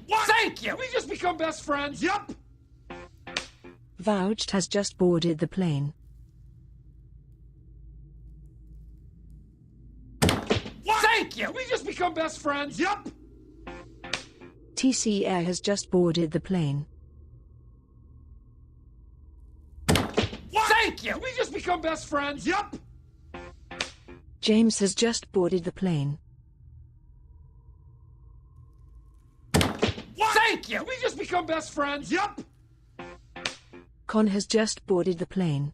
What? Thank you! We just become best friends? Yup! Vouched has just boarded the plane. What? Thank you! We just become best friends? Yup! TC Air has just boarded the plane. What? Thank you! We just become best friends? Yup! James has just boarded the plane. What? Thank you! We just become best friends? Yup! Con has just boarded the plane.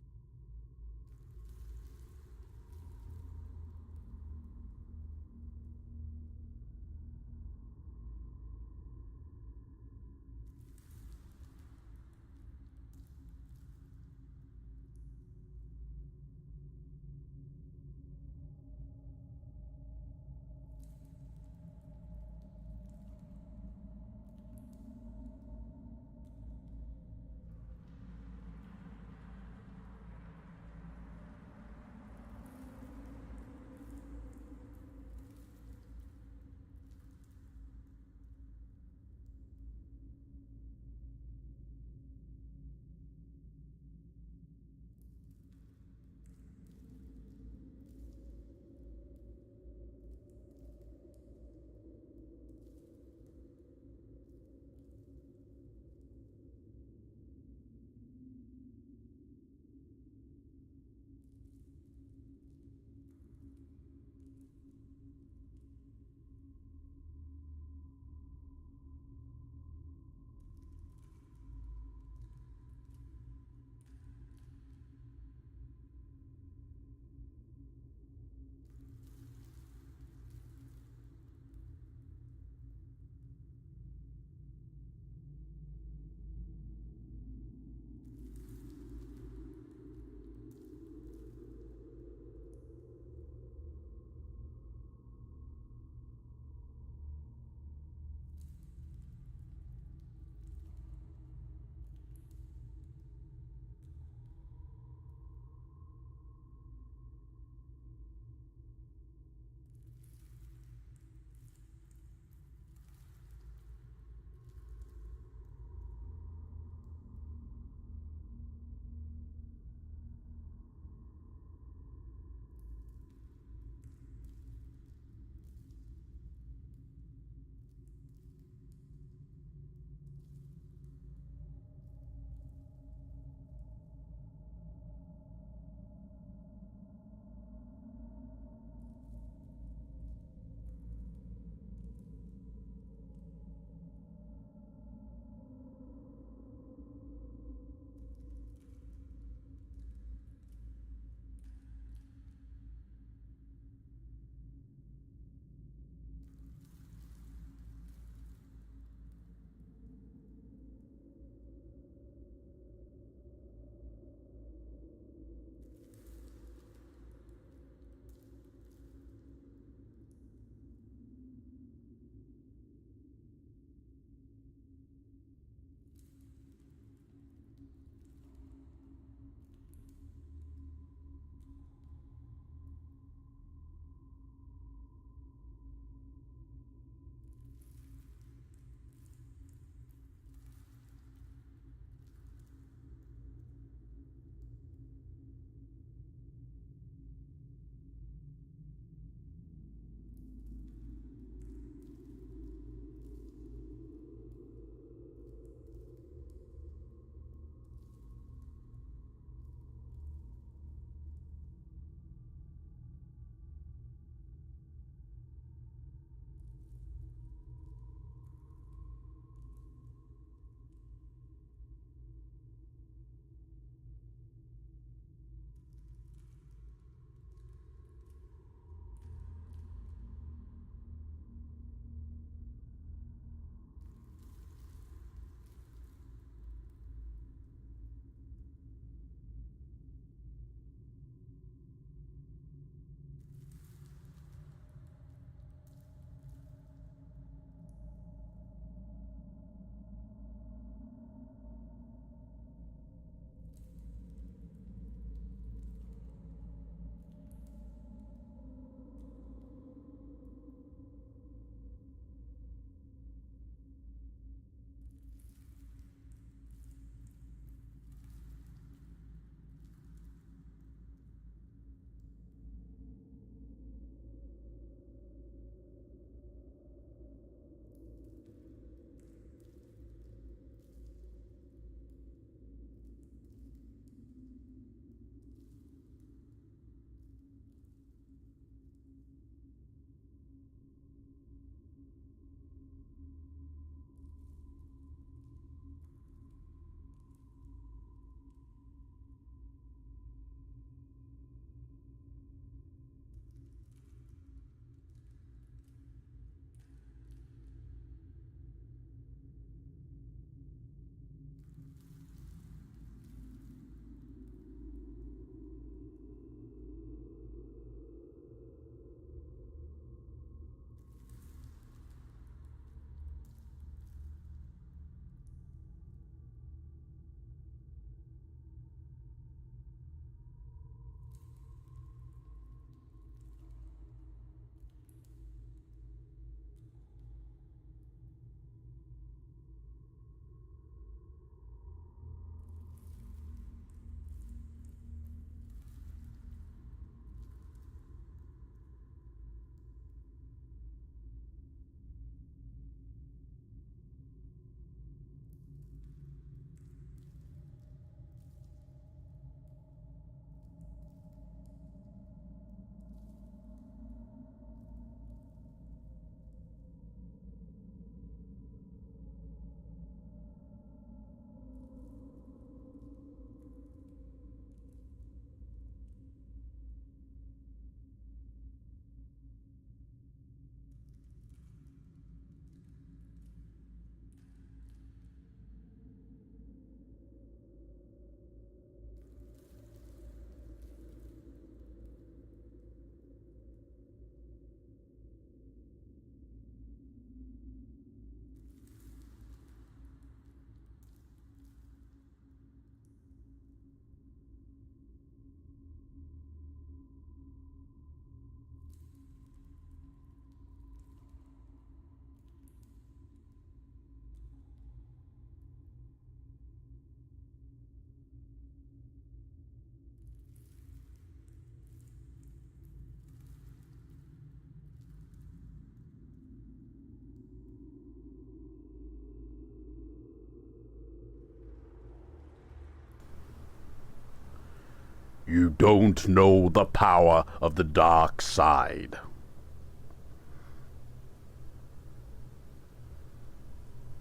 You don't know the power of the dark side.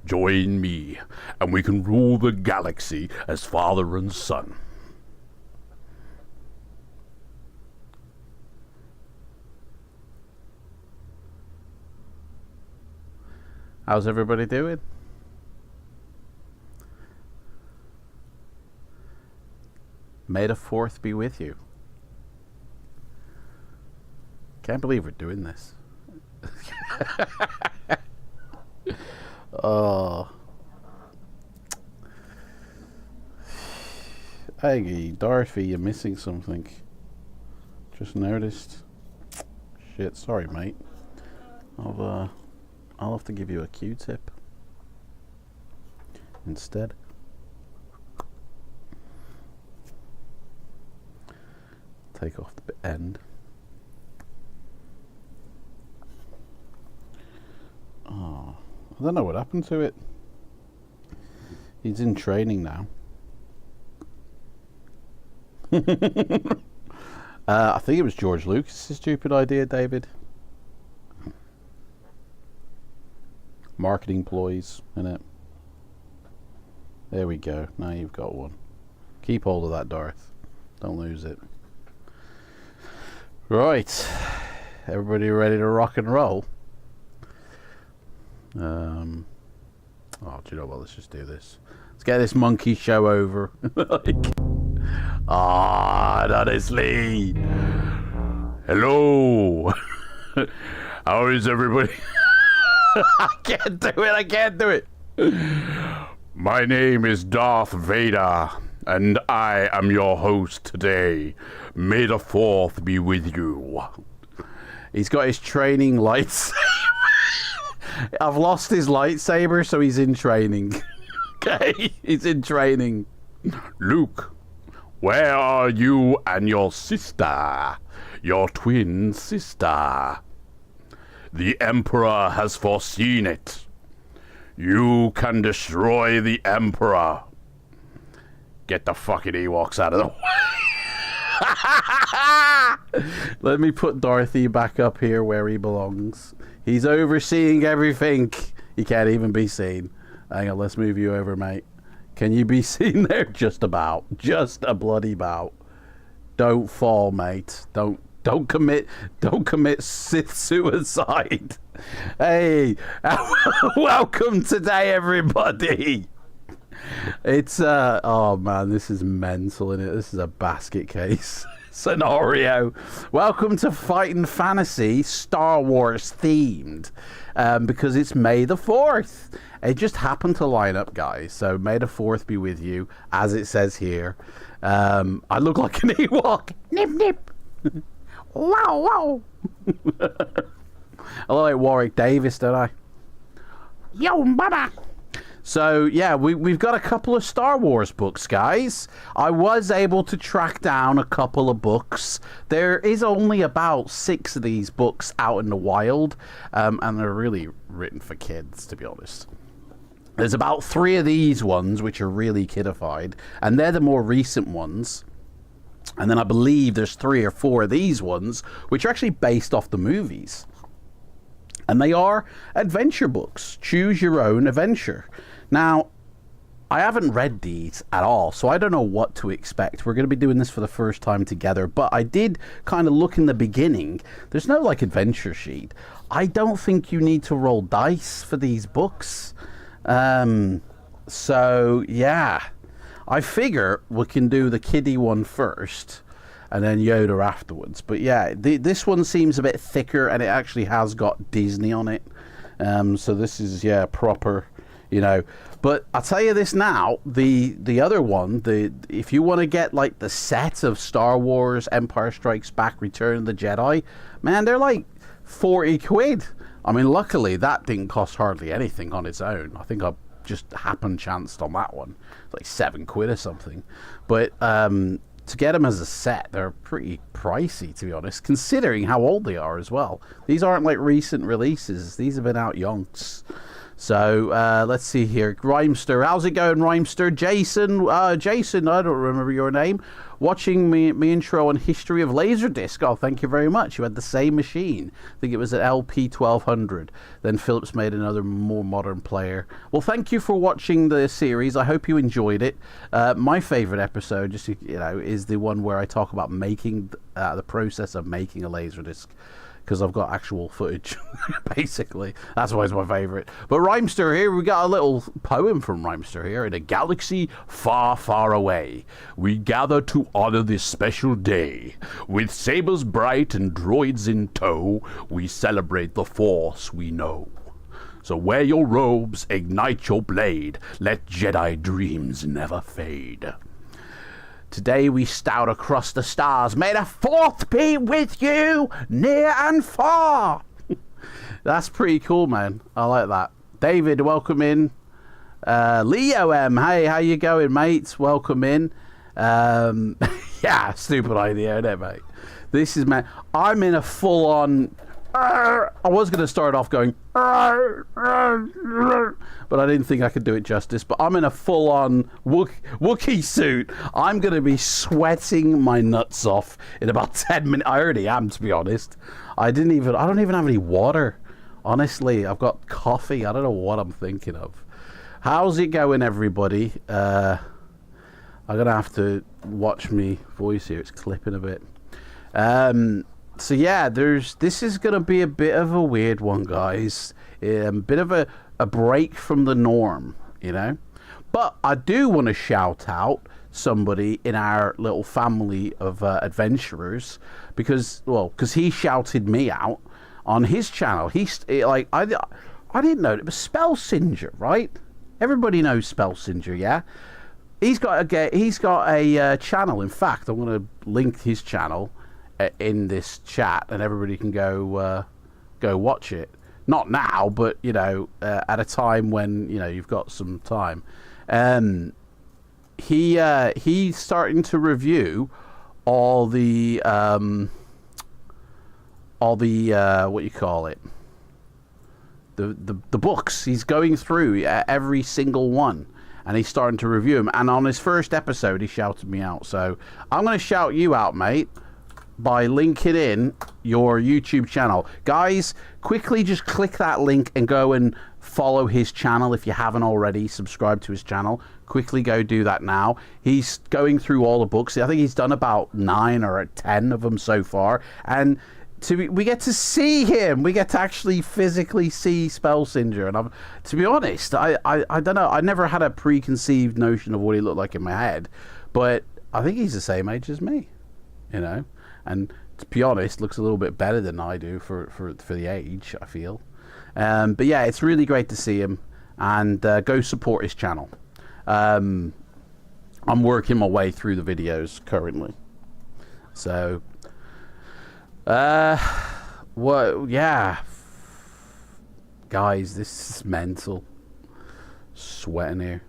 Join me, and we can rule the galaxy as father and son. How's everybody doing? May the 4th be with you. Can't believe we're doing this. Oh. Hey, Dorothy, you're missing something. Just noticed. Shit, sorry, mate. I'll have to give you a Q-tip instead. Take off the end. Oh, I don't know what happened to it. He's in training now. I think it was George Lucas' stupid idea, David. Marketing ploys, innit? There we go. Now you've got one. Keep hold of that, Darth. Don't lose it. Right. Everybody ready to rock and roll? Oh, do you know what? Let's just do this. Let's get this monkey show over. Honestly. Hello. How is everybody? I can't do it. My name is Darth Vader, and I am your host today. May the 4th be with you. He's got his training lightsaber. I've lost his lightsaber, so he's in training. Okay, he's in training. Luke, where are you and your sister? Your twin sister. The Emperor has foreseen it. You can destroy the Emperor. Get the fucking Ewoks out of the way. Let me put Dorothy back up here where he belongs. He's overseeing everything. He can't even be seen. Hang on, let's move you over, mate. Can you be seen there? Just about. Just a bloody bout. Don't fall, mate. Don't commit Sith suicide. Hey, welcome today, everybody. It's oh man, this is mental, isn't it? This is a basket case scenario. Welcome to Fighting Fantasy, Star Wars themed, because it's May the 4th. It just happened to line up, guys. So May the 4th be with you, as it says here. I look like an Ewok. Nip nip. Wow, wow. I look like Warwick Davis, don't I? Yo, mama. So, yeah, we've got a couple of Star Wars books, guys. I was able to track down a couple of books. There is only about 6 of these books out in the wild, and they're really written for kids, to be honest. There's about 3 of these ones, which are really kidified, and they're the more recent ones. And then I believe there's 3 or 4 of these ones, which are actually based off the movies. And they are adventure books. Choose your own adventure. Now, I haven't read these at all, so I don't know what to expect. We're going to be doing this for the first time together, but I did kind of look in the beginning. There's no, like, adventure sheet. I don't think you need to roll dice for these books. So, yeah. I figure we can do the kiddie one first and then Yoda afterwards. But yeah, this one seems a bit thicker and it actually has got Disney on it. So this is, yeah, proper, you know. But I'll tell you this now, the other one, if you want to get like the set of Star Wars, Empire Strikes Back, Return of the Jedi, man, they're like 40 quid. I mean, luckily that didn't cost hardly anything on its own. I think I just happened chanced on that one. It's like 7 quid or something. But to get them as a set, they're pretty pricey, to be honest, considering how old they are as well. These aren't like recent releases. These have been out yonks. So let's see here. Rhymester, how's it going, Rhymester? Jason, Jason, I don't remember your name. Watching me intro on history of Laserdisc. Oh, thank you very much. You had the same machine. I think it was an LP 1200. Then Philips made another more modern player. Well, thank you for watching the series. I hope you enjoyed it. My favorite episode, just is the one where I talk about making the process of making a Laserdisc. Because I've got actual footage, basically. That's always my favourite. But Rhymester here, we got a little poem from Rhymester here. In a galaxy far, far away, we gather to honour this special day. With sabers bright and droids in tow, we celebrate the Force we know. So wear your robes, ignite your blade, let Jedi dreams never fade. Today we stout across the stars. May the Fourth be with you, near and far. That's pretty cool, man. I like that. David, welcome in. Leo M, hey, how you going, mates? Welcome in. Yeah, stupid idea, isn't it, mate? This is, man, I'm in a full-on... I was going to start off going, but I didn't think I could do it justice. But I'm in a full-on Wookiee suit. I'm going to be sweating my nuts off in about 10 minutes. I already am, to be honest. I don't even have any water. Honestly, I've got coffee. I don't know what I'm thinking of. How's it going, everybody? I'm going to have to watch me voice here. It's clipping a bit. So yeah, this is going to be a bit of a weird one, guys. A bit of a break from the norm, you know. But I do want to shout out somebody in our little family of adventurers because he shouted me out on his channel. I didn't know it was Spellsinger, right? Everybody knows Spellsinger, yeah. He's got a channel. In fact, I'm going to link his channel in this chat, and everybody can go watch it. Not now, but at a time when you've got some time. He's starting to review all the what you call it, the books. He's going through every single one, and he's starting to review them. And on his first episode, he shouted me out. So I'm going to shout you out, mate, by linking in your YouTube channel. Guys, quickly just click that link and go and follow his channel if you haven't already. Subscribe to his channel. Quickly go do that now. He's going through all the books. I think he's done about 9 or 10 of them so far. And we get to see him. We get to actually physically see Spellsinger. And to be honest, I don't know. I never had a preconceived notion of what he looked like in my head. But I think he's the same age as me, And to be honest, looks a little bit better than I do for the age, I feel. But yeah, it's really great to see him. And go support his channel. I'm working my way through the videos currently. So, yeah. Guys, this is mental. Sweating here.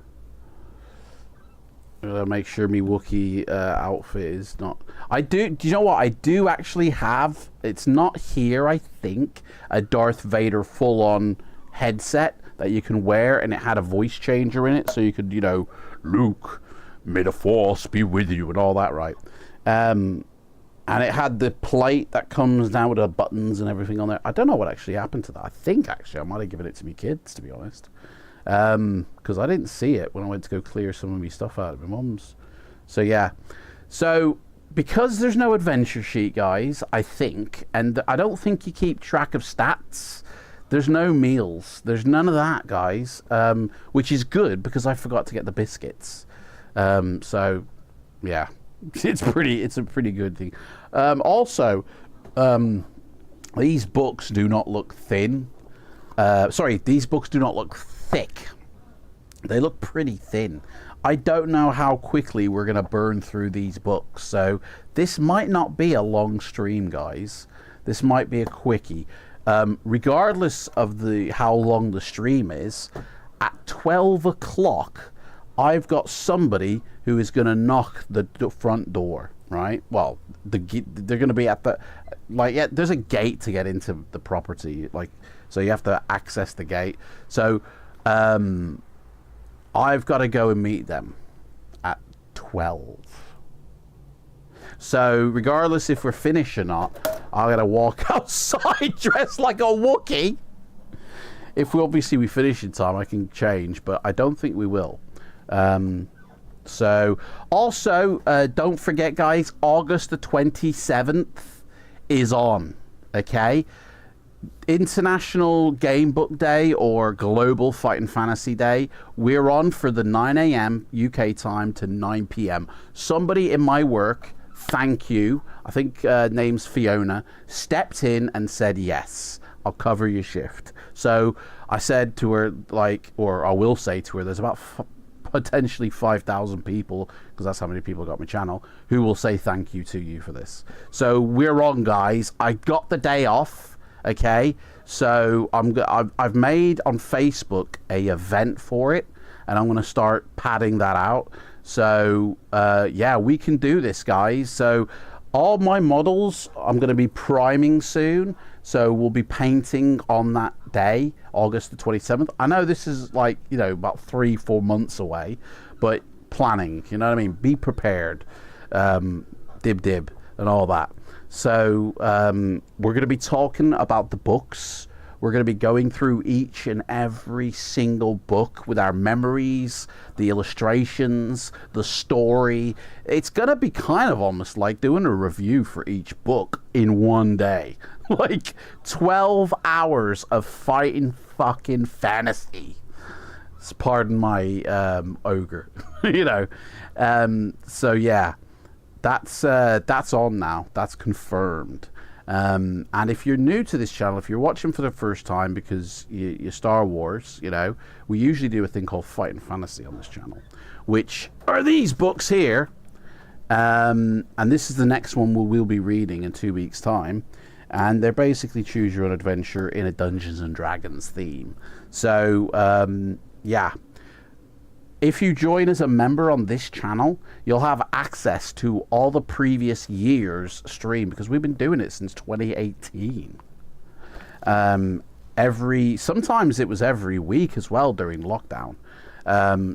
Make sure me Wookiee outfit is not... do you know what? I do actually have, it's not here, I think, a Darth Vader full-on headset that you can wear, and it had a voice changer in it, so you could, Luke, may the Force be with you, and all that, right? And it had the plate that comes down with the buttons and everything on there. I don't know what actually happened to that. I think, actually, I might have given it to me kids, to be honest. Because I didn't see it when I went to go clear some of my stuff out of my mum's. So yeah, so because there's no adventure sheet, guys, I think, and I don't think you keep track of stats. There's no meals. There's none of that, guys, which is good because I forgot to get the biscuits. So yeah, it's a pretty good thing. Also, these books do not look thin. These books do not look thick. They look pretty thin. I don't know how quickly we're going to burn through these books, so this might not be a long stream, guys. This might be a quickie. Regardless of how long the stream is, at 12 o'clock, I've got somebody who is going to knock the front door, right? Well, they're going to be at the... there's a gate to get into the property, so you have to access the gate. So I've got to go and meet them at 12. So regardless if we're finished or not, I'm going to walk outside dressed like a Wookiee. If we finish in time, I can change, but I don't think we will. So also, don't forget, guys, August the 27th is on, okay? International Game Book Day or Global Fighting Fantasy Day. We're on for the 9 a.m. UK time to 9 p.m. Somebody in my work, thank you, I think name's Fiona, stepped in and said, yes, I'll cover your shift. So I said to her, like, or I will say to her, there's about potentially 5,000 people, because that's how many people got my channel, who will say thank you to you for this. So we're on, guys. I got the day off, okay? So I've made on Facebook a event for it, and I'm going to start padding that out. So yeah, we can do this, guys. So all my models I'm going to be priming soon, so we'll be painting on that day, August the 27th. I know this is like, you know, about 3-4 months away, but planning, you know what I mean? Be prepared, dib and all that. So we're going to be talking about the books. We're going to be going through each and every single book with our memories, the illustrations, the story. It's going to be kind of almost like doing a review for each book in one day. Like 12 hours of fighting fucking fantasy. Pardon my ogre, you know. So yeah, that's on now. That's confirmed. And if you're new to this channel, if you're watching for the first time because you're Star Wars, you know, we usually do a thing called Fighting Fantasy on this channel, which are these books here. And this is the next one we'll be reading in 2 weeks' time. And they're basically choose your own adventure in a Dungeons and Dragons theme. So, yeah. If you join as a member on this channel, you'll have access to all the previous year's stream, because we've been doing it since 2018. Sometimes it was every week as well during lockdown.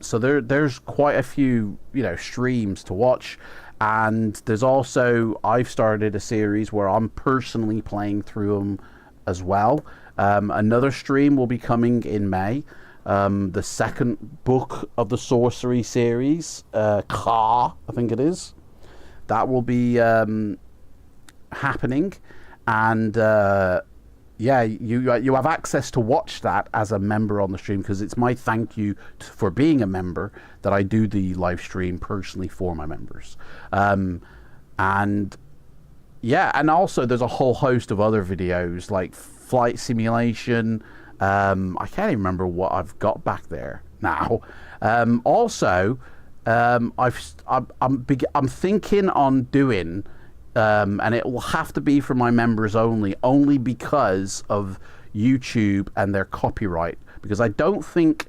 So there's quite a few, you know, streams to watch. And there's also, I've started a series where I'm personally playing through them as well. Another stream will be coming in May. The second book of the sorcery series, Ka, I think it is, that will be happening, and yeah, you have access to watch that as a member on the stream, because it's my thank you for being a member that I do the live stream personally for my members. And yeah, and also there's a whole host of other videos like flight simulation. I can't even remember what I've got back there now. Also, I'm thinking on doing, and it will have to be for my members only because of YouTube and their copyright. Because I don't think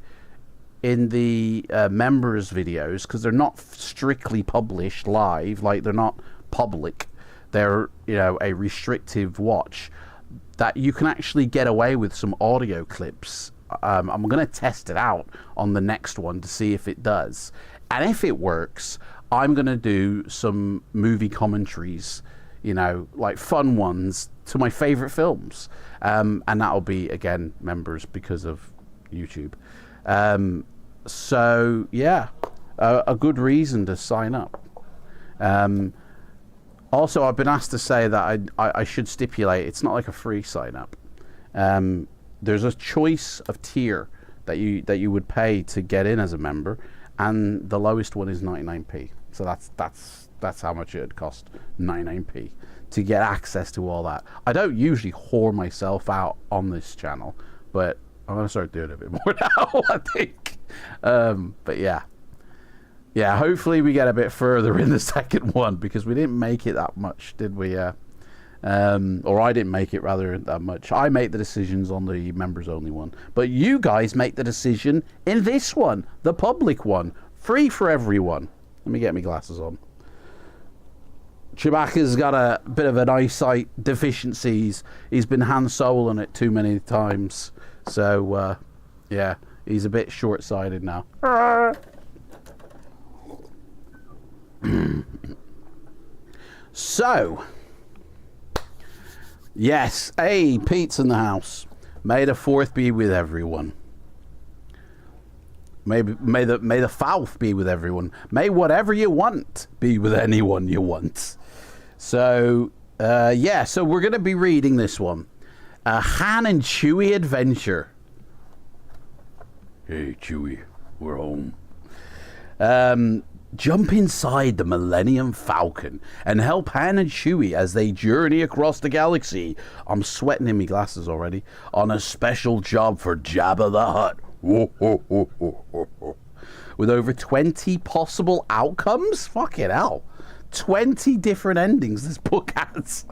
in the members videos, because they're not strictly published live, like they're not public, they're, you know, a restrictive watch, that you can actually get away with some audio clips. I'm going to test it out on the next one to see if it does. And if it works, I'm going to do some movie commentaries, you know, like fun ones to my favorite films. And that'll be, again, members because of YouTube. So, yeah, a good reason to sign up. Also, I've been asked to say that I should stipulate it's not like a free sign up. There's a choice of tier that you would pay to get in as a member, and the lowest one is 99p. So that's how much it would cost, 99p, to get access to all that. I don't usually whore myself out on this channel, but I'm gonna start doing it a bit more now, I think. But yeah. Yeah, hopefully we get a bit further in the second one, because we didn't make it that much, did we? Or I didn't make it, rather, that much. I make the decisions on the members only one. But you guys make the decision in this one, the public one. Free for everyone. Let me get my glasses on. Chewbacca's got a bit of an eyesight deficiency. He's been Han Soloing it too many times. So, yeah. He's a bit short-sighted now. So, yes, hey, Pete's in the house. May the fourth be with everyone. May the fourth be with everyone. May whatever you want be with anyone you want. So, yeah, so we're going to be reading this one. A Han and Chewie adventure. Hey, Chewie, we're home. Jump inside the Millennium Falcon and help Han and Chewie as they journey across the galaxy. I'm sweating in my glasses already. On a special job for Jabba the Hutt. With over 20 possible outcomes? Fucking hell. 20 different endings this book has.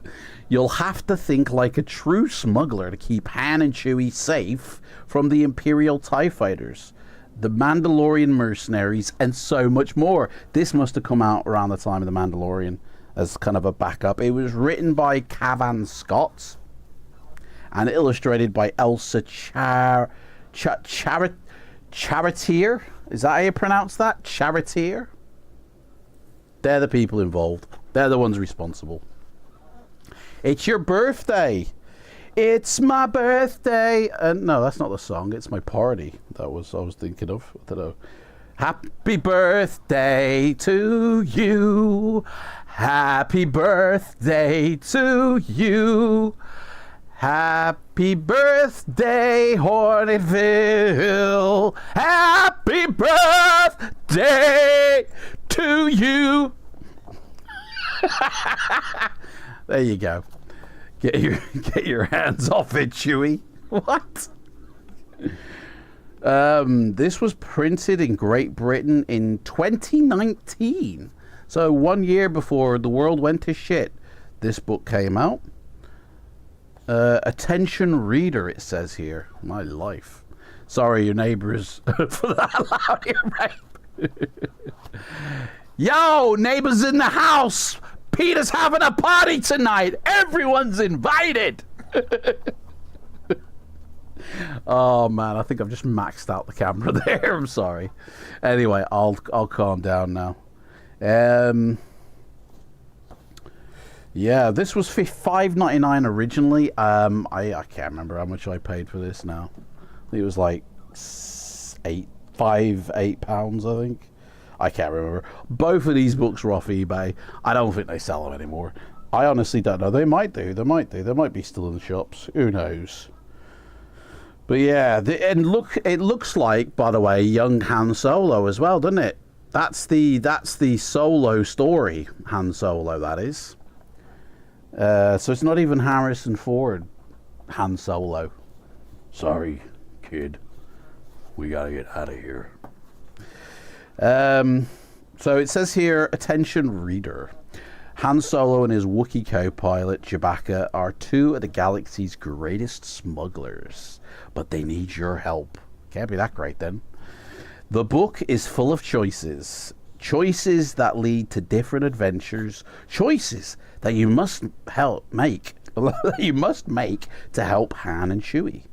You'll have to think like a true smuggler to keep Han and Chewie safe from the Imperial TIE fighters, the Mandalorian mercenaries, and so much more. This must have come out around the time of the Mandalorian as kind of a backup. It was written by Cavan Scott and illustrated by Elsa Charretier. Is that how you pronounce that? Charretier? They're the people involved. They're the ones responsible. It's your birthday. It's my birthday. No, that's not the song. It's my party. I was thinking of. I don't know. Happy birthday to you. Happy birthday to you. Happy birthday, Hornetville. Happy birthday to you. There you go. Get your hands off it, Chewie. What? This was printed in Great Britain in 2019. So 1 year before the world went to shit, this book came out. Attention reader, it says here. My life. Sorry, your neighbors for that loud here, right? Yo, neighbors in the house. Peter's having a party tonight. Everyone's invited. Oh man, I think I've just maxed out the camera there. I'm sorry. Anyway, I'll calm down now. Yeah, this was $5.99 originally. I can't remember how much I paid for this now. I think it was like £8, I think. I can't remember. Both of these books were off eBay. I don't think they sell them anymore. I honestly don't know. They might do. They might do. They might be still in the shops. Who knows? But yeah, and look, it looks like, by the way, young Han Solo as well, doesn't it? That's the Solo story, Han Solo, that is. So it's not even Harrison Ford, Han Solo. Sorry, kid. We gotta get out of here. So it says here, attention reader. Han Solo and his Wookiee co-pilot Chewbacca are two of the galaxy's greatest smugglers, but they need your help. Can't be that great then. The book is full of choices. Choices that lead to different adventures. Choices that you must make to help Han and Chewie.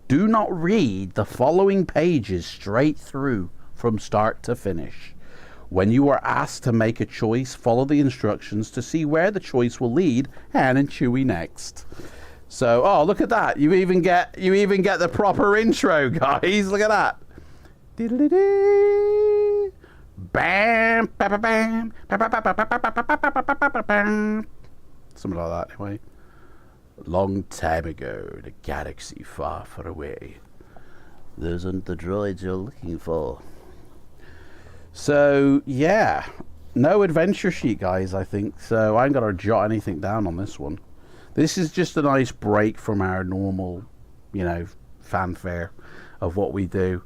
Do not read the following pages straight through from start to finish. When you are asked to make a choice, follow the instructions to see where the choice will lead Han and Chewie next. So, oh, look at that. You even get the proper intro, guys. Look at that. Bam, bam, bam, bam. Something like that, anyway. Long time ago, in a galaxy far, far away. Those aren't the droids you're looking for. So, yeah. No adventure sheet, guys, I think. So, I ain't got to jot anything down on this one. This is just a nice break from our normal, fanfare of what we do.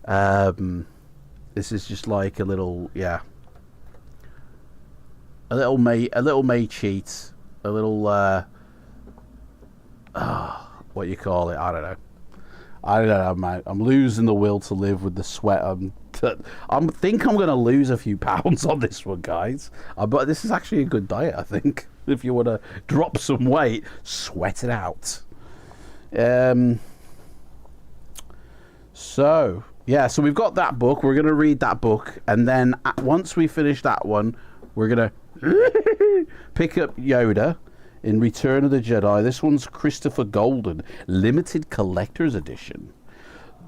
This is just like a little, a little May cheat. A little, what you call it, I don't know, mate. I'm losing the will to live with the sweat. I think I'm going to lose a few pounds on this one, guys. But this is actually a good diet, I think. If you want to drop some weight, sweat it out. So, yeah, so we've got that book. We're going to read that book. And then once we finish that one, we're going to pick up Yoda in Return of the Jedi. This one's Christopher Golden, limited collector's edition.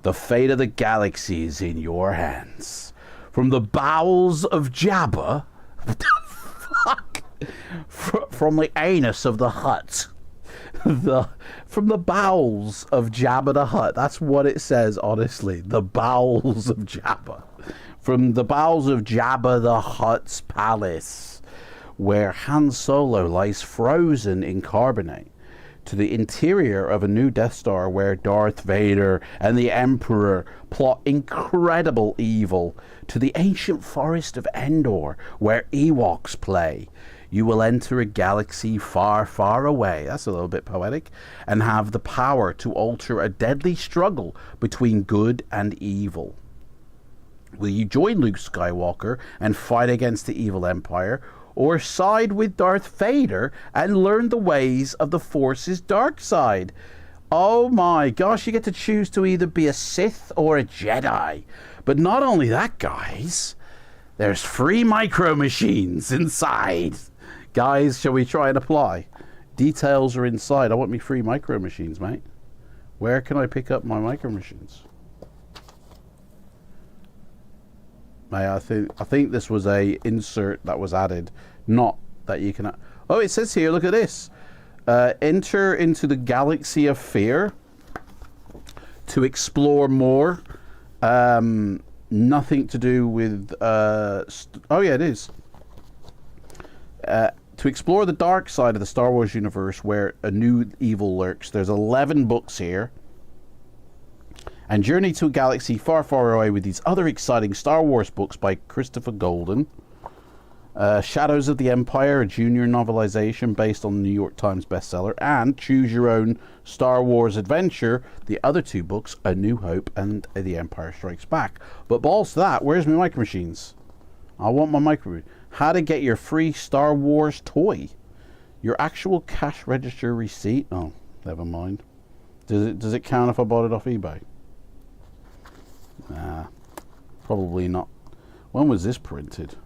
The fate of the galaxy is in your hands. From the bowels of Jabba... Fuck! From the anus of the Hutt. From the bowels of Jabba the Hutt. That's what it says, honestly. The bowels of Jabba. From the bowels of Jabba the Hutt's palace, where Han Solo lies frozen in carbonate, to the interior of a new Death Star where Darth Vader and the Emperor plot incredible evil, to the ancient forest of Endor where Ewoks play. You will enter a galaxy far, far away, that's a little bit poetic, and have the power to alter a deadly struggle between good and evil. Will you join Luke Skywalker and fight against the evil Empire, or side with Darth Vader and learn the ways of the Force's dark side? Oh my gosh, you get to choose to either be a Sith or a Jedi. But not only that, guys, there's free micro machines inside. Guys, shall we try and apply? Details are inside. I want me free micro machines, mate. Where can I pick up my micro machines? I think this was a insert that was added, not that you can... Oh, it says here, look at this. Enter into the galaxy of fear to explore more. Nothing to do with... oh, yeah, it is. To explore the dark side of the Star Wars universe where a new evil lurks. There's 11 books here. And journey to a galaxy far, far away with these other exciting Star Wars books by Christopher Golden. Shadows of the Empire, a junior novelization based on the New York Times bestseller. And Choose Your Own Star Wars Adventure, the other two books, A New Hope and The Empire Strikes Back. But balls to that, where's my micro machines? I want my micro... How to get your free Star Wars toy. Your actual cash register receipt. Oh, never mind. Does it count if I bought it off eBay? Nah, probably not. When was this printed?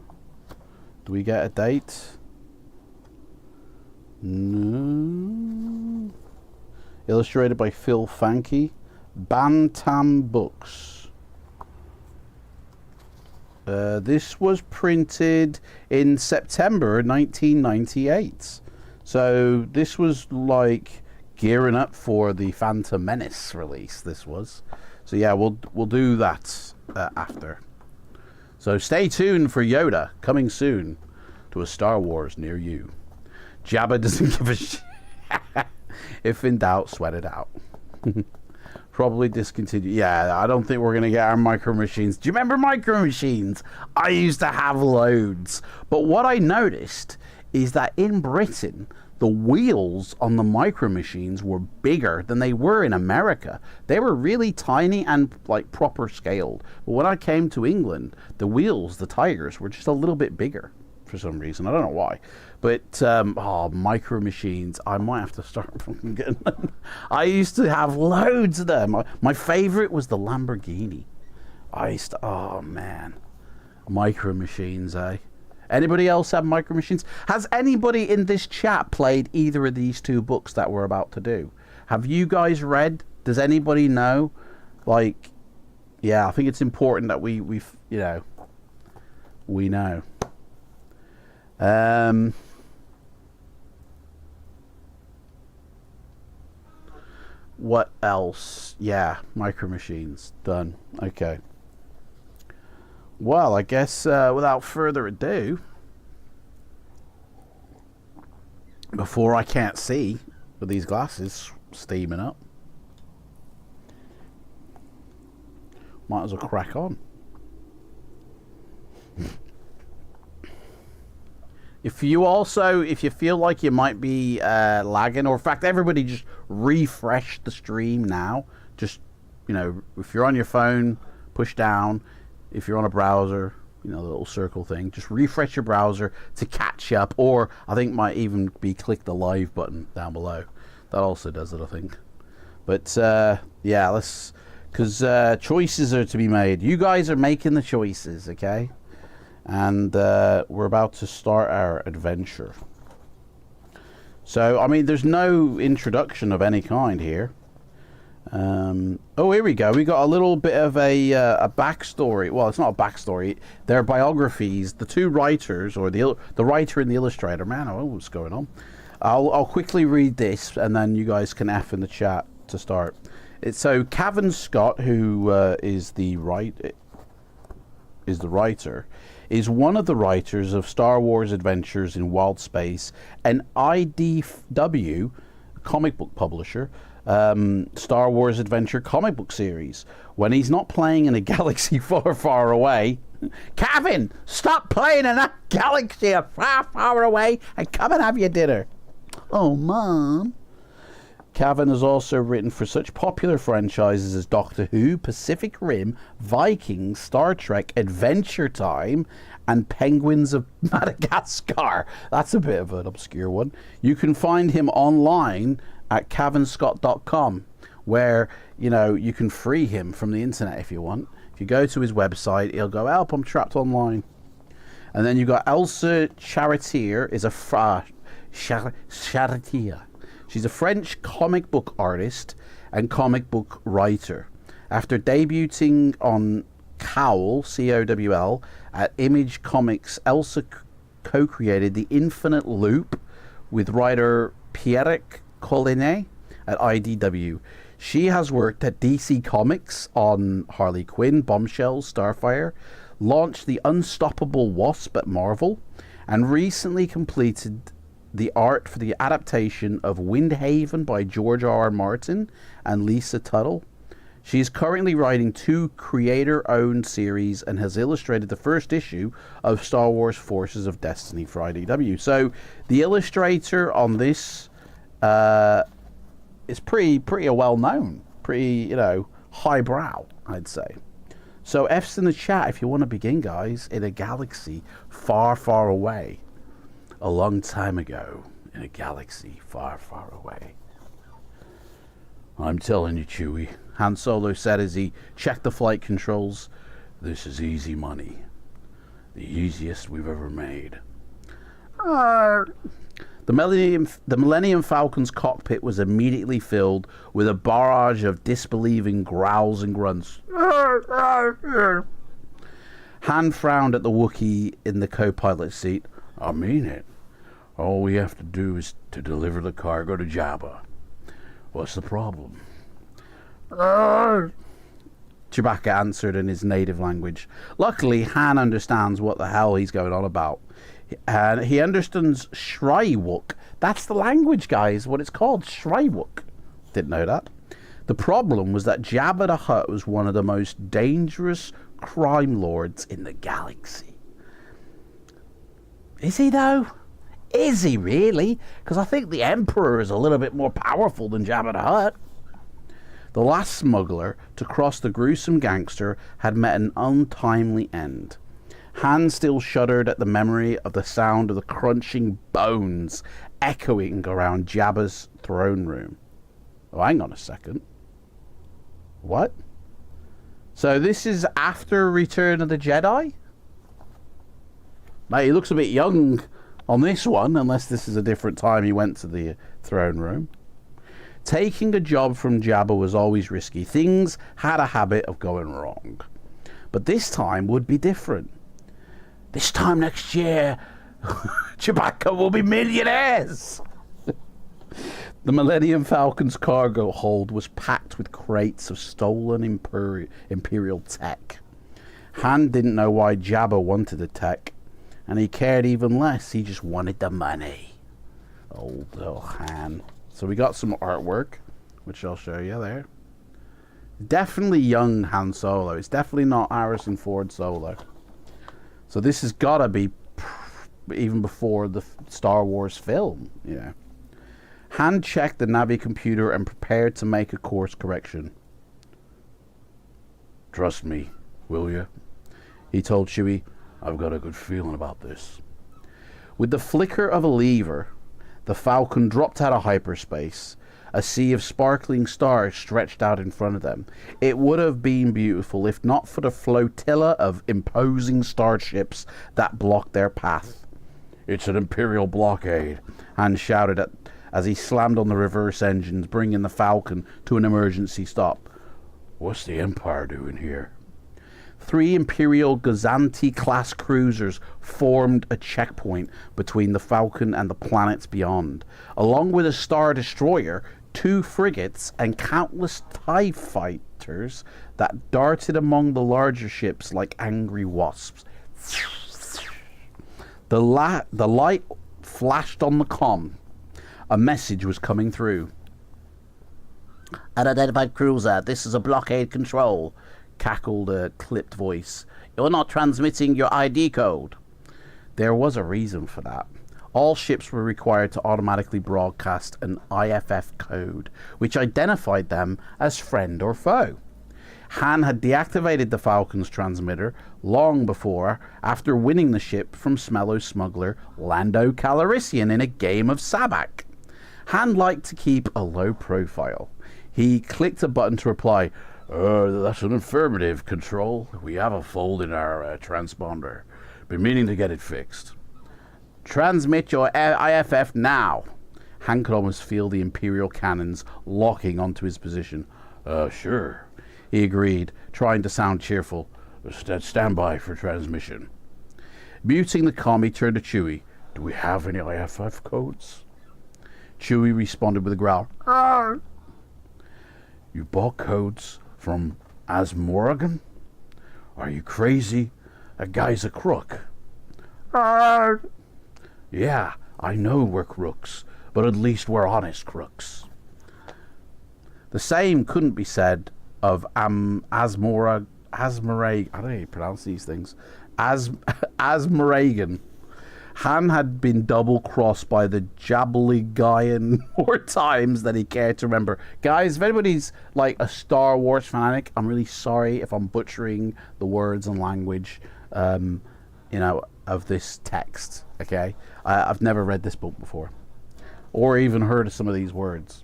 Do we get a date? No. Illustrated by Phil Fanke. Bantam Books. This was printed in September 1998. So this was like gearing up for the Phantom Menace release. This was. So yeah, we'll do that after. So stay tuned for Yoda coming soon to a Star Wars near you. Jabba doesn't give a shit. If in doubt, sweat it out. Probably discontinue. Yeah, I don't think we're going to get our micro machines. Do you remember micro machines? I used to have loads. But what I noticed is that in Britain, the wheels on the micro machines were bigger than they were in America. They were really tiny and like proper scaled. But when I came to England, the wheels, the tires, were just a little bit bigger for some reason. I don't know why. But, micro machines, I might have to start fucking getting them. I used to have loads of them. My favorite was the Lamborghini. Oh man. Micro machines, eh? Anybody else have micro machines? Has anybody in this chat played either of these two books that we're about to do? Have you guys read? Does anybody know? Like, yeah, I think it's important that we know. What else? Yeah, micro machines. Done. Okay. Well, I guess without further ado, before I can't see with these glasses steaming up, might as well crack on. If you feel like you might be lagging, or in fact, everybody just refresh the stream now. Just, if you're on your phone, push down. If you're on a browser, the little circle thing, just refresh your browser to catch up. Or I think might even be click the live button down below. That also does it, I think. But yeah, let's because choices are to be made. You guys are making the choices, okay? And we're about to start our adventure. So, I mean, there's no introduction of any kind here. Oh, here we go. We got a little bit of a backstory. Well, it's not a backstory. They're biographies. The two writers, or the writer and the illustrator. Man, I don't know what's going on. I'll quickly read this, and then you guys can F in the chat to start. So Cavan Scott, who is the writer, is one of the writers of Star Wars Adventures in Wild Space, an IDW comic book publisher, Star Wars Adventure comic book series. When he's not playing in a galaxy far, far away, Cavan, stop playing in that galaxy far, far away and come and have your dinner. Oh, Mom. Cavan has also written for such popular franchises as Doctor Who, Pacific Rim, Vikings, Star Trek, Adventure Time, and Penguins of Madagascar. That's a bit of an obscure one. You can find him online at cavanscott.com, where, you know, you can free him from the internet if you want. If you go to his website, he'll go, help, I'm trapped online. And then you've got Elsa Charretier, is a Charretier. She's a French comic book artist and comic book writer. After debuting on Cowl, C-O-W-L, at Image Comics, Elsa co-created The Infinite Loop with writer Pierre Collinet at IDW. She has worked at DC Comics on Harley Quinn, Bombshell, Starfire, launched The Unstoppable Wasp at Marvel, and recently completed the art for the adaptation of Windhaven by George R.R. Martin and Lisa Tuttle. She is currently writing 2 creator-owned series and has illustrated the first issue of Star Wars Forces of Destiny for IDW. So the illustrator on this is pretty well-known, pretty, you know, highbrow, I'd say. So F's in the chat if you want to begin, guys, in a galaxy far, far away. A long time ago, in a galaxy far, far away. I'm telling you, Chewie, Han Solo said as he checked the flight controls, this is easy money. The easiest we've ever made. The Millennium Falcon's cockpit was immediately filled with a barrage of disbelieving growls and grunts. Han frowned at the Wookiee in the co-pilot seat. I mean it. All we have to do is to deliver the cargo to Jabba. What's the problem? Chewbacca answered in his native language. Luckily, Han understands what the hell he's going on about. And he understands Shrywook. That's the language, guys, what it's called, Shrywook. Didn't know that. The problem was that Jabba the Hutt was one of the most dangerous crime lords in the galaxy. Is he, though? Is he really? Because I think the Emperor is a little bit more powerful than Jabba the Hutt. The last smuggler to cross the gruesome gangster had met an untimely end. Han still shuddered at the memory of the sound of the crunching bones echoing around Jabba's throne room. Oh, hang on a second. What? So this is after Return of the Jedi? Mate, he looks a bit young on this one, unless this is a different time he went to the throne room. Taking a job from Jabba was always risky. Things had a habit of going wrong. But this time would be different. This time next year, Chewbacca will be millionaires. The Millennium Falcon's cargo hold was packed with crates of stolen Imperial tech. Han didn't know why Jabba wanted the tech, and he cared even less. He just wanted the money. Old little Han. So we got some artwork, which I'll show you there. Definitely young Han Solo. It's definitely not Harrison Ford Solo. So this has got to be even before the Star Wars film, you know. Han checked the Navi computer and prepared to make a course correction. Trust me, will you? He told Chewie, I've got a good feeling about this. With the flicker of a lever, the Falcon dropped out of hyperspace. A sea of sparkling stars stretched out in front of them. It would have been beautiful if not for the flotilla of imposing starships that blocked their path. "It's an Imperial blockade," Han shouted as he slammed on the reverse engines, bringing the Falcon to an emergency stop. "What's the Empire doing here?" 3 Imperial Gazanti-class cruisers formed a checkpoint between the Falcon and the planets beyond. Along with a Star Destroyer, 2 frigates, and countless TIE fighters that darted among the larger ships like angry wasps. The light flashed on the comm. A message was coming through. "Unidentified cruiser, this is a blockade control," cackled a clipped voice. "You're not transmitting your ID code." There was a reason for that. All ships were required to automatically broadcast an IFF code, which identified them as friend or foe. Han had deactivated the Falcon's transmitter long before, after winning the ship from Smello smuggler Lando Calrissian in a game of Sabacc. Han liked to keep a low profile. He clicked a button to reply, "That's an affirmative, Control. We have a fault in our transponder. Been meaning to get it fixed." "Transmit your IFF now." Han could almost feel the Imperial cannons locking onto his position. Sure," he agreed, trying to sound cheerful. Stand by for transmission." Muting the comm, he turned to Chewie. "Do we have any IFF codes?" Chewie responded with a growl. "Arr!" "You bought codes from Asmorgan? Are you crazy? That guy's a crook." "Arr!" "Yeah, I know we're crooks, but at least we're honest crooks." The same couldn't be said of Asmorag. I don't know how you pronounce these things. Asmoragan. Han had been double-crossed by the Jabbaligayan more times than he cared to remember. Guys, if anybody's like a Star Wars fanatic, I'm really sorry if I'm butchering the words and language, of this text, okay? I've never read this book before, or even heard of some of these words.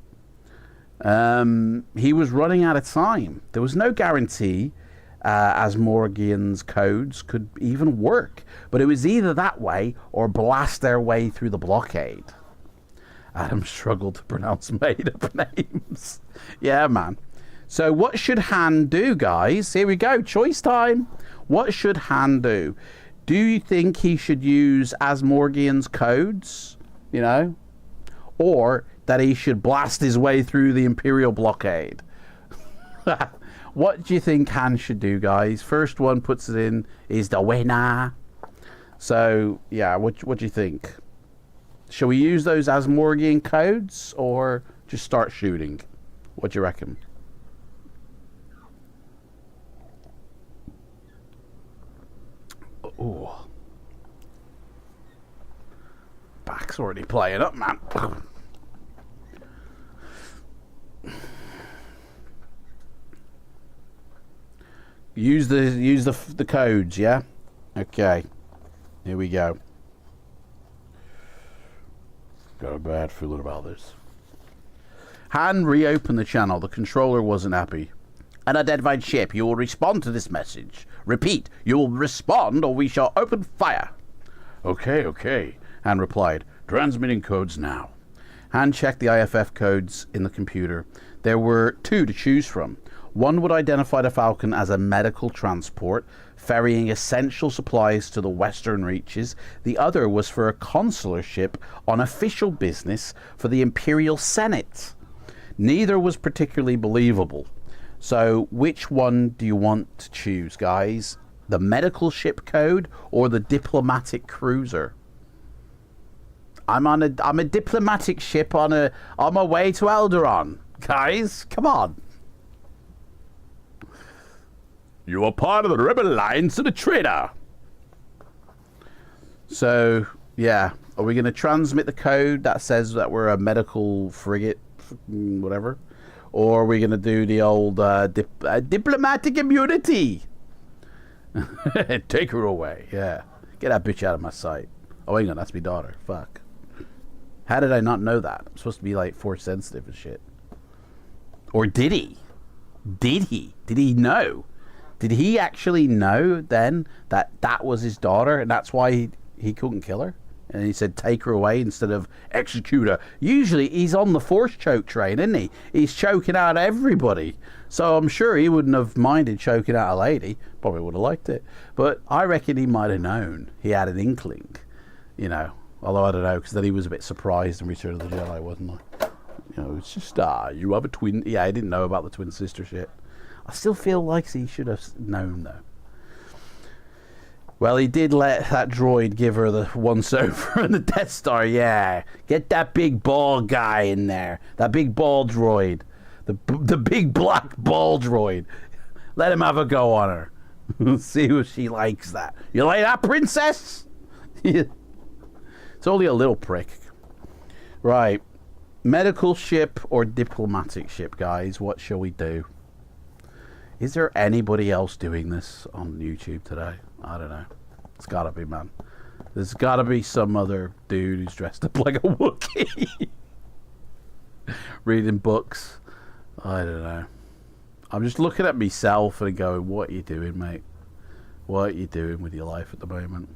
He was running out of time. There was no guarantee Asmorgian's codes could even work, but it was either that way or blast their way through the blockade. Adam struggled to pronounce made-up names. Yeah, man. So what should Han do, guys? Here we go. Choice time. What should Han do? Do you think he should use Asmorgian's codes? Or that he should blast his way through the Imperial blockade? What do you think Han should do, guys? First one puts it in is the winner. So, yeah, what do you think? Shall we use those Asmorgian codes or just start shooting? What do you reckon? Oh. Back's already playing up, man. Use the codes, yeah? Okay. Here we go. Got a bad feeling about this. Han reopened the channel. The controller wasn't happy. "Unidentified ship, you will respond to this message. Repeat, you will respond or we shall open fire." Okay, Han replied. "Transmitting codes now." Han checked the IFF codes in the computer. There were 2 to choose from. One would identify the Falcon as a medical transport, ferrying essential supplies to the western reaches. The other was for a consular ship on official business for the Imperial Senate. Neither was particularly believable. So which one do you want to choose, guys? The medical ship code or the diplomatic cruiser? I'm a diplomatic ship on my way to Alderaan. Guys, come on. "You are part of the Rebel Alliance and a traitor." So, yeah. Are we going to transmit the code that says that we're a medical frigate, whatever? Or are we going to do the old diplomatic immunity? Take her away, yeah. Get that bitch out of my sight. Oh, hang on, that's my daughter. Fuck. How did I not know that? I'm supposed to be, like, force sensitive and shit. Or did he? Did he? Did he know? Did he actually know then that that was his daughter and that's why he couldn't kill her? And he said, take her away instead of execute her. Usually he's on the force choke train, isn't he? He's choking out everybody. So I'm sure he wouldn't have minded choking out a lady. Probably would have liked it. But I reckon he might have known. He had an inkling, you know. Although I don't know, because then he was a bit surprised in Return of the Jedi, wasn't he? You know, it's just, you have a twin. Yeah, I didn't know about the twin sister shit. I still feel like he should have known, though. Well, he did let that droid give her the once-over on the Death Star, yeah. Get that big ball guy in there. That big ball droid. The big black ball droid. Let him have a go on her. See if she likes that. You like that, princess? It's only a little prick. Right. Medical ship or diplomatic ship, guys? What shall we do? Is there anybody else doing this on YouTube today? I don't know. It's gotta be, man. There's gotta be some other dude who's dressed up like a Wookiee. Reading books. I don't know. I'm just looking at myself and going, what are you doing, mate? What are you doing with your life at the moment?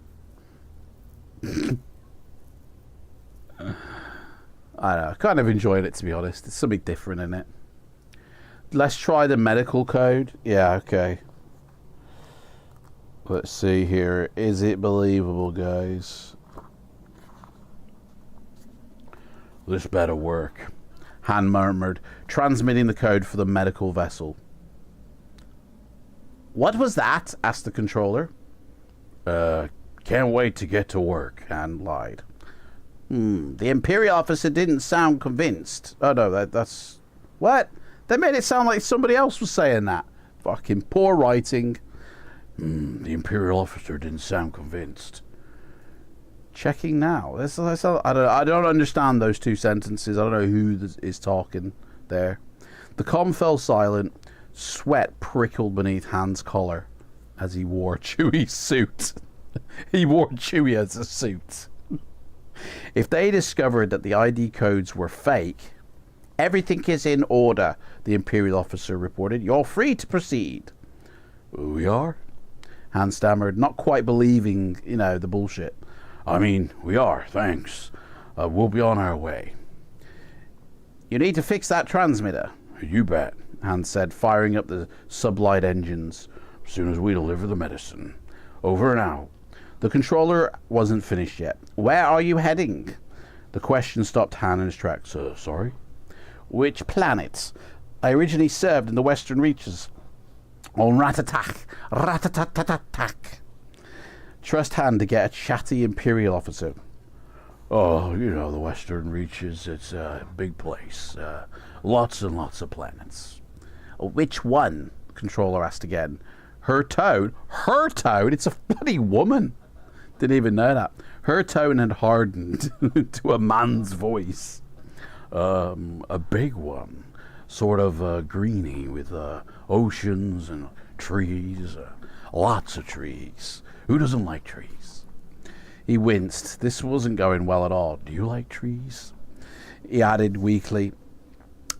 I don't know. Kind of enjoying it, to be honest. It's something different in it. Let's try the medical code. Yeah, okay. Let's see here. Is it believable, guys? This better work. Han murmured, transmitting the code for the medical vessel. What was that? Asked the controller. Can't wait to get to work, Han lied. The Imperial officer didn't sound convinced. Oh, no, that's... What? They made it sound like somebody else was saying that. Fucking poor writing. The Imperial officer didn't sound convinced. Checking now. I don't understand those two sentences. I don't know who is talking there. The comm fell silent. Sweat prickled beneath Han's collar as he wore Chewie's suit. He wore Chewie as a suit. If they discovered that the ID codes were fake, everything is in order, the Imperial officer reported. You're free to proceed. We are? Han stammered, not quite believing, you know, the bullshit. I mean, we are, thanks. We'll be on our way. You need to fix that transmitter. You bet, Han said, firing up the sublight engines. As soon as we deliver the medicine. Over and out. The controller wasn't finished yet. Where are you heading? The question stopped Han in his tracks. Sorry? Which planet? I originally served in the Western Reaches. On Ratatak. Ratatatatak. Trust Han to get a chatty Imperial officer. Oh, you know, the Western Reaches, it's a big place. Lots and lots of planets. Which one? The controller asked again. Her tone? Her tone? It's a bloody woman. Didn't even know that. Her tone had hardened to a man's voice. A big one. Sort of greeny with oceans and trees. Lots of trees. Who doesn't like trees? He winced. This wasn't going well at all. Do you like trees? He added weakly.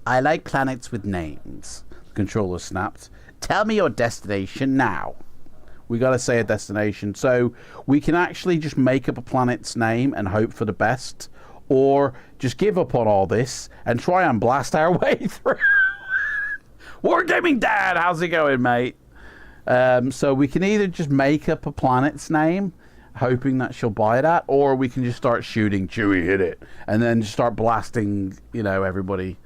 I like planets with names. The controller snapped. Tell me your destination now. We got to say a destination. So we can actually just make up a planet's name and hope for the best. Or just give up on all this and try and blast our way through. Wargaming Dad, how's it going, mate? So we can either just make up a planet's name, hoping that she'll buy that, or we can just start shooting Chewie, hit it, and then just start blasting, you know, everybody.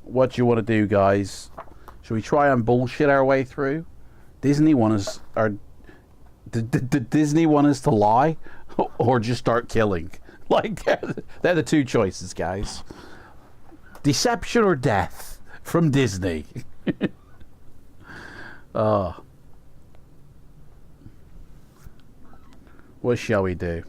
What do you want to do, guys? Should we try and bullshit our way through? Disney want us, or did Disney want us to lie, or just start killing? Like, they're the two choices, guys. Deception or death from Disney. Oh. What shall we do?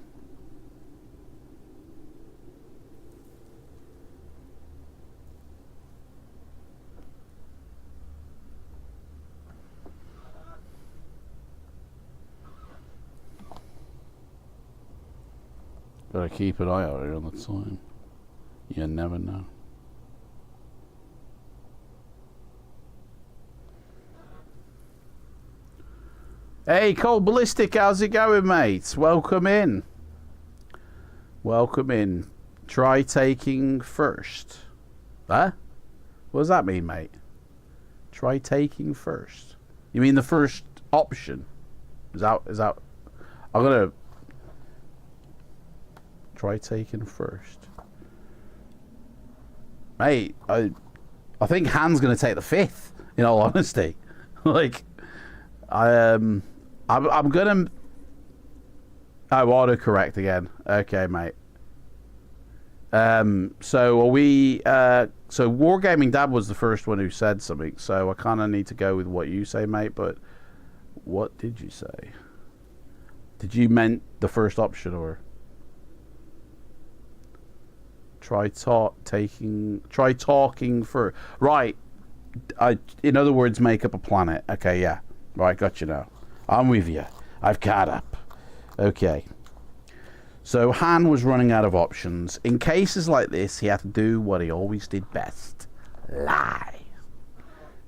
Gotta keep an eye out here on the time. You never know. Hey, Cold Ballistic, how's it going, mate? Welcome in. Welcome in. Try taking first. Huh? What does that mean, mate? Try taking first. You mean the first option? Is that I'm gonna try taking first. Mate, I think Han's gonna take the fifth, in all honesty. Like I'm gonna autocorrect again. Okay, mate. So are we so Wargaming Dad was the first one who said something, so I kinda need to go with what you say, mate, but what did you say? Did you meant the first option or try talking for right? In other words, make up a planet. Okay, yeah. Right, got you now. I'm with you. I've caught up. Okay. So Han was running out of options. In cases like this, he had to do what he always did best. Lie.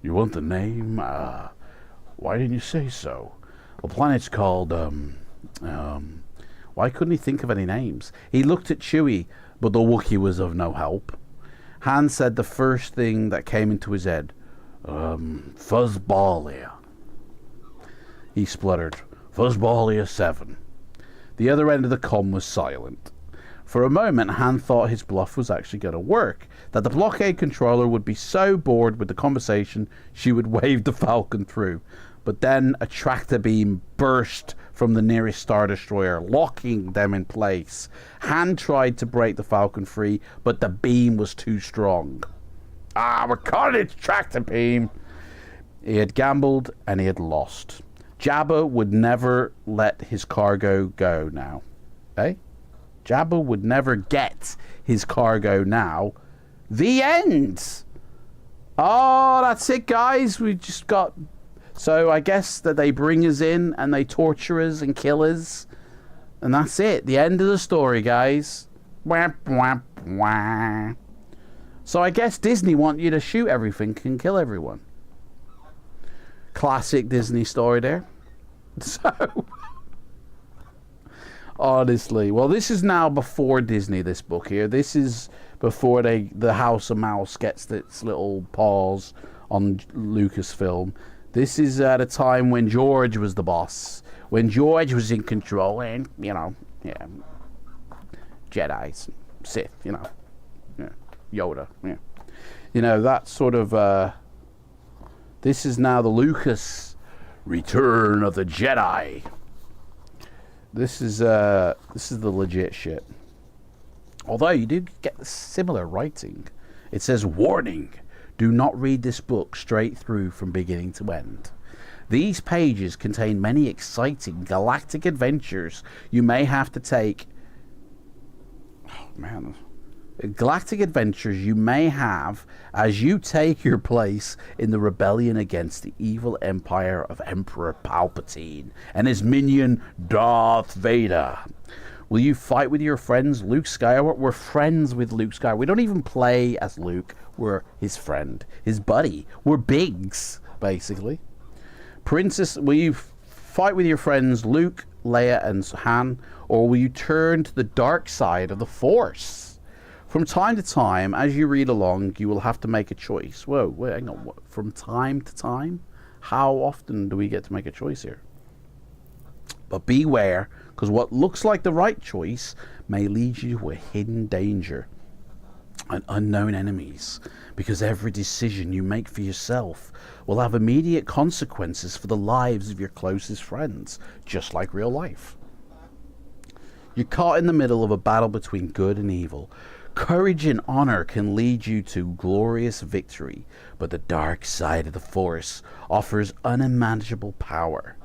You want the name? Why didn't you say so? The planet's called, why couldn't he think of any names? He looked at Chewie, but the Wookiee was of no help. Han said the first thing that came into his head. Fuzzballia. He spluttered. Fuzzballia 7. The other end of the comm was silent. For a moment, Han thought his bluff was actually going to work, that the blockade controller would be so bored with the conversation she would wave the Falcon through. But then a tractor beam burst from the nearest Star Destroyer, locking them in place. Han tried to break the Falcon free, but the beam was too strong. We're calling it tractor beam. He had gambled and he had lost. Jabba would never let his cargo go now. Eh? Jabba would never get his cargo now. The end! Oh, that's it, guys. We just got... So I guess that they bring us in and they torture us and kill us. And that's it. The end of the story, guys. Wah, wah, wah. So I guess Disney want you to shoot everything and kill everyone. Classic Disney story there. So... Honestly. Well, this is now before Disney, this book here. This is before the House of Mouse gets its little paws on Lucasfilm. This is at a time when George was the boss. When George was in control and, you know, yeah. Jedi's, Sith, you know. Yeah. Yoda, yeah. You know, that sort of, this is now the Lucas Return of the Jedi. This is the legit shit. Although you do get similar writing. It says, warning, do not read this book straight through from beginning to end. These pages contain many exciting galactic adventures you may have to take. Oh, man. Galactic adventures you may have as you take your place in the rebellion against the evil empire of Emperor Palpatine and his minion Darth Vader. Will you fight with your friends Luke Skywalker? We're friends with Luke Skywalker. We don't even play as Luke. We're his friend, his buddy. We're Biggs, basically. Princess, will you fight with your friends Luke, Leia, and Han, or will you turn to the dark side of the Force? From time to time, as you read along, you will have to make a choice. Whoa, wait, hang on. What? From time to time? How often do we get to make a choice here? But beware, because what looks like the right choice may lead you to a hidden danger and unknown enemies, because every decision you make for yourself will have immediate consequences for the lives of your closest friends, just like real life. You're caught in the middle of a battle between good and evil. Courage and honor can lead you to glorious victory, but the dark side of the Force offers unimaginable power.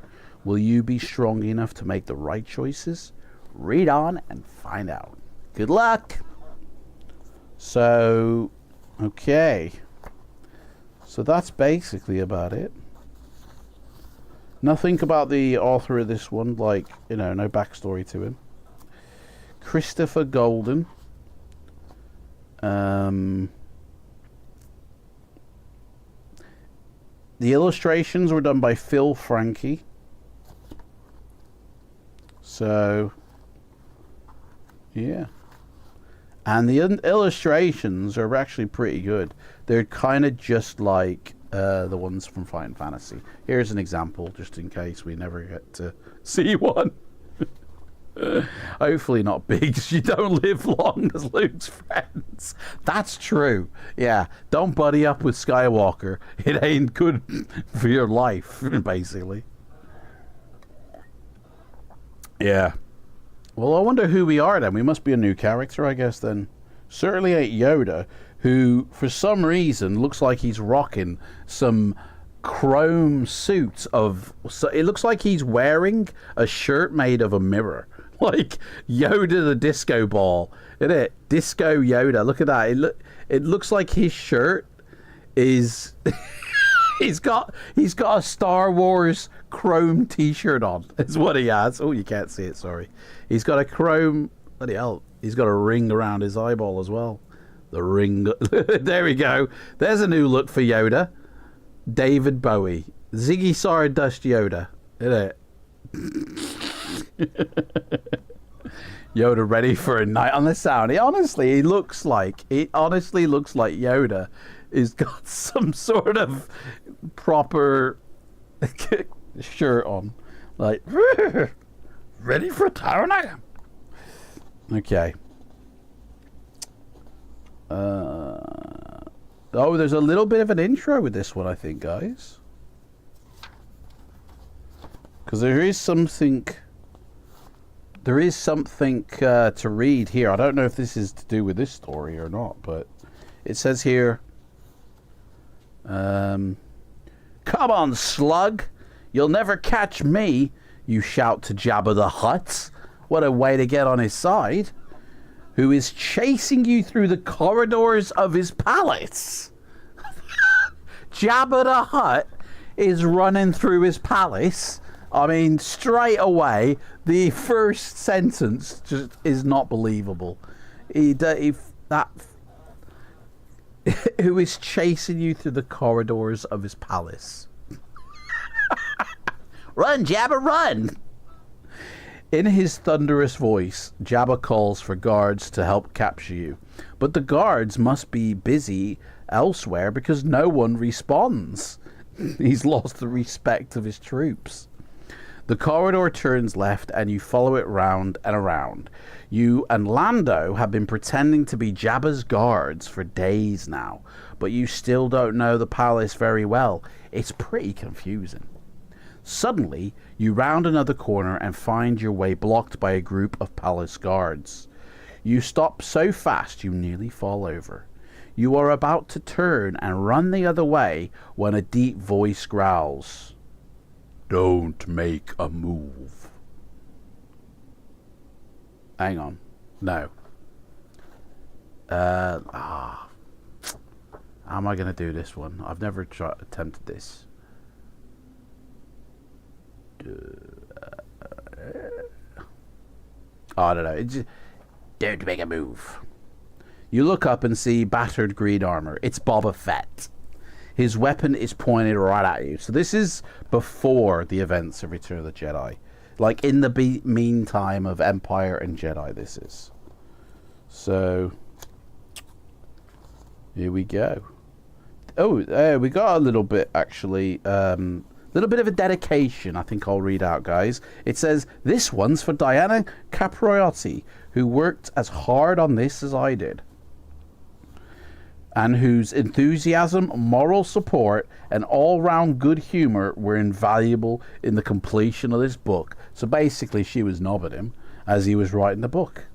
Will you be strong enough to make the right choices? Read on and find out. Good luck! So, okay. So that's basically about it. Nothing about the author of this one, like, you know, no backstory to him. Christopher Golden. The illustrations were done by Phil Frankie. So, yeah. And the illustrations are actually pretty good. They're kind of just like the ones from Fighting Fantasy. Here's an example, just in case we never get to see one. Hopefully not big, because you don't live long as Luke's friends. That's true. Yeah, don't buddy up with Skywalker. It ain't good for your life, basically. Yeah. Well, I wonder who we are then. We must be a new character, I guess, then. Certainly ain't Yoda, who, for some reason, looks like he's rocking some chrome suit of... So it looks like he's wearing a shirt made of a mirror. Like Yoda the disco ball. Isn't it? Disco Yoda. Look at that. It looks like his shirt is... He's got a Star Wars chrome t-shirt on. Is what he has. Oh, you can't see it, sorry. He's got a chrome... Bloody hell. He's got a ring around his eyeball as well. The ring... There we go. There's a new look for Yoda. David Bowie. Ziggy Stardust Yoda. Isn't it? Yoda ready for a night on the sound. He honestly looks like Yoda has got some sort of proper shirt on. Like, ready for a tower night. Okay. Oh, there's a little bit of an intro with this one, I think, guys. Because there is something to read here. I don't know if this is to do with this story or not, but it says here, come on, slug. You'll never catch me, you shout to Jabba the Hutt. What a way to get on his side. Who is chasing you through the corridors of his palace. Jabba the Hutt is running through his palace. I mean, straight away, the first sentence just is not believable. Who is chasing you through the corridors of his palace? Run, Jabba, run! In his thunderous voice, Jabba calls for guards to help capture you. But the guards must be busy elsewhere because no one responds. He's lost the respect of his troops. The corridor turns left and you follow it round and around. You and Lando have been pretending to be Jabba's guards for days now, but you still don't know the palace very well. It's pretty confusing. Suddenly, you round another corner and find your way blocked by a group of palace guards. You stop so fast you nearly fall over. You are about to turn and run the other way when a deep voice growls, "Don't make a move." Hang on. No. How am I going to do this one? I've never attempted this. I don't know. It's just, don't make a move. You look up and see battered green armor. It's Boba Fett. His weapon is pointed right at you. So this is before the events of Return of the Jedi. Like in the meantime of Empire and Jedi, this is. So, here we go. Oh, we got a little bit, actually. Little bit of a dedication, I think I'll read out, guys. It says, "This one's for Diana Capriotti, who worked as hard on this as I did, and whose enthusiasm, moral support, and all-round good humor were invaluable in the completion of this book." So basically, she was nobbing him as he was writing the book.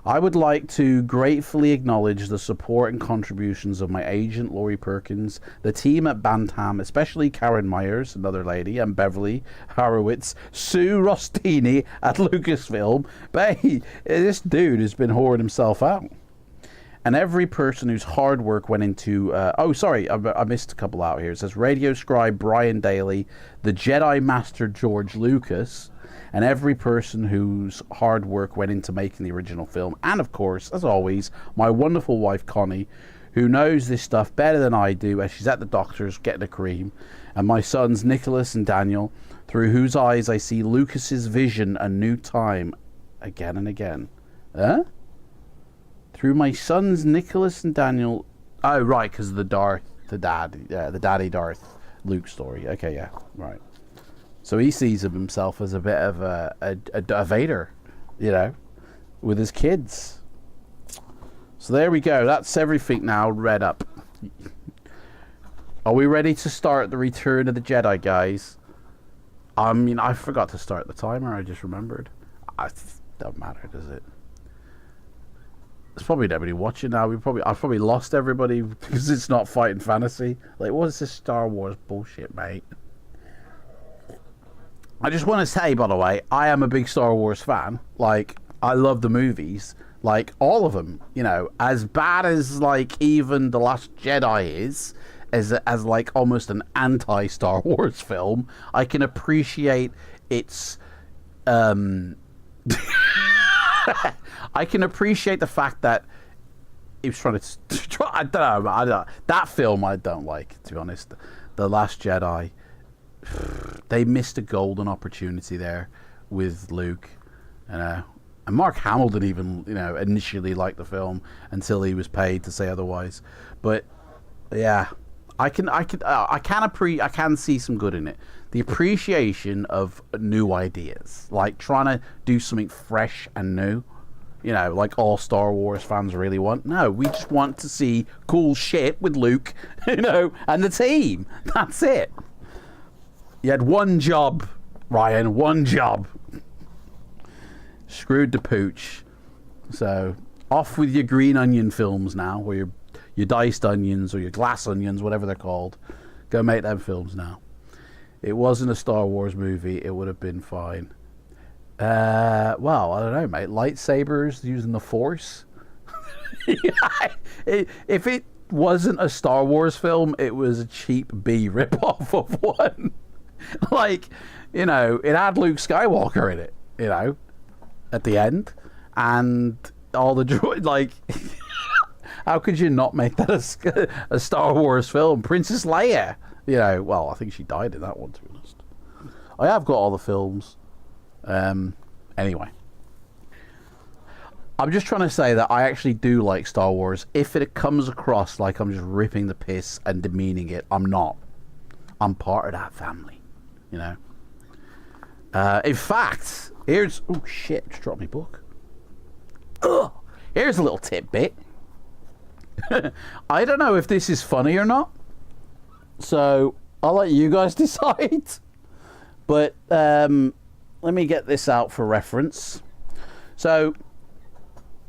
"I would like to gratefully acknowledge the support and contributions of my agent, Laurie Perkins, the team at Bantam, especially Karen Myers, another lady, and Beverly Horowitz, Sue Rostini at Lucasfilm." But hey, this dude has been whoring himself out. "And every person whose hard work went into..." I missed a couple out here. It says Radio Scribe Brian Daly, the Jedi Master George Lucas, and every person whose hard work went into making the original film. And of course, as always, my wonderful wife Connie, who knows this stuff better than I do as she's at the doctor's getting a cream. And my sons Nicholas and Daniel, through whose eyes I see Lucas's vision a new time again and again. Huh? Through my sons Nicholas and Daniel. Oh, right, because of the daddy Darth Luke story. Okay, yeah, right. So he sees himself as a bit of a Vader, you know, with his kids. So there we go. That's everything now read up. Are we ready to start the Return of the Jedi, guys? I mean, I forgot to start the timer. I just remembered. Doesn't matter, does it? There's probably nobody watching now. I've probably lost everybody because it's not fighting fantasy. Like, what is this Star Wars bullshit, mate? I just want to say, by the way, I am a big Star Wars fan. Like, I love the movies. Like, all of them. You know, as bad as, like, even The Last Jedi is, as like, almost an anti-Star Wars film, I can appreciate its, I can appreciate the fact that he was trying to... I don't know. That film I don't like, to be honest. The Last Jedi... They missed a golden opportunity there with Luke, and Mark Hamill didn't even, you know, initially like the film until he was paid to say otherwise. But yeah, I can see some good in it. The appreciation of new ideas, like trying to do something fresh and new. You know, like all Star Wars fans really want. No, we just want to see cool shit with Luke, you know, and the team. That's it. You had one job, Ryan, one job. Screwed the pooch. So, off with your green onion films now, or your diced onions, or your glass onions, whatever they're called. Go make them films now. It wasn't a Star Wars movie, it would have been fine. Well, I don't know, mate. Lightsabers using the Force? If it wasn't a Star Wars film, it was a cheap B rip-off of one. Like, you know, it had Luke Skywalker in it, you know, at the end, and all the droid, like, how could you not make that a Star Wars film? Princess Leia, you know, well, I think she died in that one, to be honest. I have got all the films. Anyway, I'm just trying to say that I actually do like Star Wars. If it comes across like I'm just ripping the piss and demeaning it, I'm not. I'm part of that family. You know. In fact, here's... Oh, shit. Just dropped my book. Ugh. Here's a little tidbit. I don't know if this is funny or not. So, I'll let you guys decide. But, let me get this out for reference. So,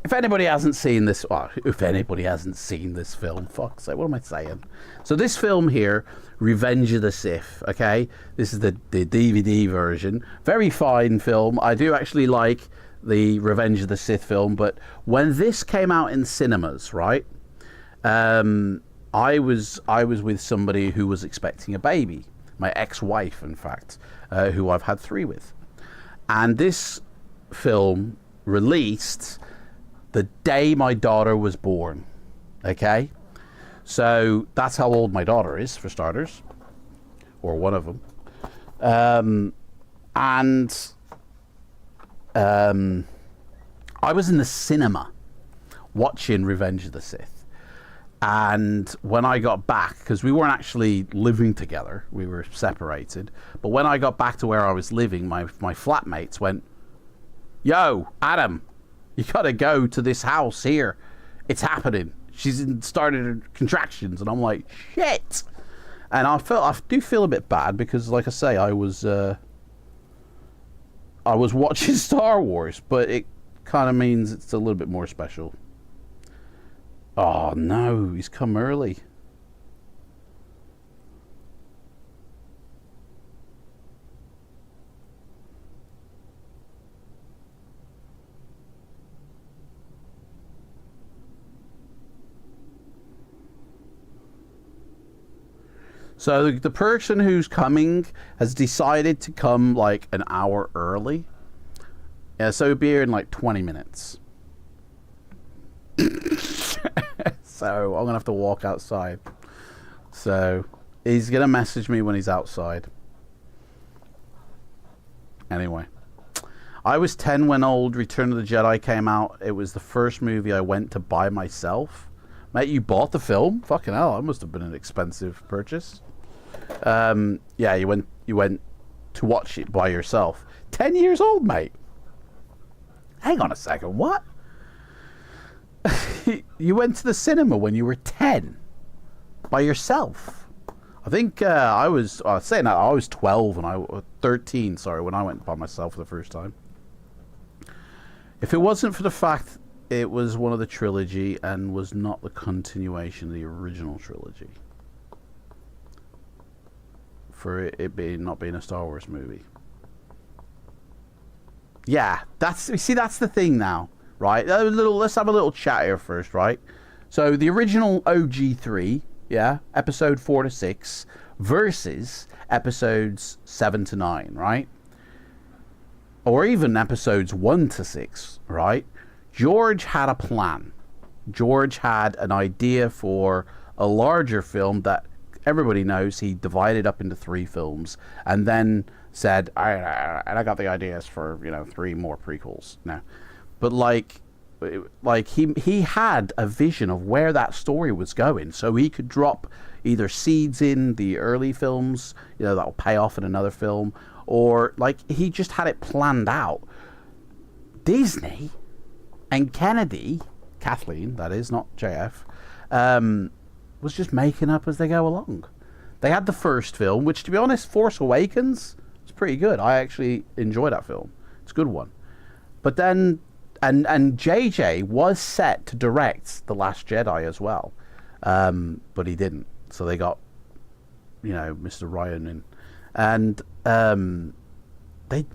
if anybody hasn't seen this... Well, if anybody hasn't seen this film, fuck's sake, what am I saying? So, this film here... Revenge of the Sith, okay? This is the DVD version. Very fine film. I do actually like the Revenge of the Sith film, but when this came out in cinemas, right? I was with somebody who was expecting a baby. My ex-wife, in fact, who I've had 3 with. And this film released the day my daughter was born, okay? So that's how old my daughter is, for starters, or one of them. I was in the cinema watching Revenge of the Sith. And when I got back, because we weren't actually living together, we were separated. But when I got back to where I was living, my flatmates went, "Yo, Adam, you got to go to this house here. It's happening. She's started her contractions," and I'm like, shit. And I do feel a bit bad because, like I say, I was watching Star Wars, but it kind of means it's a little bit more special. Oh no, he's come early. So the person who's coming has decided to come like an hour early. Yeah, so it'll be here in like 20 minutes. So I'm going to have to walk outside. So he's going to message me when he's outside. Anyway. I was 10 when old Return of the Jedi came out. It was the first movie I went to buy myself. Mate, you bought the film? Fucking hell, that must have been an expensive purchase. Yeah, you went to watch it by yourself. 10 years old, mate. Hang on a second, what? You went to the cinema when you were 10 by yourself. I think I was 12 and I was 13, sorry, when I went by myself for the first time. If it wasn't for the fact it was one of the trilogy and was not the continuation of the original trilogy, for it not being a Star Wars movie. Yeah, that's the thing now, right? Let's have a little chat here first, right? So the original OG3, yeah, episode 4 to 6 versus episodes 7 to 9, right? Or even episodes 1 to 6, right? George had a plan. George had an idea for a larger film that everybody knows he divided up into 3 films and then said, I got the ideas for, 3 more prequels now. But like he had a vision of where that story was going, so he could drop either seeds in the early films, that'll pay off in another film, or like he just had it planned out. Disney and Kennedy, Kathleen, that is, not JF, was just making up as they go along. They had the first film, which, to be honest, Force Awakens was pretty good. I actually enjoyed that film. It's a good one. But then, and JJ was set to direct The Last Jedi as well, but he didn't. So they got, Mr. Ryan in. And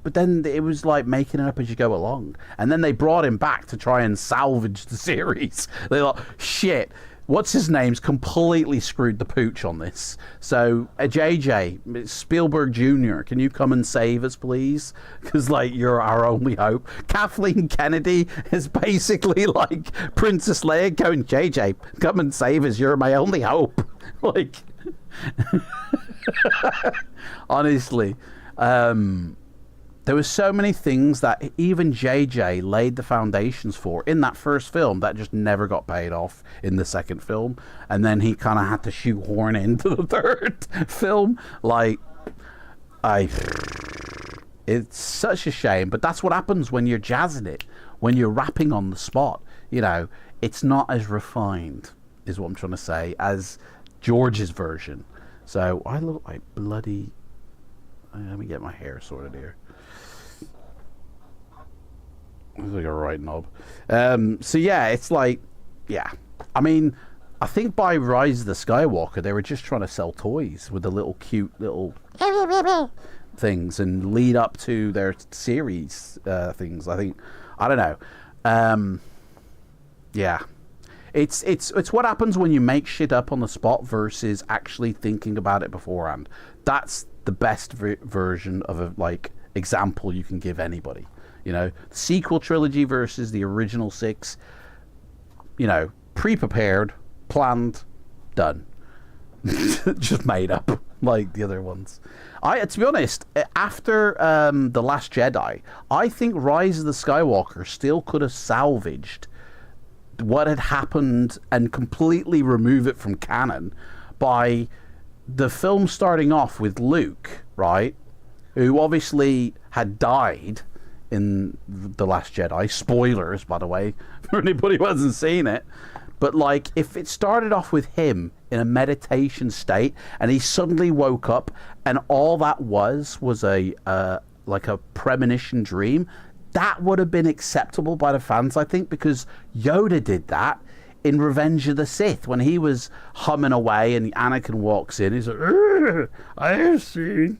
but then it was like making it up as you go along. And then they brought him back to try and salvage the series. They're like, shit, what's his name's completely screwed the pooch on this. So JJ, Spielberg Jr., can you come and save us, please? Because you're our only hope. Kathleen Kennedy is basically like Princess Leia going, JJ, come and save us, you're my only hope. Honestly, there was so many things that even JJ laid the foundations for in that first film that just never got paid off in the second film, and then he kind of had to shoehorn into the third film. It's such a shame, but that's what happens when you're jazzing it, when you're rapping on the spot. It's not as refined, is what I'm trying to say, as George's version. So I look like bloody... Let me get my hair sorted here. Looks like a right knob. So yeah, it's I mean, I think by Rise of the Skywalker, they were just trying to sell toys with the little cute little things and lead up to their series things. I don't know. Yeah. It's what happens when you make shit up on the spot versus actually thinking about it beforehand. That's the best version of a example you can give anybody. Sequel trilogy versus the original 6. Pre-prepared, planned, done. Just made up like the other ones. To be honest, after The Last Jedi, I think Rise of the Skywalker still could have salvaged what had happened and completely remove it from canon by the film starting off with Luke, right, who obviously had died in The Last Jedi. Spoilers, by the way, for anybody who hasn't seen it. But if it started off with him in a meditation state and he suddenly woke up and all that was a premonition dream, that would have been acceptable by the fans, I think, because Yoda did that in Revenge of the Sith when he was humming away and Anakin walks in. He's like, I have seen.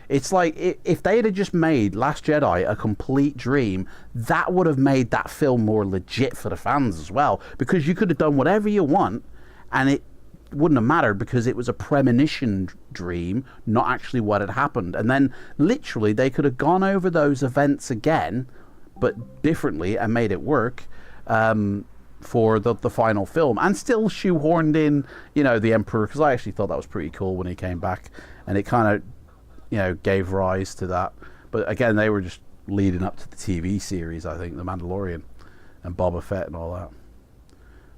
It's like if they had just made Last Jedi a complete dream, that would have made that film more legit for the fans as well, because you could have done whatever you want and it wouldn't have mattered because it was a premonition dream, not actually what had happened. And then literally they could have gone over those events again but differently and made it work for the final film, and still shoehorned in the Emperor, because I actually thought that was pretty cool when he came back, and it kind of gave rise to that. But again, they were just leading up to the TV series, I think, The Mandalorian and Boba Fett and all that.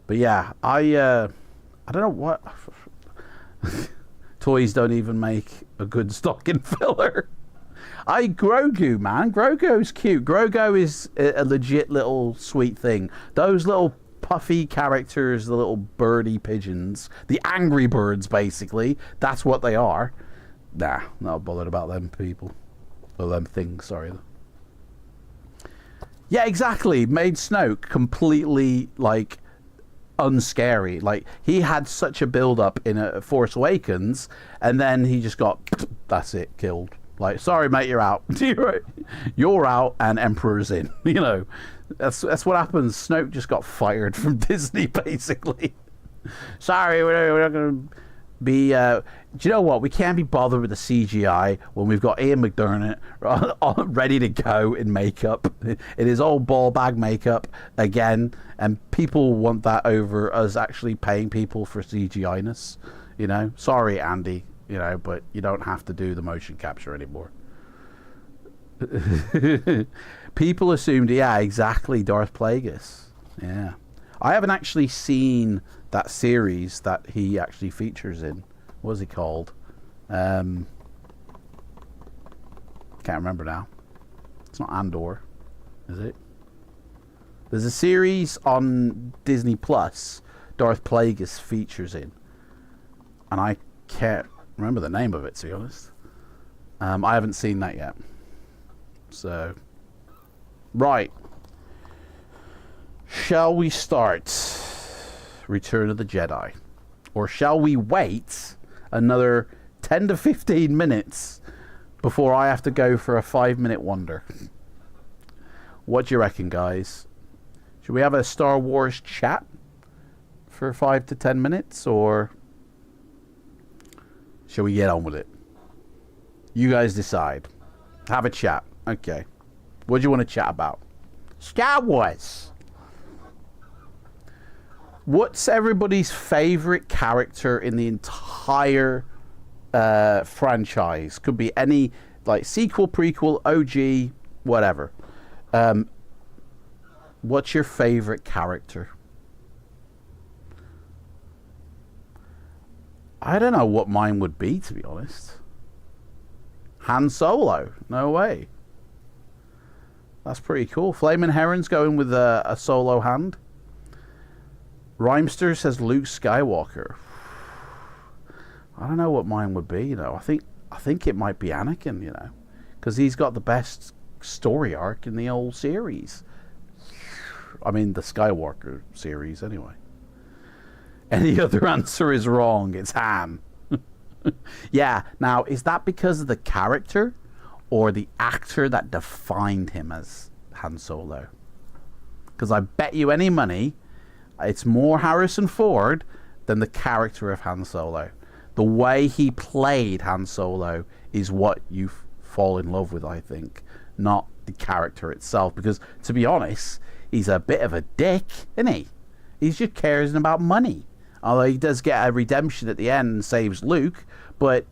But yeah, I don't know what... Toys don't even make a good stocking filler. Grogu, man. Grogu's cute. Grogu is a legit little sweet thing. Those little puffy characters, the little birdie pigeons, the angry birds, basically. That's what they are. Nah, not bothered about them people. Or them things, sorry. Yeah, exactly. Made Snoke completely, like, unscary. Like, he had such a build-up in Force Awakens, and then he just got, that's it, killed. Like, sorry, mate, you're out. You're out, and Emperor's in. You know, that's what happens. Snoke just got fired from Disney, basically. Sorry, we're not going to be... do you know what? We can't be bothered with the CGI when we've got Ian McDermott ready to go in makeup. It is all ball bag makeup again, and people want that over us actually paying people for CGI-ness. You know? Sorry, Andy. You know, but you don't have to do the motion capture anymore. People assumed, yeah, exactly, Darth Plagueis. Yeah. I haven't actually seen that series that he actually features in. What was he called? Can't remember now. It's not Andor, is it? There's a series on Disney Plus Darth Plagueis features in. And I can't remember the name of it, to be honest. I haven't seen that yet. So, right. Shall we start Return of the Jedi? Or shall we wait another 10 to 15 minutes before I have to go for a 5-minute wander? What do you reckon, guys? Should we have a Star Wars chat for 5 to 10 minutes, or shall we get on with it? You guys decide. Have a chat. Okay. What do you want to chat about? Star Wars. What's everybody's favorite character in the entire franchise? Could be any, like, sequel, prequel, OG, whatever. What's your favorite character? I don't know what mine would be, to be honest. Han Solo. No way. That's pretty cool. Flaming Heron's going with a solo hand. Rhymester says Luke Skywalker. I don't know what mine would be, you know. I think it might be Anakin, you know. Because he's got the best story arc in the old series. I mean, the Skywalker series, anyway. Any other answer is wrong. It's Han. Yeah, now, is that because of the character or the actor that defined him as Han Solo? Because I bet you any money it's more Harrison Ford than the character of Han Solo. The way he played Han Solo is what you fall in love with, I think, not the character itself. Because, to be honest, he's a bit of a dick, isn't he? He's just caring about money. Although he does get a redemption at the end and saves Luke, but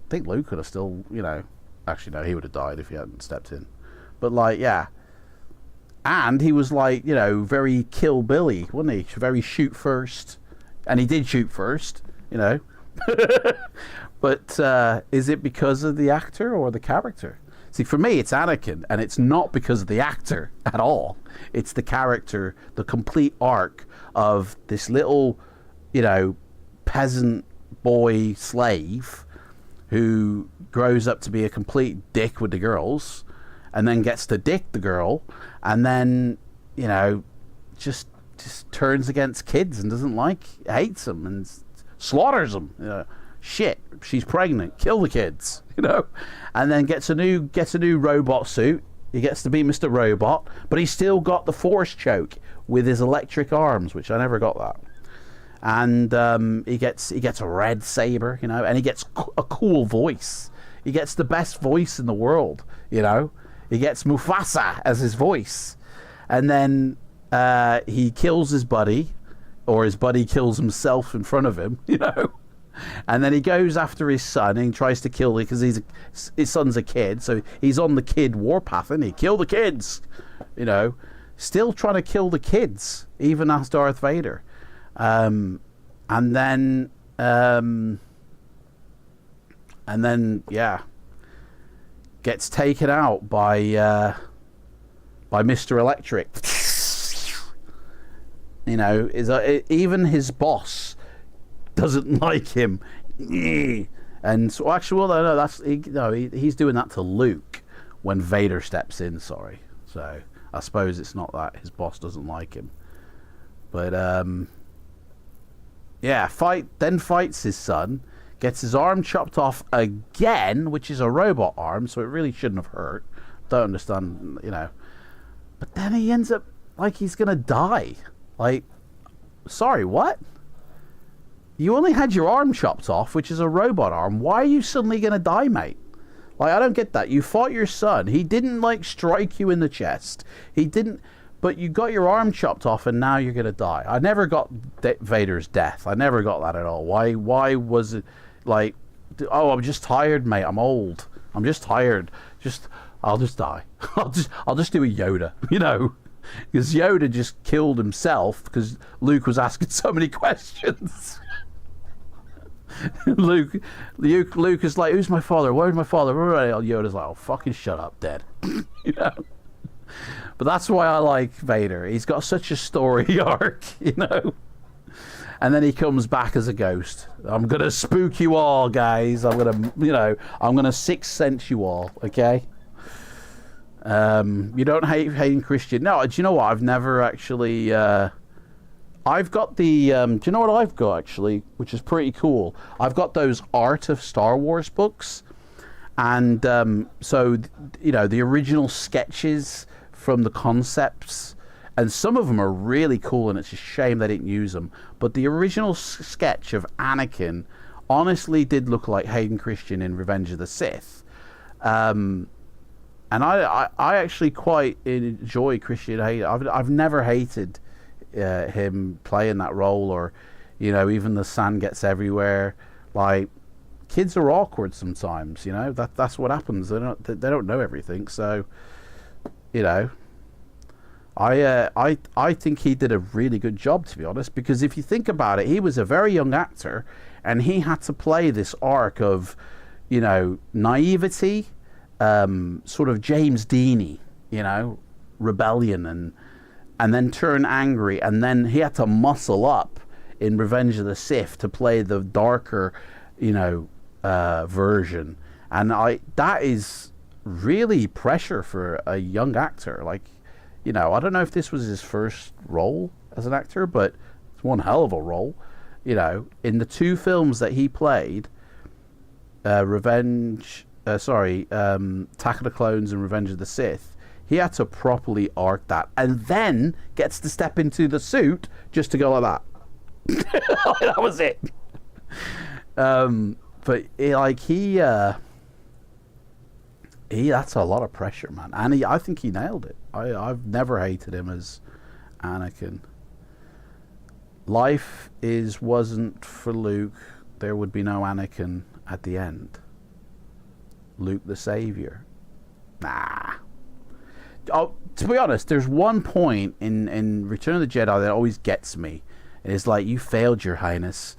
I think Luke could have still, you know... Actually, no, he would have died if he hadn't stepped in. But, like, yeah. And he was, like, you know, very Kill Billy, wasn't he? Very shoot first. And he did shoot first, you know. But is it because of the actor or the character? See, for me, it's Anakin, and it's not because of the actor at all. It's the character, the complete arc of this little, you know, peasant boy slave who grows up to be a complete dick with the girls and then gets to dick the girl and then, you know, just turns against kids and hates them and slaughters them. You know, shit, she's pregnant, kill the kids, you know, and then gets a new robot suit. He gets to be Mr. Robot, but he's still got the force choke with his electric arms, which I never got that. And he gets a red saber, you know, and he gets a cool voice. He gets the best voice in the world, you know. He gets Mufasa as his voice. And then he kills his buddy, or his buddy kills himself in front of him, you know. And then he goes after his son and he tries to kill him because his son's a kid. So he's on the kid warpath, and he kill the kids. You know, still trying to kill the kids, even as Darth Vader. And then, yeah, gets taken out by Mr. Electric. You know, even his boss doesn't like him. And so, actually, well, no, he's doing that to Luke when Vader steps in. Sorry, so I suppose it's not that his boss doesn't like him, but yeah, fights his son, gets his arm chopped off again, which is a robot arm, so it really shouldn't have hurt. Don't understand, you know. But then he ends up like he's gonna die. Like, sorry, what? You only had your arm chopped off, which is a robot arm. Why are you suddenly going to die, mate? Like, I don't get that. You fought your son. He didn't, like, strike you in the chest. He didn't... But you got your arm chopped off, and now you're going to die. I never got Vader's death. I never got that at all. Why was it, like... Oh, I'm just tired, mate. I'm old. I'm just tired. I'll just die. I'll just do a Yoda, you know? Because Yoda just killed himself because Luke was asking so many questions. Luke is like, who's my father? Where's my father? Yoda's like, oh, fucking shut up, dead. You know? But that's why I like Vader. He's got such a story arc, you know? And then he comes back as a ghost. I'm going to spook you all, guys. I'm going to sixth sense you all, okay? You don't hate Hayden Christian. No, do you know what? I've never actually... I've got the... do you know what I've got, actually? Which is pretty cool. I've got those Art of Star Wars books. And so, you know, the original sketches from the concepts. And some of them are really cool, and it's a shame they didn't use them. But the original sketch of Anakin honestly did look like Hayden Christian in Revenge of the Sith. And I actually quite enjoy Christian Hayden. I've never hated him playing that role, or, you know, even the sand gets everywhere. Like, kids are awkward sometimes, you know. That's what happens. They don't know everything. So, you know, I think he did a really good job, to be honest, because if you think about it, he was a very young actor, and he had to play this arc of, you know, naivety, sort of James Deany, you know, rebellion, and then turn angry, and then he had to muscle up in Revenge of the Sith to play the darker, you know, version. And that is really pressure for a young actor. Like, you know, I don't know if this was his first role as an actor, but it's one hell of a role. You know, in the two films that he played, Attack of the Clones and Revenge of the Sith, he had to properly arc that, and then gets to step into the suit just to go like that. That was it. But that's a lot of pressure, man. And I think he nailed it. I've never hated him as Anakin. Life wasn't for Luke, there would be no Anakin at the end. Luke the Savior. Nah. Oh, to be honest, there's one point in Return of the Jedi that always gets me. And it's like, you failed, Your Highness.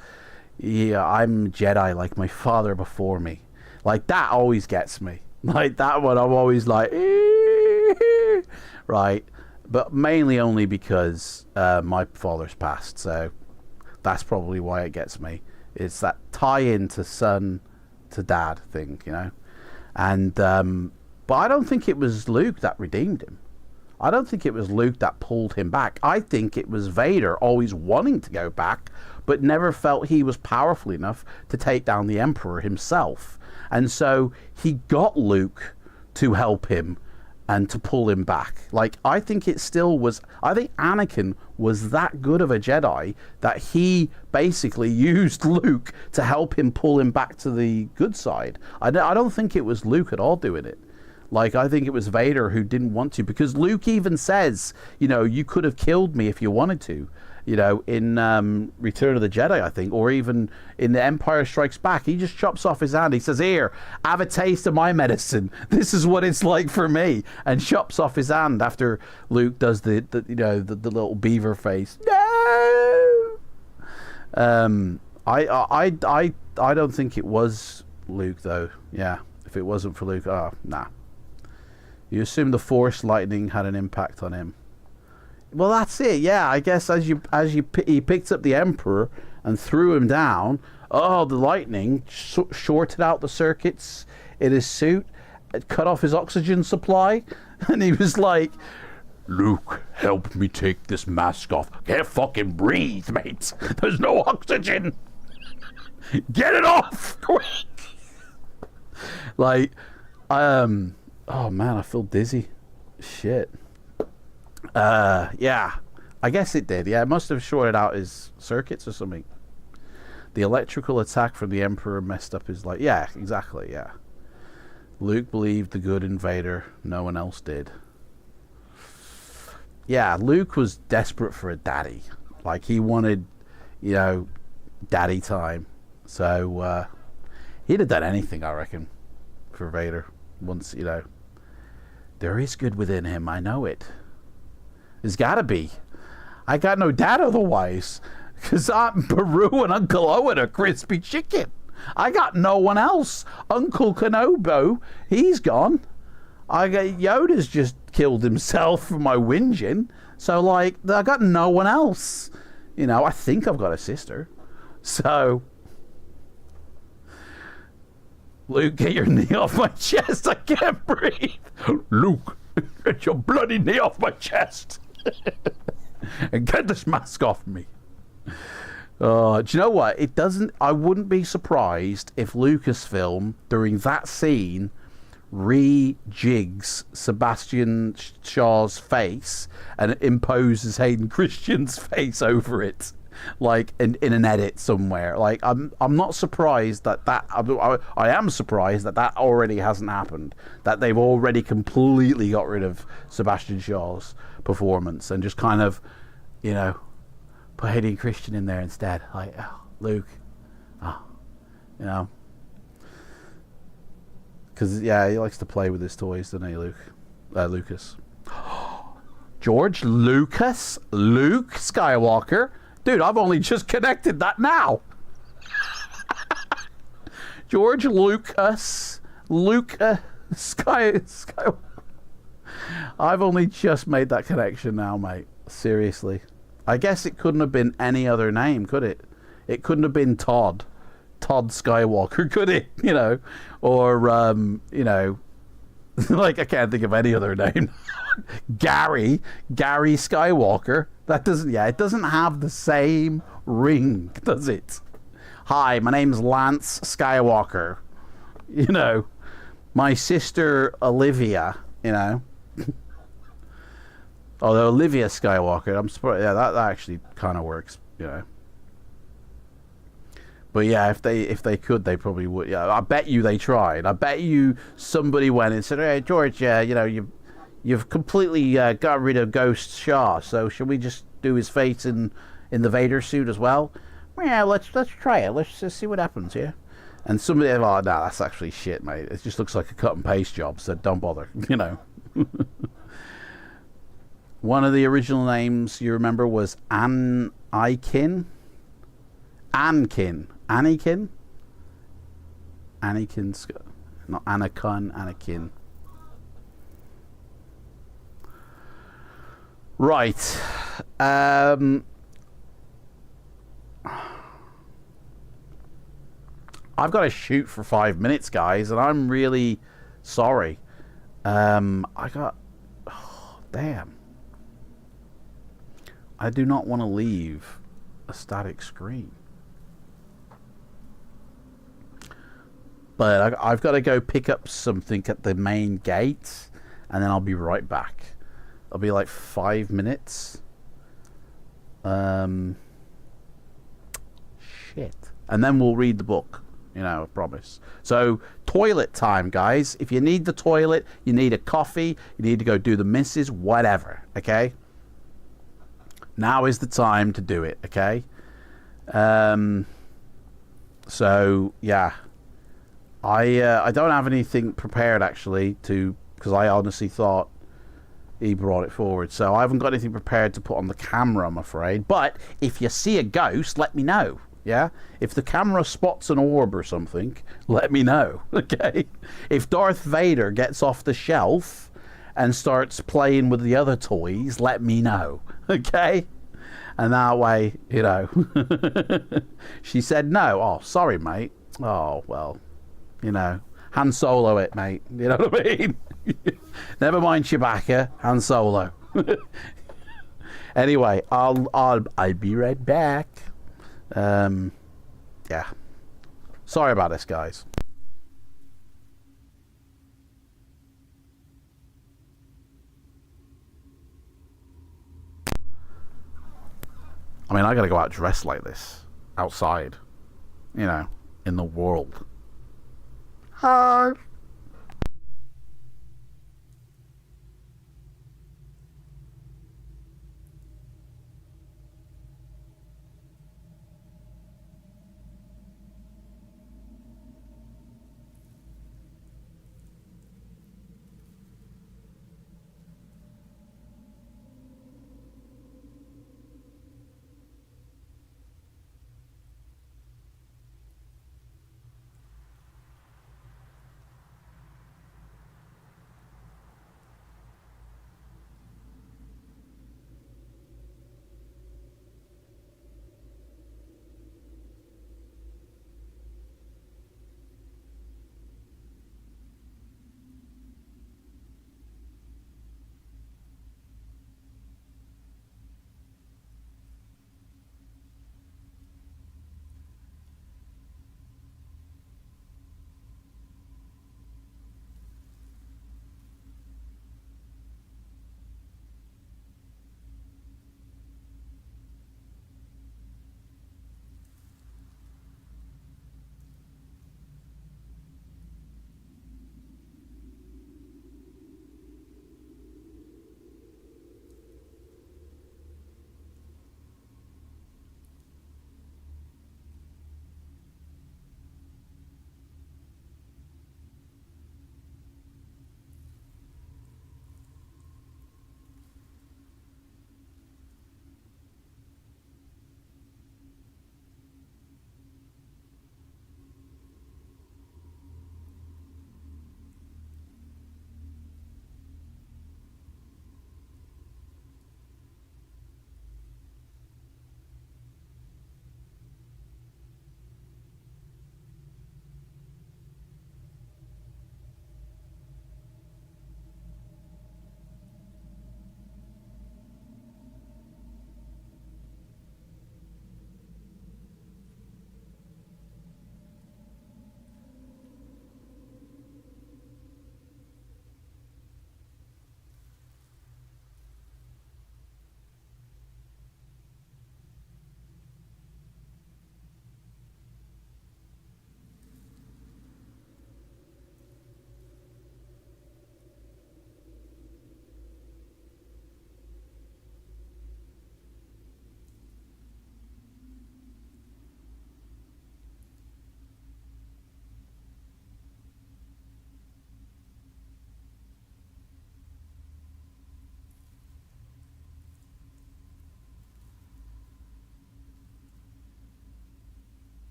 Yeah, I'm Jedi like my father before me. Like, that always gets me. Like, that one, I'm always like, right. But mainly only because my father's passed. So that's probably why it gets me. It's that tie-in to son to dad thing, you know. And but I don't think it was Luke that redeemed him. I don't think it was Luke that pulled him back. I think it was Vader always wanting to go back, but never felt he was powerful enough to take down the Emperor himself. And so he got Luke to help him and to pull him back. Like, I think it still was... I think Anakin was that good of a Jedi that he basically used Luke to help him pull him back to the good side. I don't think it was Luke at all doing it. Like, I think it was Vader who didn't want to, because Luke even says, you know, you could have killed me if you wanted to. you know, in Return of the Jedi, I think, or even in The Empire Strikes Back. He just chops off his hand. He says, "Here, have a taste of my medicine. This is what it's like for me," and chops off his hand after Luke does the little beaver face. No. I don't think it was Luke though. Yeah, if it wasn't for Luke, nah. You assume the Force lightning had an impact on him. Well, that's it. Yeah, I guess he picked up the Emperor and threw him down. Oh, the lightning shorted out the circuits in his suit, it cut off his oxygen supply, and he was like, "Luke, help me take this mask off. Can't fucking breathe, mate. There's no oxygen. Get it off, quick!" Like, oh man, I feel dizzy. Shit. Yeah, I guess it did. Yeah, it must have shorted out his circuits or something. The electrical attack from the Emperor messed up his light. Yeah, exactly, yeah. Luke believed the good in Vader. No one else did. Yeah, Luke was desperate for a daddy. Like, he wanted, you know, daddy time. So, he'd have done anything, I reckon, for Vader. Once, you know. There is good within him, I know it. There's gotta be. I got no dad otherwise. Because Aunt Beru and Uncle Owen are crispy chicken. I got no one else. Uncle Kenobo, he's gone. Yoda's just killed himself for my whinging. So, like, I got no one else. You know, I think I've got a sister. So, Luke, get your knee off my chest. I can't breathe. Luke, get your bloody knee off my chest. And get this mask off me. Do you know what? It doesn't. I wouldn't be surprised if Lucasfilm, during that scene, rejigs Sebastian Shaw's face and imposes Hayden Christensen's face over it, like in an edit somewhere. Like, I'm not surprised that I am surprised that already hasn't happened. That they've already completely got rid of Sebastian Shaw's performance and just kind of, you know, put Hayden Christensen in there instead. Like, oh, Luke, you know, because yeah, he likes to play with his toys, doesn't he, Lucas? George Lucas, Luke Skywalker, dude. I've only just connected that now. George Lucas, Skywalker. I've only just made that connection now, mate. Seriously. I guess it couldn't have been any other name, could it? It couldn't have been Todd Skywalker, could it? You know, or you know, like, I can't think of any other name. Gary Skywalker. That doesn't. Yeah, it doesn't have the same ring, does it? Hi, my name's Lance Skywalker. You know, my sister Olivia. You know. Although Olivia Skywalker, I'm surprised. Yeah, that actually kind of works, you know. But yeah, if they could, they probably would. Yeah, I bet you they tried. I bet you somebody went and said, "Hey, George, you know, you've completely got rid of Ghost Shaw. So should we just do his face in the Vader suit as well? Yeah, let's try it. Let's just see what happens here." And somebody, oh no, that's actually shit, mate. It just looks like a cut and paste job. So don't bother, you know. One of the original names you remember was Anakin. Not Anakin. Right. I've got to shoot for 5 minutes, guys, and I'm damn. I do not want to leave a static screen. But I've got to go pick up something at the main gate, and then I'll be right back. It'll be like 5 minutes. Shit. And then we'll read the book. You know, I promise. So, toilet time, guys. If you need the toilet, you need a coffee, you need to go do the misses, whatever. Okay? Now is the time to do it, okay? So, yeah. I don't have anything prepared, actually, because I honestly thought he brought it forward. So I haven't got anything prepared to put on the camera, I'm afraid. But if you see a ghost, let me know, yeah? If the camera spots an orb or something, let me know, okay? If Darth Vader gets off the shelf and starts playing with the other toys, let me know, okay? And that way, you know. She said no. Oh, sorry, mate. Oh, well, you know. Han Solo it, mate. You know what I mean? Never mind Chewbacca. Han Solo. Anyway, I'll be right back. Yeah. Sorry about this, guys. I mean, I gotta go out dressed like this. Outside. You know, in the world. Hi.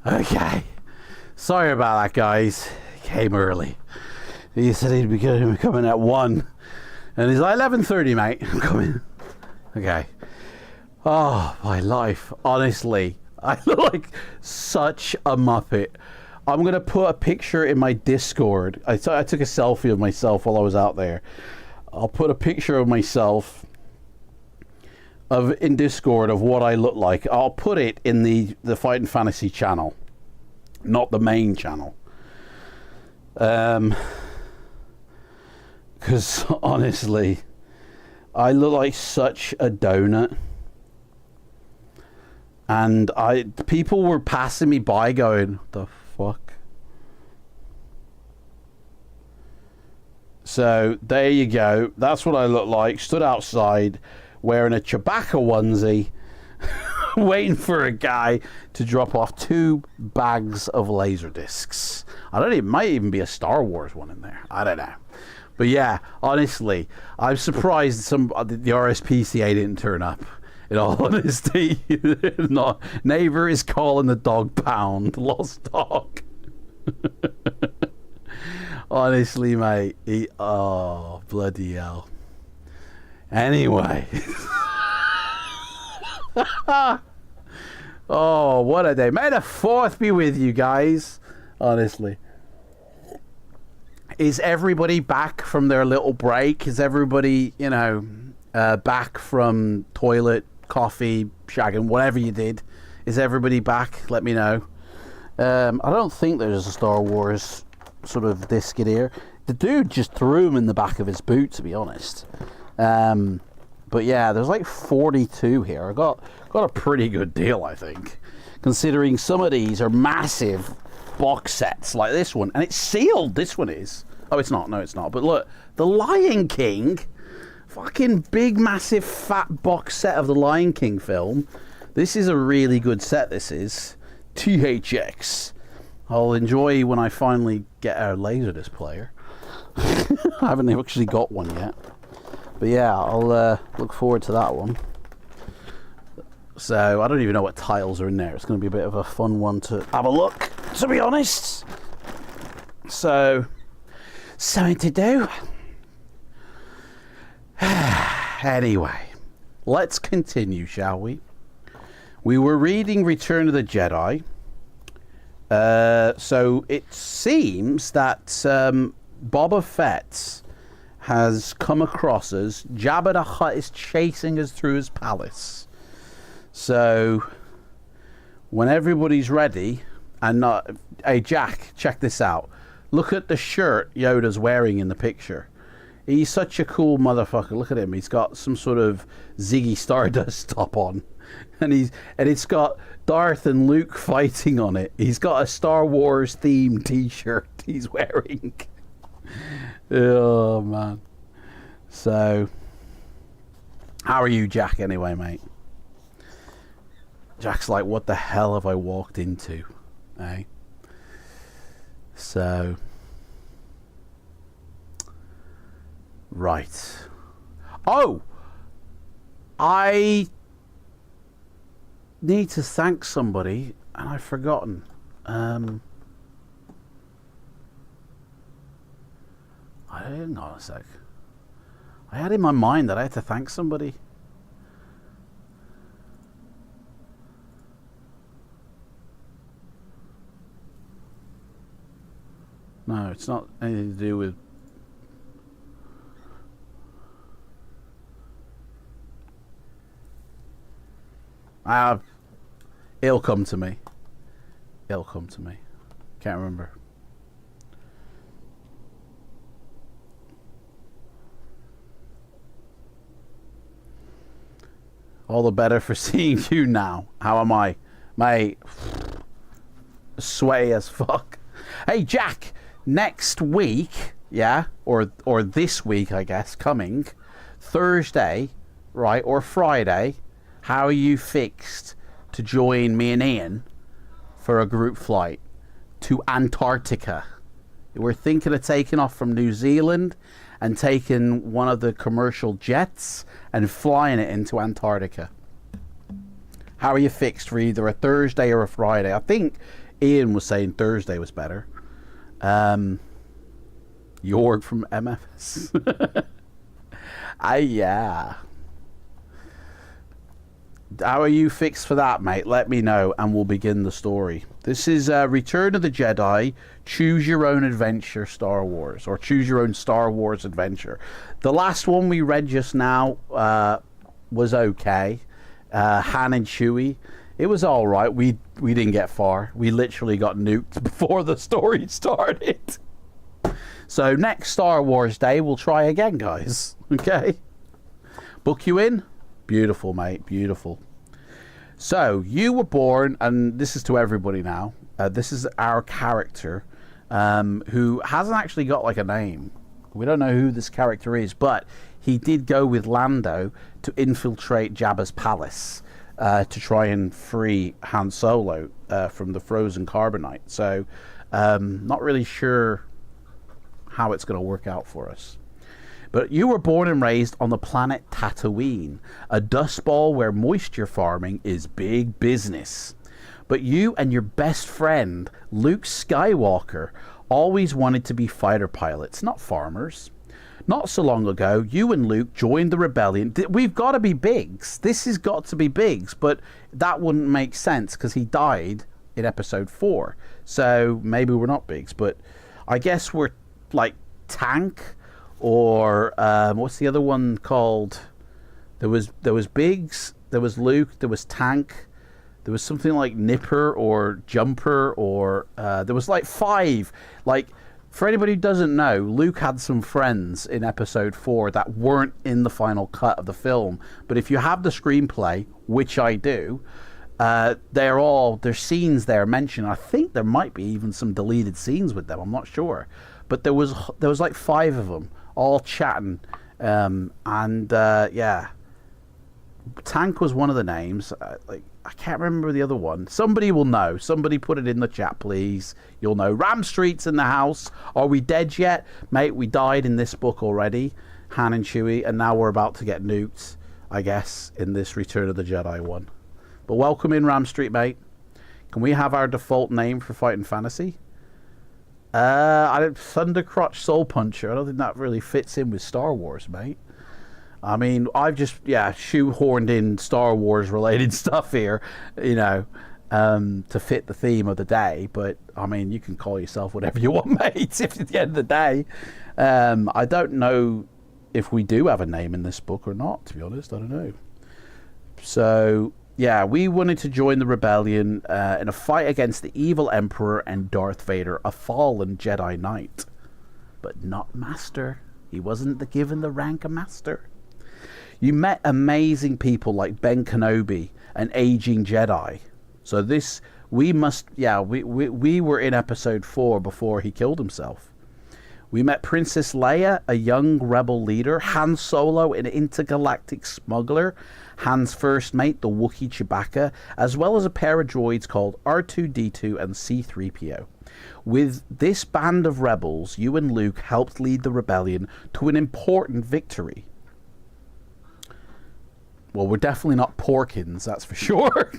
Okay. Sorry about that, guys. He came early. He said he'd be coming at 1. And he's like, 11:30, mate. I'm coming. Okay. Oh, my life. Honestly, I look like such a muppet. I'm going to put a picture in my Discord. I took a selfie of myself while I was out there. I'll put a picture of myself in Discord of what I look like. I'll put it in the Fighting Fantasy channel, not the main channel. Because honestly, I look like such a donut. And people were passing me by going, the fuck? So there you go. That's what I look like. Stood outside wearing a Chewbacca onesie, waiting for a guy to drop off 2 bags of laser discs. I don't even, might even be a Star Wars one in there. I don't know. But yeah, honestly, I'm surprised the RSPCA didn't turn up. In all honesty, neighbor is calling the dog pound. Lost dog. Honestly, mate. Oh, bloody hell. Anyway. Oh, what a day. May the 4th be with you guys. Honestly. Is everybody back from their little break? Is everybody, back from toilet, coffee, shagging, whatever you did? Is everybody back? Let me know. I don't think there's a Star Wars sort of disc in here. The dude just threw him in the back of his boot, to be honest. But yeah, there's like 42 here. I got a pretty good deal, I think, considering some of these are massive box sets like this one, and it's sealed. This one is. Oh, it's not. No, it's not. But look, The Lion King, fucking big, massive, fat box set of the Lion King film. This is a really good set. This is THX. I'll enjoy when I finally get a Laserdisc player. I haven't actually got one yet. But yeah, I'll look forward to that one. So, I don't even know what titles are in there. It's going to be a bit of a fun one to have a look, to be honest. So, something to do. Anyway, let's continue, shall we? We were reading Return of the Jedi. So, it seems that Boba Fett has come across us. Jabba the Hutt is chasing us through his palace. So, when everybody's ready, and hey Jack, check this out. Look at the shirt Yoda's wearing in the picture. He's such a cool motherfucker. Look at him. He's got some sort of Ziggy Stardust top on, and it's got Darth and Luke fighting on it. He's got a Star Wars themed T-shirt he's wearing. Oh man. So, how are you, Jack? Anyway, mate. Jack's like, what the hell have I walked into? Eh? So, right. Oh! I need to thank somebody, and I've forgotten. Hang on a sec. I had in my mind that I had to thank somebody. No, it's not anything to do with... It'll come to me. It'll come to me. Can't remember. All the better for seeing you now. How am I? Mate, sweaty as fuck. Hey, Jack, next week, yeah, or this week, I guess, coming, Thursday, right, or Friday, how are you fixed to join me and Ian for a group flight to Antarctica? We're thinking of taking off from New Zealand and taking one of the commercial jets and flying it into Antarctica. How are you fixed for either a Thursday or a Friday? I think Ian was saying Thursday was better. Jorg from MFS. Yeah. How are you fixed for that, mate? Let me know and we'll begin the story. This is Return of the Jedi, Choose Your Own Adventure Star Wars, or Choose Your Own Star Wars Adventure. The last one we read just now was okay. Han and Chewie. It was alright. We didn't get far. We literally got nuked before the story started. So next Star Wars Day, we'll try again, guys. Okay? Book you in? Beautiful, mate. Beautiful. So, you were born, and this is to everybody now. This is our character, who hasn't actually got, like, a name. We don't know who this character is, but he did go with Lando to infiltrate Jabba's palace to try and free Han Solo from the frozen carbonite. So, not really sure how it's going to work out for us. But you were born and raised on the planet Tatooine, a dust ball where moisture farming is big business. But you and your best friend, Luke Skywalker, always wanted to be fighter pilots, not farmers. Not so long ago, you and Luke joined the rebellion. We've got to be Biggs. This has got to be Biggs, but that wouldn't make sense because he died in episode 4. So maybe we're not Biggs, but I guess we're like Tank. Or what's the other one called? There was Biggs, there was Luke, there was Tank, there was something like Nipper or Jumper, or there was like 5. Like, for anybody who doesn't know, Luke had some friends in episode 4 that weren't in the final cut of the film. But if you have the screenplay, which I do, there's scenes there mentioned. I think there might be even some deleted scenes with them. I'm not sure, but there was like 5 of them. All chatting, yeah, Tank was one of the names. I can't remember the other one. Somebody will know. Somebody put it in the chat, please. You'll know. Ram Street's in the house. Are we dead yet, mate? We died in this book already, Han and Chewie, and now we're about to get nuked, I guess, in this Return of the Jedi one. But welcome in, Ram Street, mate. Can we have our default name for Fighting Fantasy? Thundercrotch Soul Puncher. I don't think that really fits in with Star Wars, mate. I mean, I've just, shoehorned in Star Wars related stuff here, to fit the theme of the day. But, I mean, you can call yourself whatever you want, mate, if at the end of the day. I don't know if we do have a name in this book or not, to be honest. I don't know. So, yeah, we wanted to join the rebellion in a fight against the evil Emperor and Darth Vader, a fallen Jedi Knight. But not Master. He wasn't given the rank of Master. You met amazing people like Ben Kenobi, an aging Jedi. So we were in episode 4 before he killed himself. We met Princess Leia, a young rebel leader, Han Solo, an intergalactic smuggler, Han's first mate, the Wookiee Chewbacca, as well as a pair of droids called R2-D2 and C-3PO. With this band of rebels, you and Luke helped lead the rebellion to an important victory. Well, we're definitely not Porkins, that's for sure.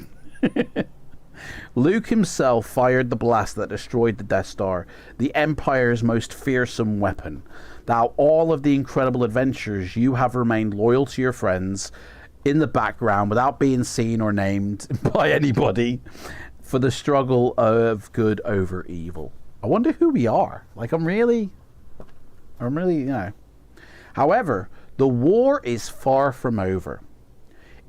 Luke himself fired the blast that destroyed the Death Star, the Empire's most fearsome weapon. Now, all of the incredible adventures, you have remained loyal to your friends in the background without being seen or named by anybody for the struggle of good over evil. I wonder who we are. Like, I'm really, However, the war is far from over.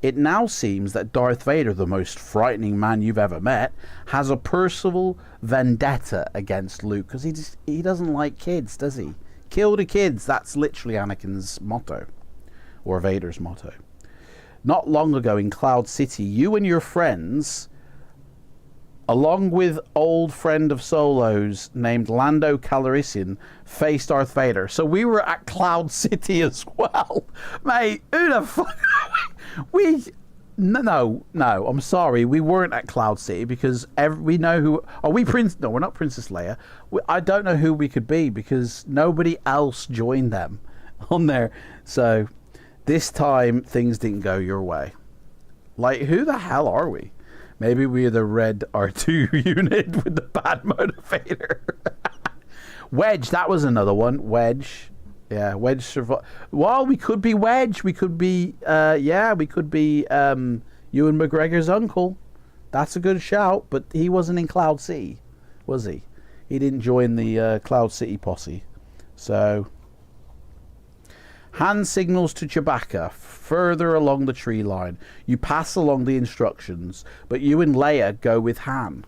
It now seems that Darth Vader, the most frightening man you've ever met, has a personal vendetta against Luke because he doesn't like kids, does he? Kill the kids. That's literally Anakin's motto, or Vader's motto. Not long ago in Cloud City, you and your friends, along with old friend of Solo's named Lando Calrissian, faced Darth Vader. So we were at Cloud City as well. Mate, who the fuck are we? No, I'm sorry. We weren't at Cloud City because we know who... Are we No, we're not Princess Leia. I don't know who we could be because nobody else joined them on there. So this time, things didn't go your way. Like, who the hell are we? Maybe we're the red R2 unit with the bad motivator. Wedge, that was another one. Wedge. Yeah, Wedge survived. Well, we could be Wedge. We could be, we could be Ewan McGregor's uncle. That's a good shout, but he wasn't in Cloud City, was he? He didn't join the Cloud City posse. So, Han signals to Chewbacca further along the tree line. You pass along the instructions, but you and Leia go with Han.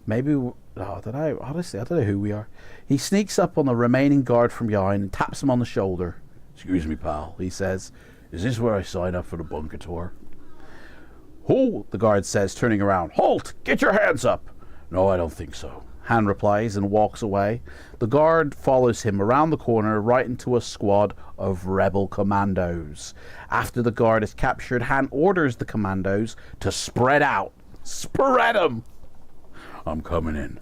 Maybe... Oh, I don't know. Honestly, I don't know who we are. He sneaks up on the remaining guard from behind and taps him on the shoulder. "Excuse me, pal," he says. "Is this where I sign up for the bunker tour?" "Halt," the guard says, turning around. "Halt! Get your hands up!" "No, I don't think so," Han replies and walks away. The guard follows him around the corner right into a squad of rebel commandos. After the guard is captured, Han orders the commandos to spread out. Spread 'em! "I'm coming in."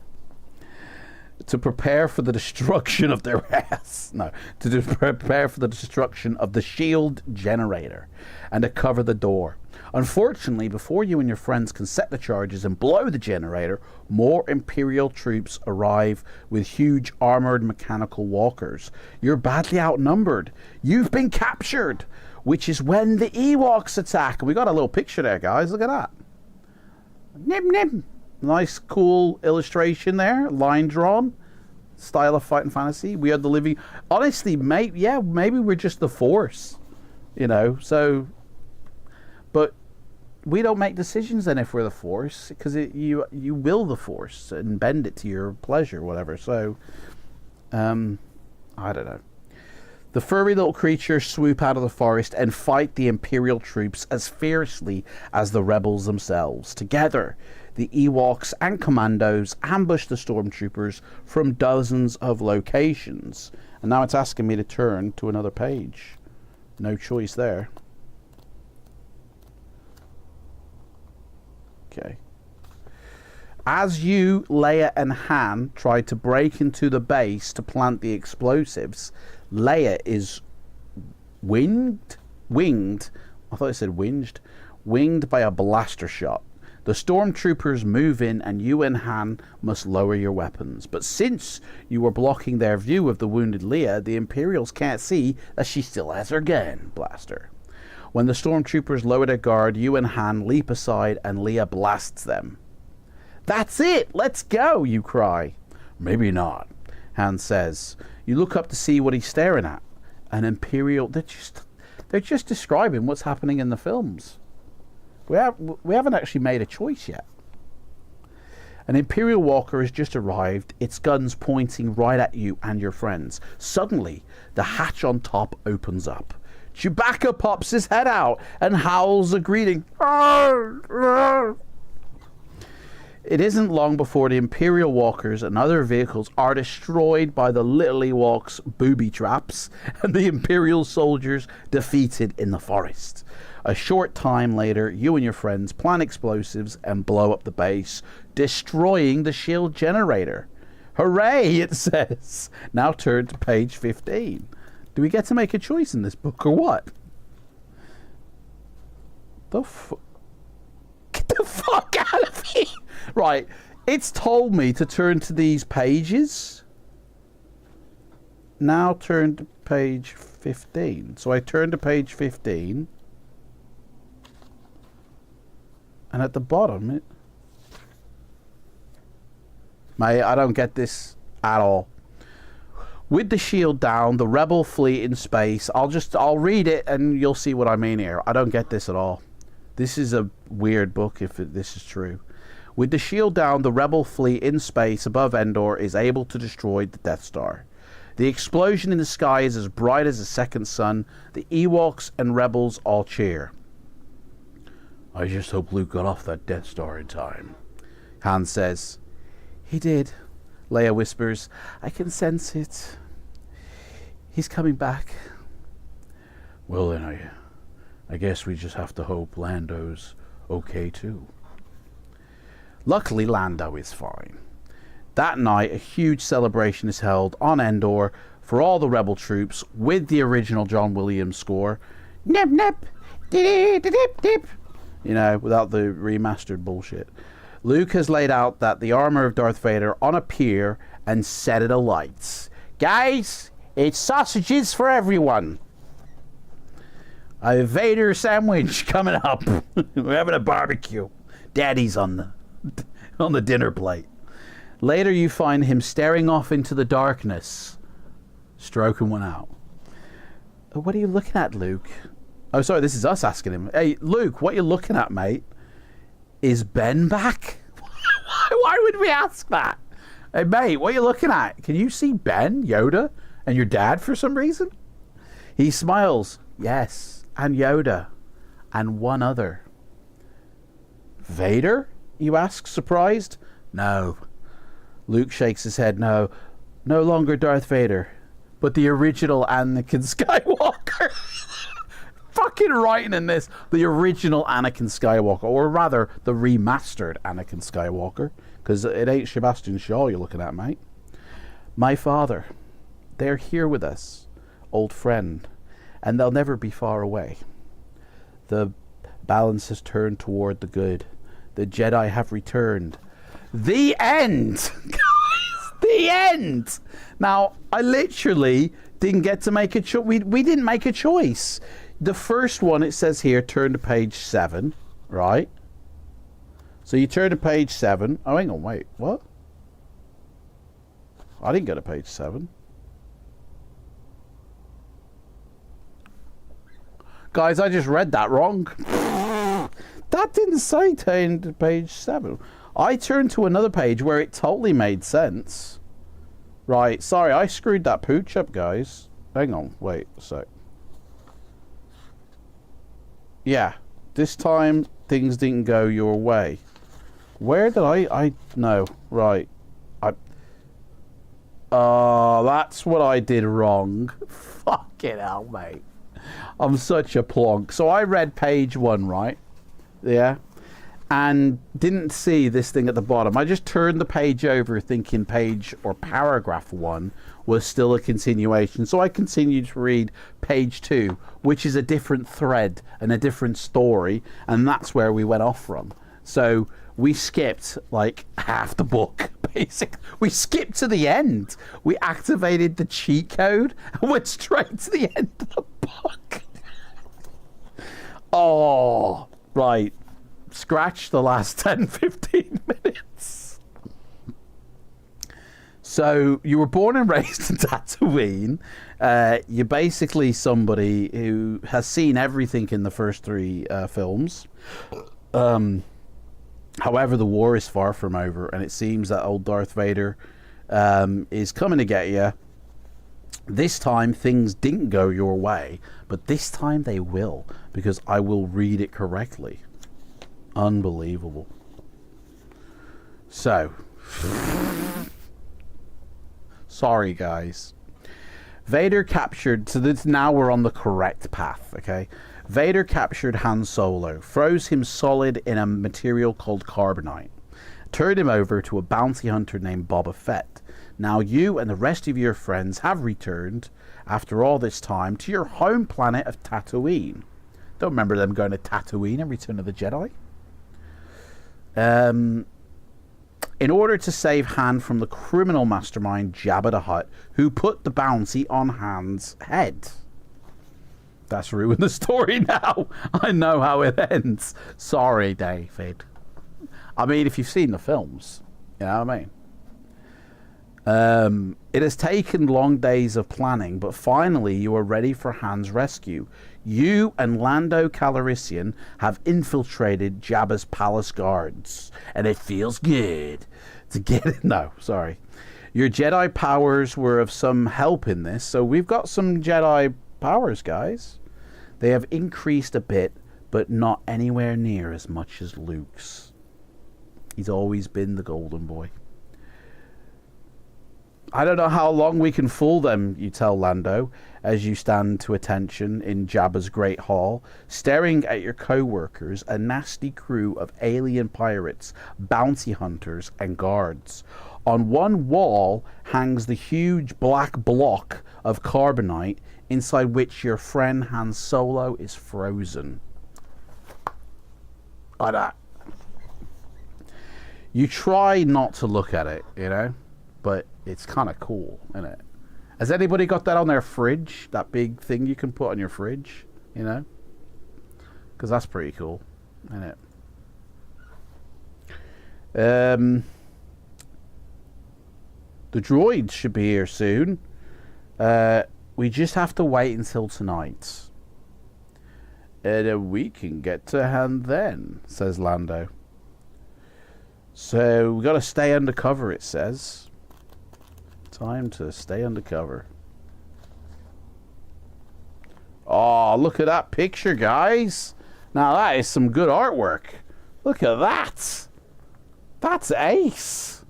To prepare for the destruction of their ass. No. Prepare for the destruction of the shield generator and to cover the door. Unfortunately, before you and your friends can set the charges and blow the generator, more Imperial troops arrive with huge armored mechanical walkers. You're badly outnumbered. You've been captured, which is when the Ewoks attack. We got a little picture there, guys. Look at that. Nim nim. Nice, cool illustration there. Line drawn. Style of Fighting Fantasy. We are the living... Honestly, maybe we're just the Force. You know, so... But we don't make decisions then if we're the Force. Because you will the Force and bend it to your pleasure, whatever. So, I don't know. The furry little creatures swoop out of the forest and fight the Imperial troops as fiercely as the rebels themselves. Together, the Ewoks and Commandos ambush the stormtroopers from dozens of locations. And now it's asking me to turn to another page. No choice there. Okay. As you, Leia, and Han try to break into the base to plant the explosives, Leia is winged. I thought it said winged. Winged by a blaster shot. The stormtroopers move in and you and Han must lower your weapons. But since you were blocking their view of the wounded Leia, the Imperials can't see that she still has her gun blaster. When the stormtroopers lower their guard, you and Han leap aside and Leia blasts them. "That's it! Let's go!" you cry. "Maybe not," Han says. You look up to see what he's staring at. An Imperial... They're just describing what's happening in the films. We haven't actually made a choice yet. An Imperial walker has just arrived, its guns pointing right at you and your friends. Suddenly, the hatch on top opens up. Chewbacca pops his head out and howls a greeting. It isn't long before the Imperial walkers and other vehicles are destroyed by the little Ewoks' booby traps and the Imperial soldiers defeated in the forest. A short time later, you and your friends plant explosives and blow up the base, destroying the shield generator. Hooray, it says. Now turn to page 15. Do we get to make a choice in this book or what? Get the fuck out of here! Right, it's told me to turn to these pages. Now turn to page 15. So I turn to page 15. And at the bottom, Mate, I don't get this at all. With the shield down, the rebel fleet in space. I'll read it and you'll see what I mean here. I don't get this at all. This is a weird book if this is true. With the shield down, the rebel fleet in space above Endor is able to destroy the Death Star. The explosion in the sky is as bright as a second sun. The Ewoks and rebels all cheer. I just hope Luke got off that Death Star in time. Han says. He did. Leia whispers. I can sense it. He's coming back. Well then, I guess we just have to hope Lando's okay too. Luckily, Lando is fine. That night, a huge celebration is held on Endor for all the rebel troops with the original John Williams score. Nip nip, dip dip dip. You know, without the remastered bullshit. Luke has laid out that the armor of Darth Vader on a pier and set it alight. Guys, it's sausages for everyone. A Vader sandwich coming up. We're having a barbecue. Daddy's on the dinner plate. Later you find him staring off into the darkness, stroking one out. What are you looking at, Luke? Oh, sorry, this is us asking him. Hey, Luke, what are you looking at, mate? Is Ben back? Why would we ask that? Hey, mate, what are you looking at? Can you see Ben, Yoda, and your dad for some reason? He smiles. Yes, and Yoda, and one other. Vader? You ask, surprised. No. Luke shakes his head. No longer Darth Vader, but the original Anakin Skywalker. Fucking writing in this, the original Anakin Skywalker, or rather the remastered Anakin Skywalker, because it ain't Sebastian Shaw you're looking at, mate. My father, they're here with us, old friend, and they'll never be far away. The balance has turned toward the good. The Jedi have returned. The end! Guys, the end! Now, I literally didn't get to make a choice. We didn't make a choice. The first one, it says here, turn to page 7, right? So you turn to page 7. Oh, hang on, wait, what? I didn't go to page 7. Guys, I just read that wrong. That didn't say turn to page 7. I turned to another page where it totally made sense. Right, sorry, I screwed that pooch up, guys. Hang on, wait a sec. Yeah, this time things didn't go your way. Where did I no, right. That's what I did wrong. Fucking hell, mate. I'm such a plonk. So I read page 1, right? Yeah. And didn't see this thing at the bottom. I just turned the page over thinking page or paragraph 1 was still a continuation. So I continued to read page 2, which is a different thread and a different story. And that's where we went off from. So we skipped like half the book, basically. We skipped to the end. We activated the cheat code and went straight to the end of the book. Oh, right. Scratch the last 10-15 minutes. So you were born and raised in Tatooine. You're basically somebody who has seen everything in the first 3 films. However, the war is far from over, and it seems that old Darth Vader is coming to get you. This time things didn't go your way, but this time they will, because I will read it correctly. Unbelievable. So, sorry guys. Vader captured, so this, now we're on the correct path, okay? Vader captured Han Solo, froze him solid in a material called carbonite, turned him over to a bounty hunter named Boba Fett. Now you and the rest of your friends have returned, after all this time, to your home planet of Tatooine. Don't remember them going to Tatooine in Return of the Jedi? In order to save Han from the criminal mastermind Jabba the Hutt, who put the bounty on Han's head. That's ruined the story now. I know how it ends. Sorry, David. I mean, if you've seen the films, you know what I mean? It has taken long days of planning, but finally you are ready for Han's rescue. You and Lando Calrissian have infiltrated Jabba's palace guards, and it feels good to get it. No, sorry. Your Jedi powers were of some help in this, so we've got some Jedi powers, guys. They have increased a bit, but not anywhere near as much as Luke's. He's always been the golden boy. I don't know how long we can fool them, you tell Lando, as you stand to attention in Jabba's Great Hall, staring at your co-workers, a nasty crew of alien pirates, bounty hunters, and guards. On one wall hangs the huge black block of carbonite, inside which your friend Han Solo is frozen. I know. You try not to look at it, you know, but it's kind of cool, isn't it? Has anybody got that on their fridge? That big thing you can put on your fridge, you know? Because that's pretty cool, isn't it? The droids should be here soon. We just have to wait until tonight. And then we can get to hand then, says Lando. So we got to stay undercover, it says. Time to stay undercover. Oh, look at that picture, guys. Now that is some good artwork. Look at that. That's ace.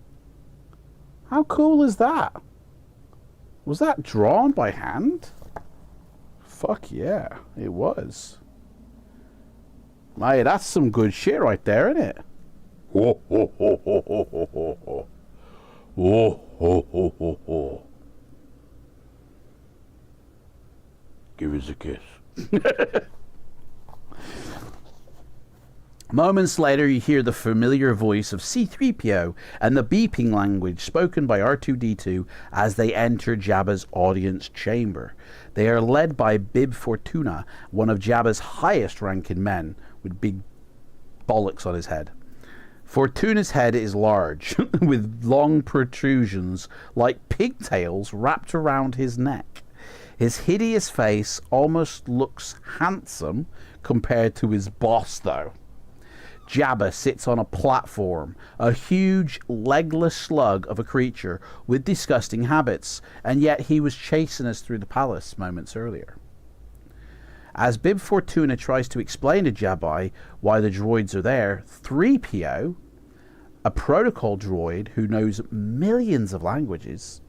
How cool is that? Was that drawn by hand? Fuck yeah, it was. Mate, that's some good shit right there, isn't it? Oh, ho, ho, ho, ho, ho, ho, ho. Oh, ho, ho, ho, ho. Give us a kiss. Moments later, you hear the familiar voice of C-3PO and the beeping language spoken by R2-D2 as they enter Jabba's audience chamber. They are led by Bib Fortuna, one of Jabba's highest-ranking men, with big bollocks on his head. Fortuna's head is large, with long protrusions like pigtails wrapped around his neck. His hideous face almost looks handsome compared to his boss, though. Jabba sits on a platform, a huge, legless slug of a creature with disgusting habits, and yet he was chasing us through the palace moments earlier. As Bib Fortuna tries to explain to Jabba why the droids are there, 3PO, a protocol droid who knows millions of languages,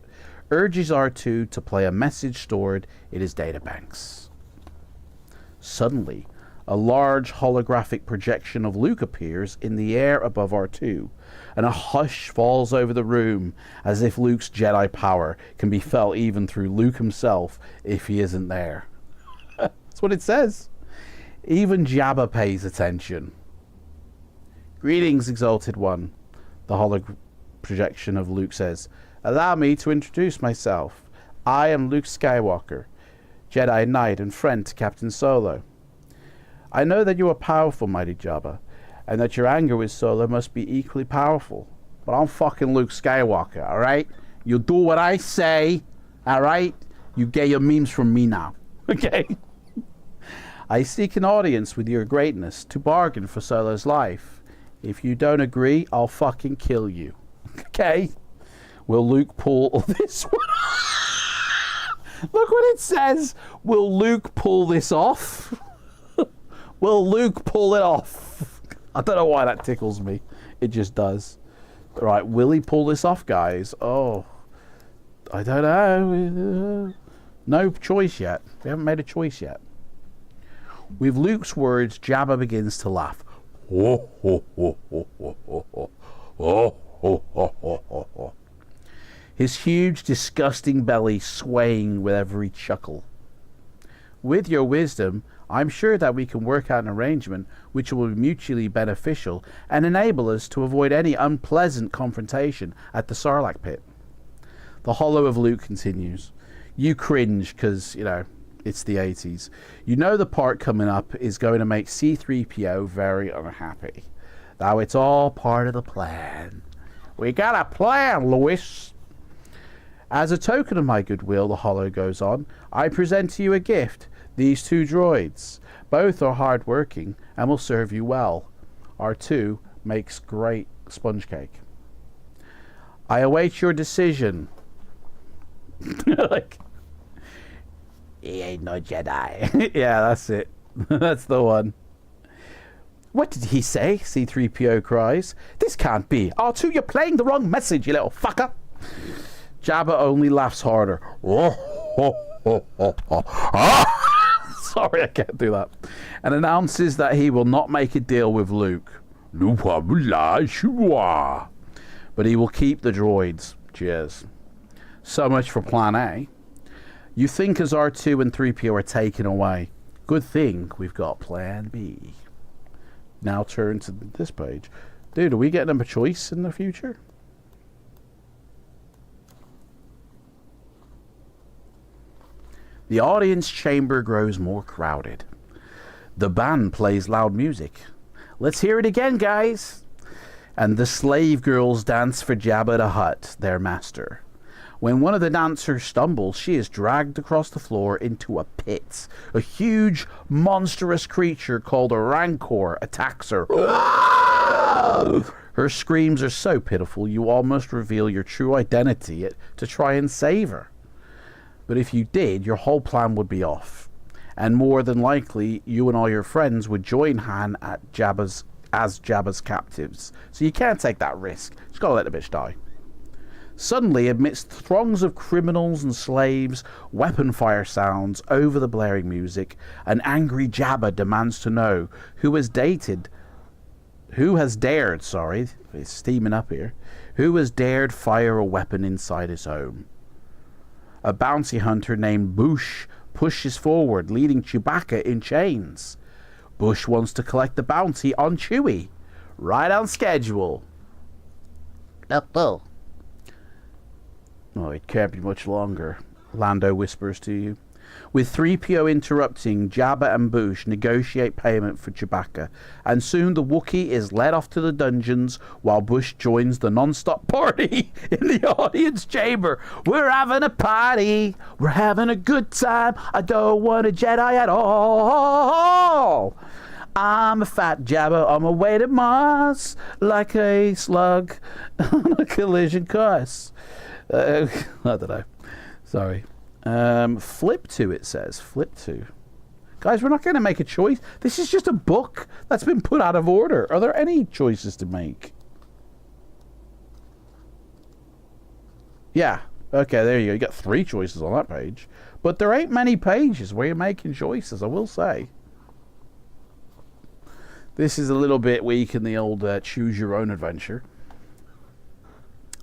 urges R2 to play a message stored in his databanks. Suddenly, a large holographic projection of Luke appears in the air above R2, and a hush falls over the room as if Luke's Jedi power can be felt even through Luke himself if he isn't there. That's what it says. Even Jabba pays attention. Greetings, Exalted One, the holographic projection of Luke says. Allow me to introduce myself. I am Luke Skywalker, Jedi Knight and friend to Captain Solo. I know that you are powerful, mighty Jabba, and that your anger with Solo must be equally powerful. But I'm fucking Luke Skywalker, alright? You do what I say, alright? You get your memes from me now, okay? I seek an audience with your greatness to bargain for Solo's life. If you don't agree, I'll fucking kill you, okay? Will Luke pull this one? Look what it says. Will Luke pull this off? Will Luke pull it off? I don't know why that tickles me. It just does. Right, will he pull this off, guys? Oh, I don't know. No choice yet. We haven't made a choice yet. With Luke's words, Jabba begins to laugh. Oh, oh, oh, oh, oh, oh, oh, oh, oh, oh, oh, oh. His huge, disgusting belly swaying with every chuckle. With your wisdom, I'm sure that we can work out an arrangement which will be mutually beneficial and enable us to avoid any unpleasant confrontation at the Sarlacc pit. The hollow of Luke continues. You cringe because, you know, it's the 80s. You know the part coming up is going to make C-3PO very unhappy. Though it's all part of the plan. We got a plan, Louis. As a token of my goodwill, the hollow goes on, I present to you a gift. These two droids. Both are hard-working and will serve you well. R2 makes great sponge cake. I await your decision. Like, he ain't no Jedi. Yeah, that's it. That's the one. What did he say? C-3PO cries. This can't be. R2, you're playing the wrong message, you little fucker. Jabba only laughs harder. Sorry, I can't do that. And announces that he will not make a deal with Luke. But he will keep the droids. Cheers. So much for plan A. You think as R2 and 3PO are taken away. Good thing we've got plan B. Now turn to this page. Dude, are we getting a choice in the future? The audience chamber grows more crowded. The band plays loud music. Let's hear it again, guys. And the slave girls dance for Jabba the Hutt, their master. When one of the dancers stumbles, she is dragged across the floor into a pit. A huge, monstrous creature called a Rancor attacks her. Her screams are so pitiful, you almost reveal your true identity to try and save her. But if you did, your whole plan would be off. And more than likely, you and all your friends would join Han as Jabba's captives. So you can't take that risk. Just gotta let the bitch die. Suddenly, amidst throngs of criminals and slaves, weapon fire sounds over the blaring music, an angry Jabba demands to know who has dared, it's steaming up here, who has dared fire a weapon inside his home. A bounty hunter named Bush pushes forward, leading Chewbacca in chains. Bush wants to collect the bounty on Chewie. Right on schedule. Oh, it can't be much longer, Lando whispers to you. With 3PO interrupting, Jabba and Bush negotiate payment for Chewbacca, and soon the Wookiee is led off to the dungeons while Bush joins the non-stop party in the audience chamber. We're having a party. We're having a good time. I don't want a Jedi at all. I'm a fat Jabba on my way to Mars like a slug on a collision course. I don't know. Sorry. Flip to, it says. Flip to. Guys, we're not going to make a choice. This is just a book that's been put out of order. Are there any choices to make? Yeah. Okay, there you go. You got 3 choices on that page. But there ain't many pages where you're making choices, I will say. This is a little bit weak in the old choose your own adventure.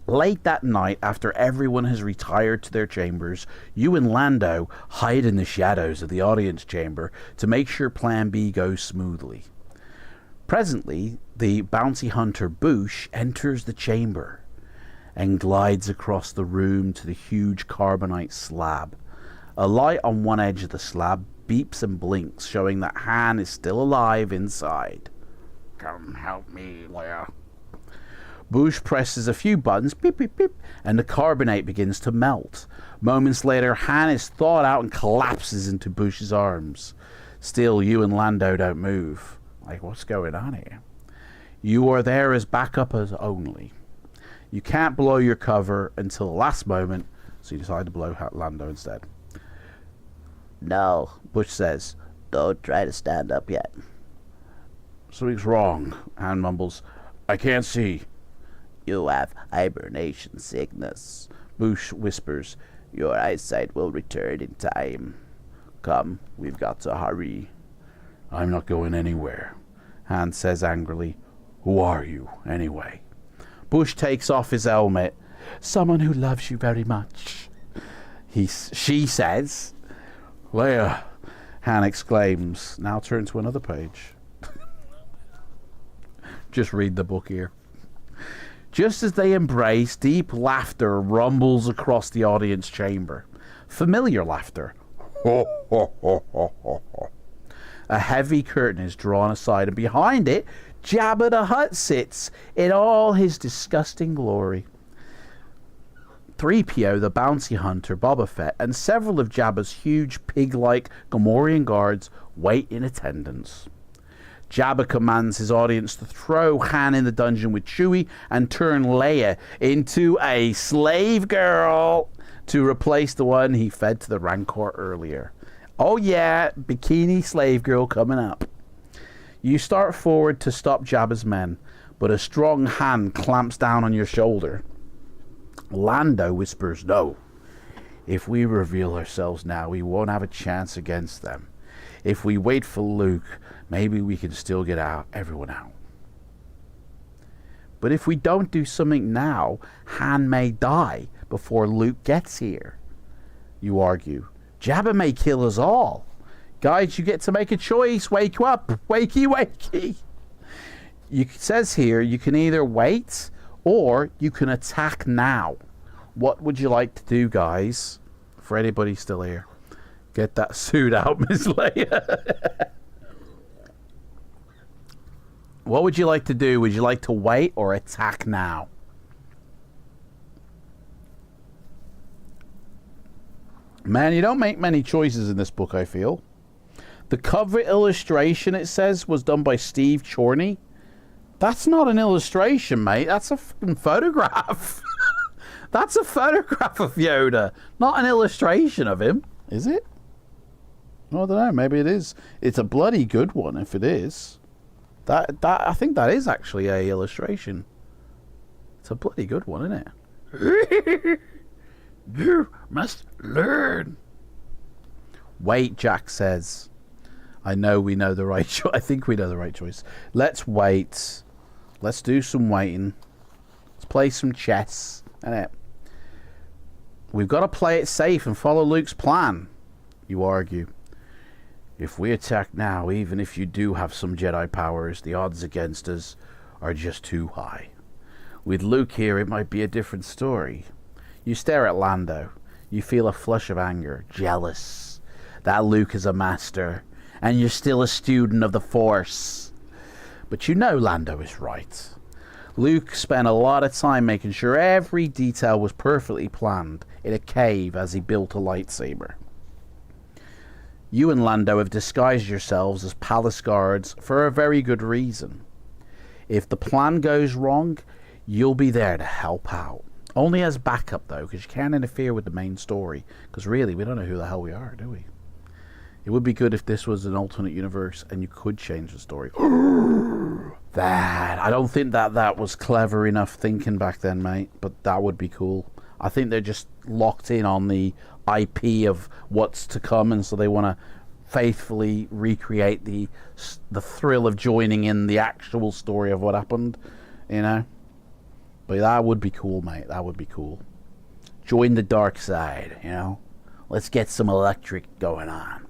Late that night, after everyone has retired to their chambers, you and Lando hide in the shadows of the audience chamber to make sure Plan B goes smoothly. Presently, the bounty hunter Bush enters the chamber and glides across the room to the huge carbonite slab. A light on one edge of the slab beeps and blinks, showing that Han is still alive inside. Come help me, Leia. Bush presses a few buttons, beep, beep, beep, and the carbonate begins to melt. Moments later, Han is thawed out and collapses into Bush's arms. Still, you and Lando don't move. Like, what's going on here? You are there as backup as only. You can't blow your cover until the last moment, so you decide to blow Lando instead. No, Bush says. Don't try to stand up yet. Something's wrong, Han mumbles. I can't see. You have hibernation sickness. Bush whispers. Your eyesight will return in time. Come, we've got to hurry. I'm not going anywhere, Han says angrily. Who are you, anyway? Bush takes off his helmet. Someone who loves you very much, she says. Leia, Han exclaims. Now turn to another page. Just read the book here. Just as they embrace, deep laughter rumbles across the audience chamber. Familiar laughter. A heavy curtain is drawn aside, and behind it, Jabba the Hutt sits in all his disgusting glory. 3PO, the bounty hunter, Boba Fett, and several of Jabba's huge pig-like Gamorrean guards wait in attendance. Jabba commands his audience to throw Han in the dungeon with Chewie and turn Leia into a slave girl to replace the one he fed to the Rancor earlier. Oh yeah, bikini slave girl coming up. You start forward to stop Jabba's men, but a strong hand clamps down on your shoulder. Lando whispers no. If we reveal ourselves now, we won't have a chance against them. If we wait for Luke, maybe we can still get everyone out. But if we don't do something now, Han may die before Luke gets here. You argue. Jabba may kill us all. Guys, you get to make a choice. Wake up. Wakey, wakey. It says here you can either wait or you can attack now. What would you like to do, guys? For anybody still here, get that suit out, Miss Leia. What would you like to do? Would you like to wait or attack now? Man, you don't make many choices in this book, I feel. The cover illustration, it says, was done by Steve Chorney. That's not an illustration, mate. That's a fucking photograph. That's a photograph of Yoda, not an illustration of him. Is it? I don't know. Maybe it is. It's a bloody good one if it is. I think that is actually a illustration. It's a bloody good one, isn't it? You must learn. Wait, Jack says. I know we know the right choice. I think we know the right choice. Let's wait. Let's do some waiting. Let's play some chess. Innit? We've got to play it safe and follow Luke's plan, you argue. If we attack now, even if you do have some Jedi powers, the odds against us are just too high. With Luke here, it might be a different story. You stare at Lando. You feel a flush of anger, jealous. That Luke is a master, and you're still a student of the Force. But you know Lando is right. Luke spent a lot of time making sure every detail was perfectly planned in a cave as he built a lightsaber. You and Lando have disguised yourselves as palace guards for a very good reason. If the plan goes wrong, you'll be there to help out. Only as backup, though, because you can't interfere with the main story. Because really, we don't know who the hell we are, do we? It would be good if this was an alternate universe and you could change the story. I don't think that was clever enough thinking back then, mate. But that would be cool. I think they're just locked in on the IP of what's to come, and so they want to faithfully recreate the thrill of joining in the actual story of what happened, you know. But that would be cool, mate. That would be cool. Join the dark side, you know. Let's get some electric going on.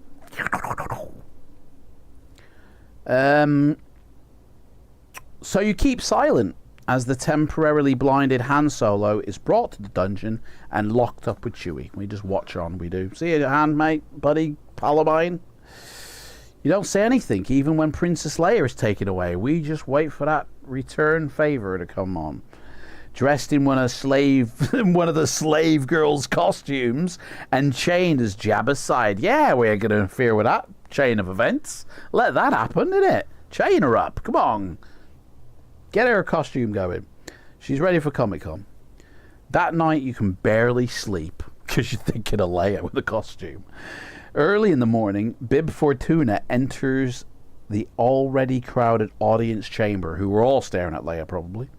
So you keep silent as the temporarily blinded Han Solo is brought to the dungeon and locked up with Chewie. We just watch on, we do. See you, Han, mate, buddy, pal of mine. You don't say anything, even when Princess Leia is taken away. We just wait for that return favor to come on. Dressed in one of the slave girls' costumes and chained as Jabba's side. Yeah, we ain't going to interfere with that chain of events. Let that happen, innit? Chain her up. Come on. Get her costume going. She's ready for Comic-Con. That night, you can barely sleep because you're thinking of Leia with the costume. Early in the morning, Bib Fortuna enters the already crowded audience chamber, who were all staring at Leia, probably,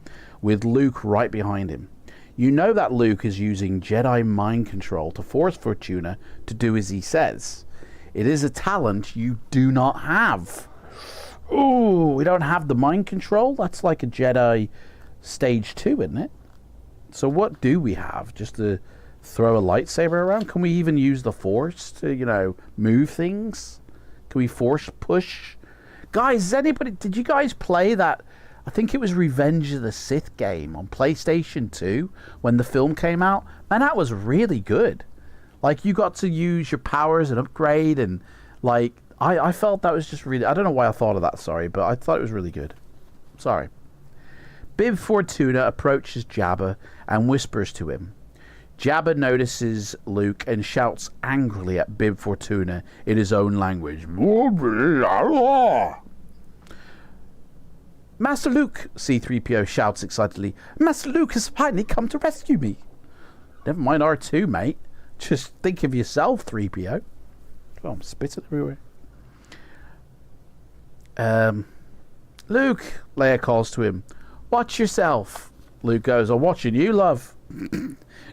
with Luke right behind him. You know that Luke is using Jedi mind control to force Fortuna to do as he says. It is a talent you do not have. Ooh, we don't have the mind control? That's like a Jedi stage 2, isn't it? So what do we have? Just to throw a lightsaber around? Can we even use the Force to, you know, move things? Can we Force push? Guys, did you guys play that? I think it was Revenge of the Sith game on PlayStation 2 when the film came out. Man, that was really good. Like, you got to use your powers and upgrade, and like, I felt that was just really... I don't know why I thought of that, sorry, but I thought it was really good. Sorry. Bib Fortuna approaches Jabba and whispers to him. Jabba notices Luke and shouts angrily at Bib Fortuna in his own language. Master Luke, C-3PO shouts excitedly. Master Luke has finally come to rescue me. Never mind R2, mate. Just think of yourself, 3PO. Oh, I'm spitting everywhere. Luke, Leia calls to him. Watch yourself. Luke goes, I'm watching you, love.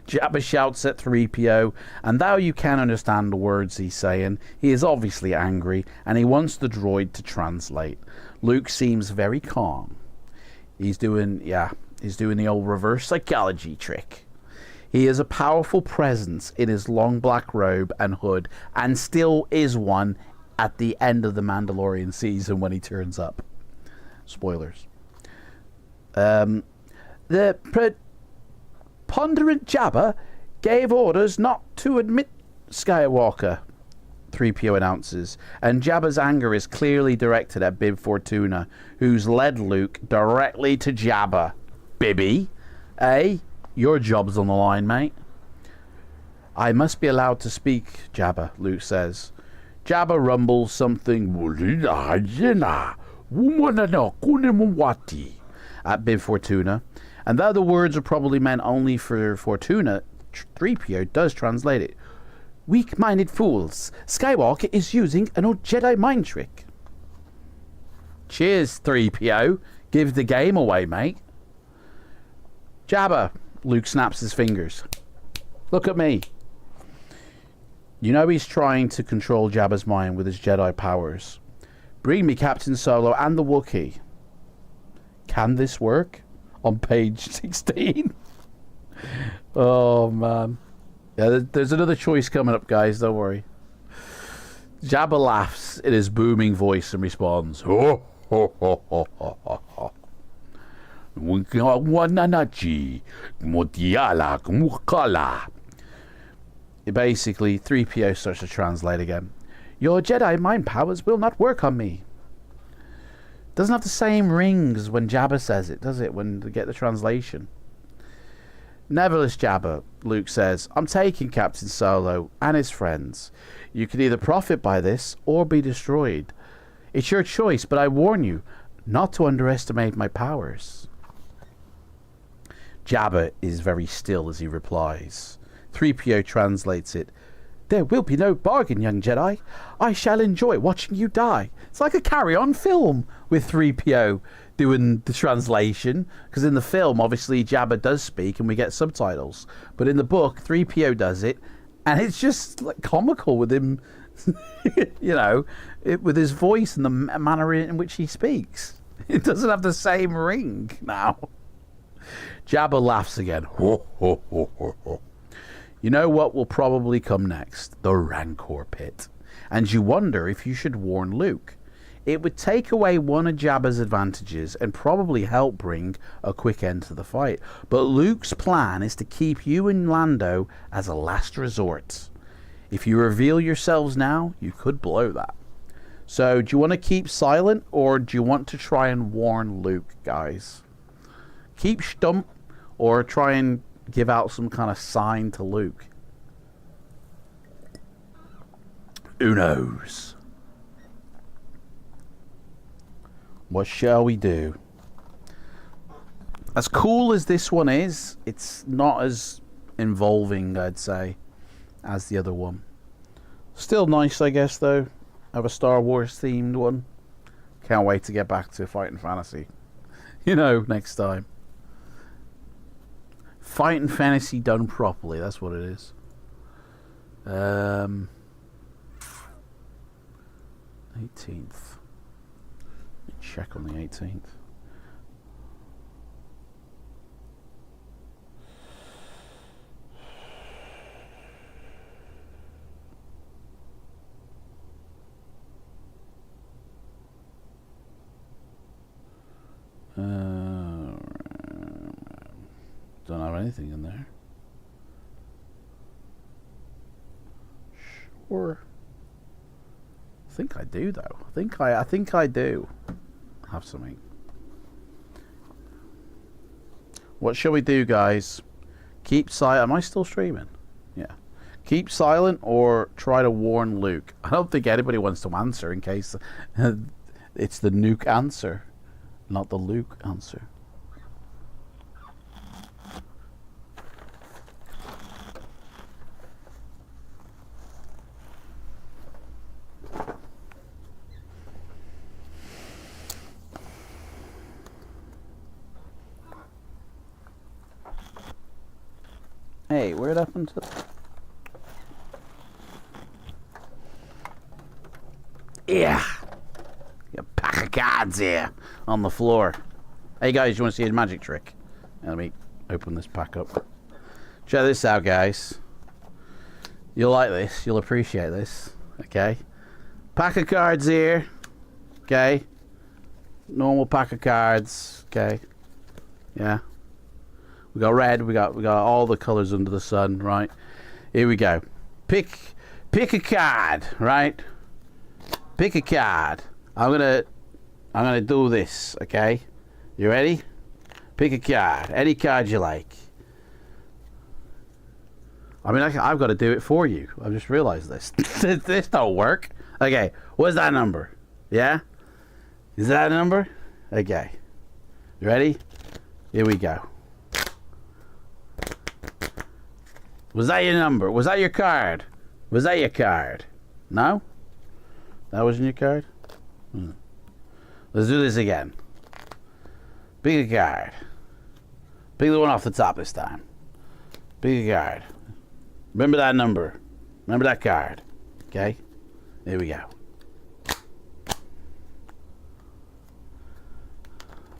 Jabba shouts at 3PO, and though you can understand the words he's saying, he is obviously angry, and he wants the droid to translate. Luke seems very calm. He's doing the old reverse psychology trick. He is a powerful presence in his long black robe and hood, and still is one at the end of the Mandalorian season when he turns up. Spoilers. The preponderant Jabba gave orders not to admit Skywalker, 3PO announces, and Jabba's anger is clearly directed at Bib Fortuna, who's led Luke directly to Jabba. Bibby, your job's on the line, mate. I must be allowed to speak, Jabba, Luke says. Jabba rumbles something at Bib Fortuna, and though the words are probably meant only for Fortuna, 3PO does translate it. Weak-minded fools. Skywalker is using an old Jedi mind trick. Cheers, 3PO. Give the game away, mate. Jabba. Luke snaps his fingers. Look at me. You know he's trying to control Jabba's mind with his Jedi powers. Bring me Captain Solo and the Wookiee. Can this work? On page 16. Oh, man. Yeah, there's another choice coming up, guys. Don't worry. Jabba laughs in his booming voice and responds, ho, ho, ho, ho, ho, ho, ho. Basically, 3PO starts to translate again. Your Jedi mind powers will not work on me. Doesn't have the same rings when Jabba says it, does it, when they get the translation? Nevertheless, Jabba, Luke says, I'm taking Captain Solo and his friends. You can either profit by this or be destroyed. It's your choice, but I warn you not to underestimate my powers. Jabba is very still as he replies. 3PO translates it. There will be no bargain, young Jedi. I shall enjoy watching you die. It's like a carry-on film with 3PO doing the translation, because in the film, obviously, Jabba does speak and we get subtitles. But in the book, 3PO does it, and it's just like comical with him, you know, with his voice and the manner in which he speaks. It doesn't have the same ring now. Jabba laughs again. Ho, ho, ho, ho, ho. You know what will probably come next? The Rancor Pit. And you wonder if you should warn Luke. It would take away one of Jabba's advantages and probably help bring a quick end to the fight. But Luke's plan is to keep you and Lando as a last resort. If you reveal yourselves now, you could blow that. So, do you want to keep silent or do you want to try and warn Luke, guys? Keep stump or try and give out some kind of sign to Luke. Who knows? What shall we do? As cool as this one is, it's not as involving, I'd say, as the other one. Still nice, I guess, though. Have a Star Wars themed one. Can't wait to get back to Fighting Fantasy. You know, next time. Fighting Fantasy done properly, that's what it is. 18th. Check on the 18th. Don't have anything in there. Sure. I think I do, though. I think I do have something. What shall we do, guys? Keep silent. Am I still streaming? Yeah. Keep silent or try to warn Luke. I don't think anybody wants to answer in case it's the nuke answer, not the Luke answer. Hey, where'd it happen to? Yeah. A pack of cards here on the floor. Hey guys, you want to see a magic trick? Let me open this pack up. Check this out, guys. You'll like this. You'll appreciate this. Okay. Pack of cards here. Okay. Normal pack of cards. Okay. Yeah. We got red. We got all the colors under the sun. Right. Here we go. Pick a card. Right. Pick a card. I'm gonna do this. Okay. You ready? Pick a card. Any card you like. I mean, I've got to do it for you. I've just realized this. This don't work. Okay. What's that number? Yeah. Is that a number? Okay. You ready? Here we go. Was that your number? Was that your card? Was that your card? No? That wasn't your card? Let's do this again. Pick a card. Pick the one off the top this time. Pick a card. Remember that number. Remember that card. Okay? Here we go.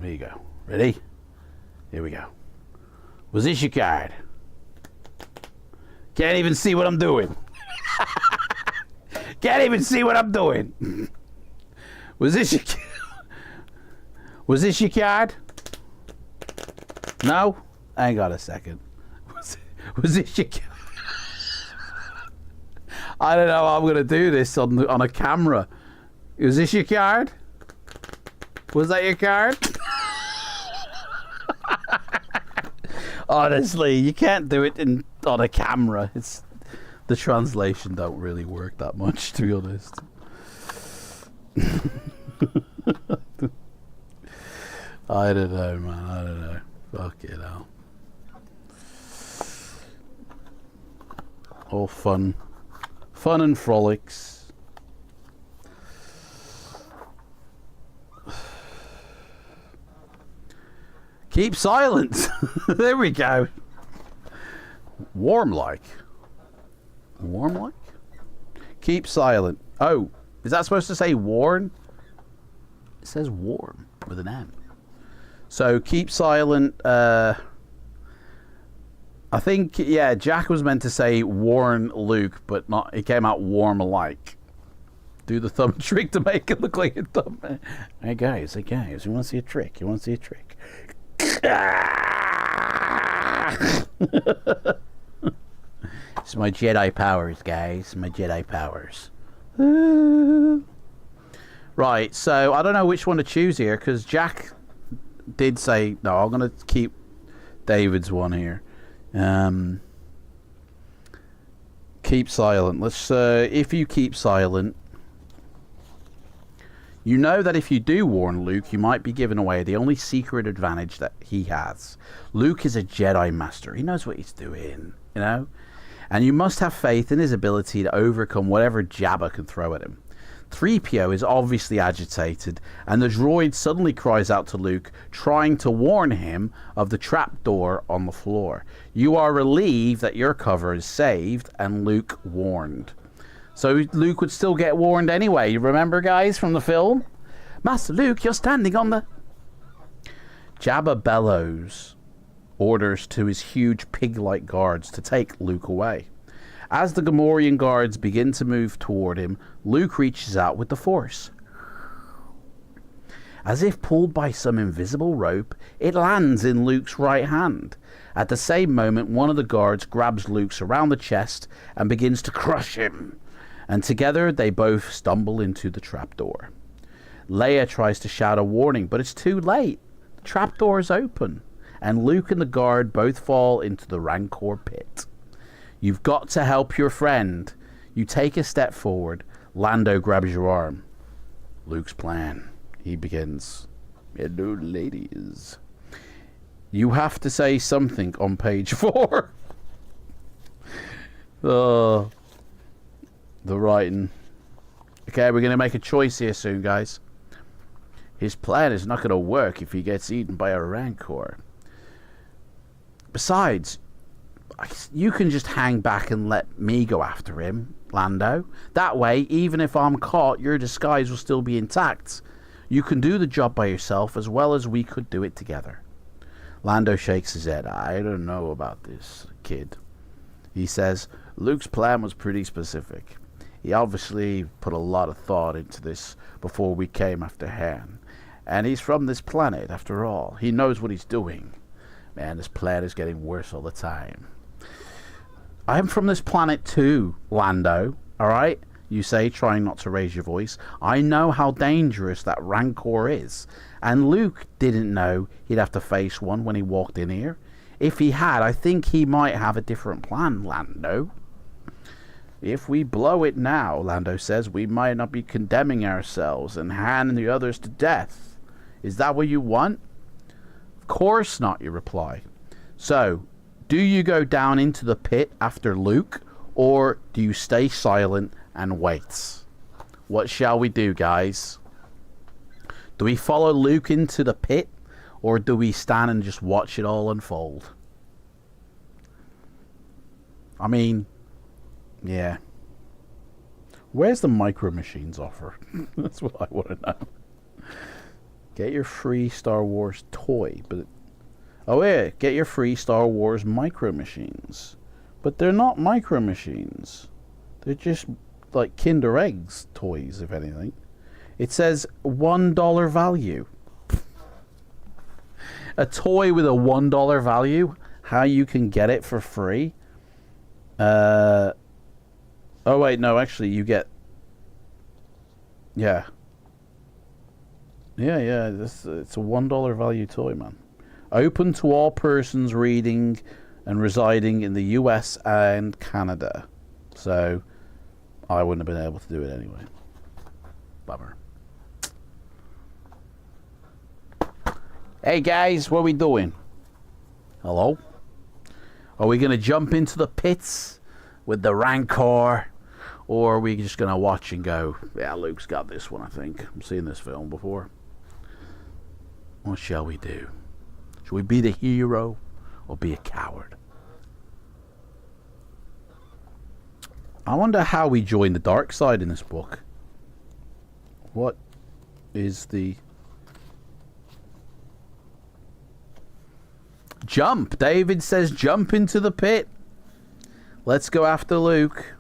There you go. Ready? Here we go. Was this your card? Can't even see what I'm doing. Can't even see what I'm doing. Was this your card? No? Hang on a second. Was this your card? I don't know how I'm going to do this on a camera. Was this your card? Was that your card? Honestly, you can't do it on a camera. It's the translation don't really work that much, to be honest. I don't know, man. I don't know. Fuck it out. All fun and frolics. Keep silent. There we go. Warm like. Keep silent. Oh, is that supposed to say warn? It says warm with an M. So keep silent. I think, yeah, Jack was meant to say warn Luke, but not. It came out warm like. Do the thumb trick to make it look like a thumb. Hey guys, you want to see a trick? It's my Jedi powers, guys. My Jedi powers. Right, so I don't know which one to choose here, because Jack did say, no, I'm going to keep David's one here. Keep silent. Let's, if you keep silent, you know that if you do warn Luke, you might be giving away the only secret advantage that he has. Luke is a Jedi Master. He knows what he's doing, you know? And you must have faith in his ability to overcome whatever Jabba can throw at him. 3PO is obviously agitated, and the droid suddenly cries out to Luke, trying to warn him of the trapdoor on the floor. You are relieved that your cover is saved, and Luke warned. So Luke would still get warned anyway. You remember, guys, from the film? Master Luke, you're standing on the... Jabba bellows orders to his huge pig-like guards to take Luke away. As the Gamorrean guards begin to move toward him, Luke reaches out with the Force. As if pulled by some invisible rope, it lands in Luke's right hand. At the same moment, one of the guards grabs Luke around the chest and begins to crush him. And together, they both stumble into the trapdoor. Leia tries to shout a warning, but it's too late. The trapdoor is open, and Luke and the guard both fall into the Rancor pit. You've got to help your friend. You take a step forward. Lando grabs your arm. Luke's plan. He begins. Hello, ladies. You have to say something on page 4. Oh, the writing. Okay, we're going to make a choice here soon, guys. His plan is not going to work if he gets eaten by a Rancor. Besides, you can just hang back and let me go after him, Lando. That way, even if I'm caught, your disguise will still be intact. You can do the job by yourself as well as we could do it together. Lando shakes his head. I don't know about this, kid. He says, Luke's plan was pretty specific. He obviously put a lot of thought into this before we came after Han. And he's from this planet, after all. He knows what he's doing. Man, this planet is getting worse all the time. I'm from this planet too, Lando. Alright? You say, trying not to raise your voice. I know how dangerous that Rancor is. And Luke didn't know he'd have to face one when he walked in here. If he had, I think he might have a different plan, Lando. If we blow it now, Lando says, we might not be condemning ourselves and handing the others to death. Is that what you want? Of course not, you reply. So, do you go down into the pit after Luke, or do you stay silent and wait? What shall we do, guys? Do we follow Luke into the pit, or do we stand and just watch it all unfold? I mean, yeah. Where's the Micro Machines offer? That's what I want to know. Get your free Star Wars toy, but... Oh yeah, get your free Star Wars Micro Machines. But they're not Micro Machines. They're just like Kinder Eggs toys, if anything. It says $1 value. A toy with a $1 value? How you can get it for free? Oh wait, no, actually you get... Yeah. Yeah, it's a $1 value toy, man. Open to all persons reading and residing in the US and Canada. So, I wouldn't have been able to do it anyway. Bummer. Hey guys, what are we doing? Hello? Are we going to jump into the pits with the Rancor? Or are we just going to watch and go, yeah, Luke's got this one, I think. I've seen this film before. What shall we do? Should we be the hero or be a coward? I wonder how we join the dark side in this book. What is the... Jump! David says jump into the pit. Let's go after Luke.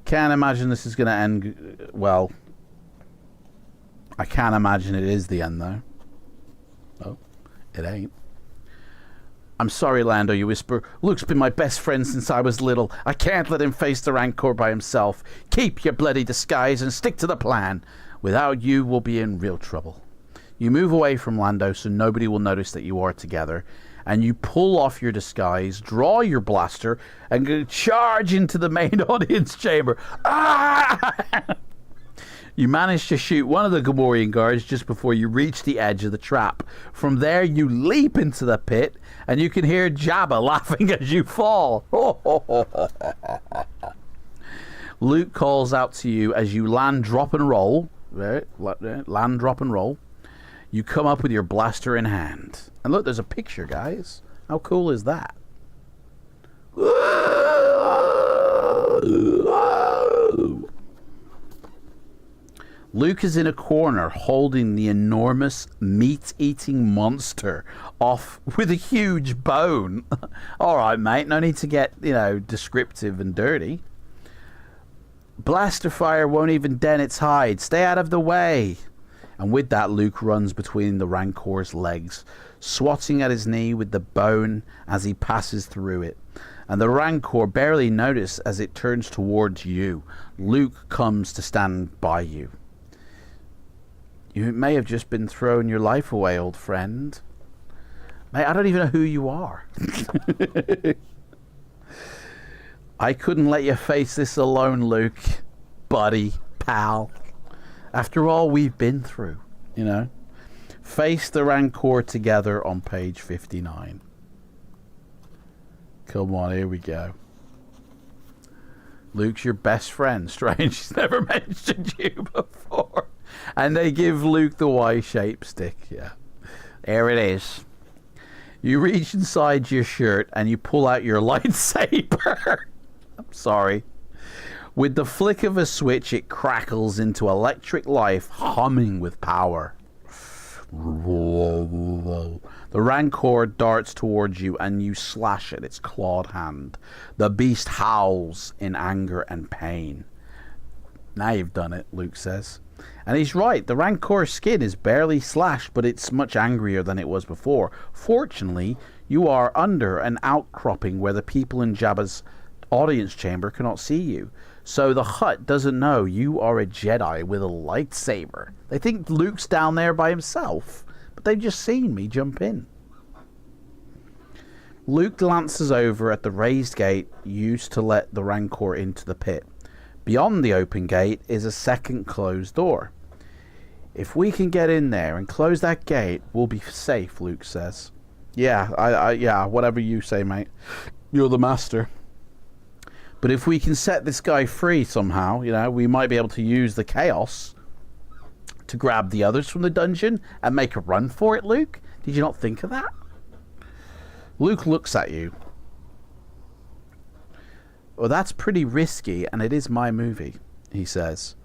Can't imagine this is going to end... Well, I can't imagine it is the end, though. Oh, it ain't. I'm sorry, Lando, you whisper. Luke's been my best friend since I was little. I can't let him face the Rancor by himself. Keep your bloody disguise and stick to the plan. Without you, we'll be in real trouble. You move away from Lando so nobody will notice that you are together, and you pull off your disguise, draw your blaster, and go charge into the main audience chamber. Ah! You manage to shoot one of the Gamorrean guards just before you reach the edge of the trap. From there, you leap into the pit, and you can hear Jabba laughing as you fall. Luke calls out to you as you land, drop, and roll. Land, drop, and roll. You come up with your blaster in hand. And look, there's a picture, guys. How cool is that? Luke is in a corner holding the enormous meat-eating monster off with a huge bone. All right, mate, no need to get, descriptive and dirty. Blaster fire won't even dent its hide. Stay out of the way. And with that, Luke runs between the Rancor's legs, swatting at his knee with the bone as he passes through it. And the Rancor barely notices as it turns towards you. Luke comes to stand by you. You may have just been throwing your life away, old friend. Mate, I don't even know who you are. I couldn't let you face this alone, Luke. Buddy, pal. After all we've been through, Face the Rancor together on page 59. Come on, here we go. Luke's your best friend. Strange, he's never mentioned you before. And they give Luke the Y-shaped stick. Yeah. There it is. You reach inside your shirt and you pull out your lightsaber. I'm sorry. With the flick of a switch, it crackles into electric life, humming with power. The Rancor darts towards you and you slash at its clawed hand. The beast howls in anger and pain. Now you've done it, Luke says. And he's right, the Rancor's skin is barely slashed, but it's much angrier than it was before. Fortunately, you are under an outcropping where the people in Jabba's audience chamber cannot see you. So the Hutt doesn't know you are a Jedi with a lightsaber. They think Luke's down there by himself, but they've just seen me jump in. Luke glances over at the raised gate used to let the Rancor into the pit. Beyond the open gate is a second closed door. If we can get in there and close that gate, we'll be safe, Luke says. Yeah, whatever you say, mate. You're the master. But if we can set this guy free somehow, we might be able to use the chaos to grab the others from the dungeon and make a run for it, Luke. Did you not think of that? Luke looks at you. Well, that's pretty risky, and it is my movie, he says.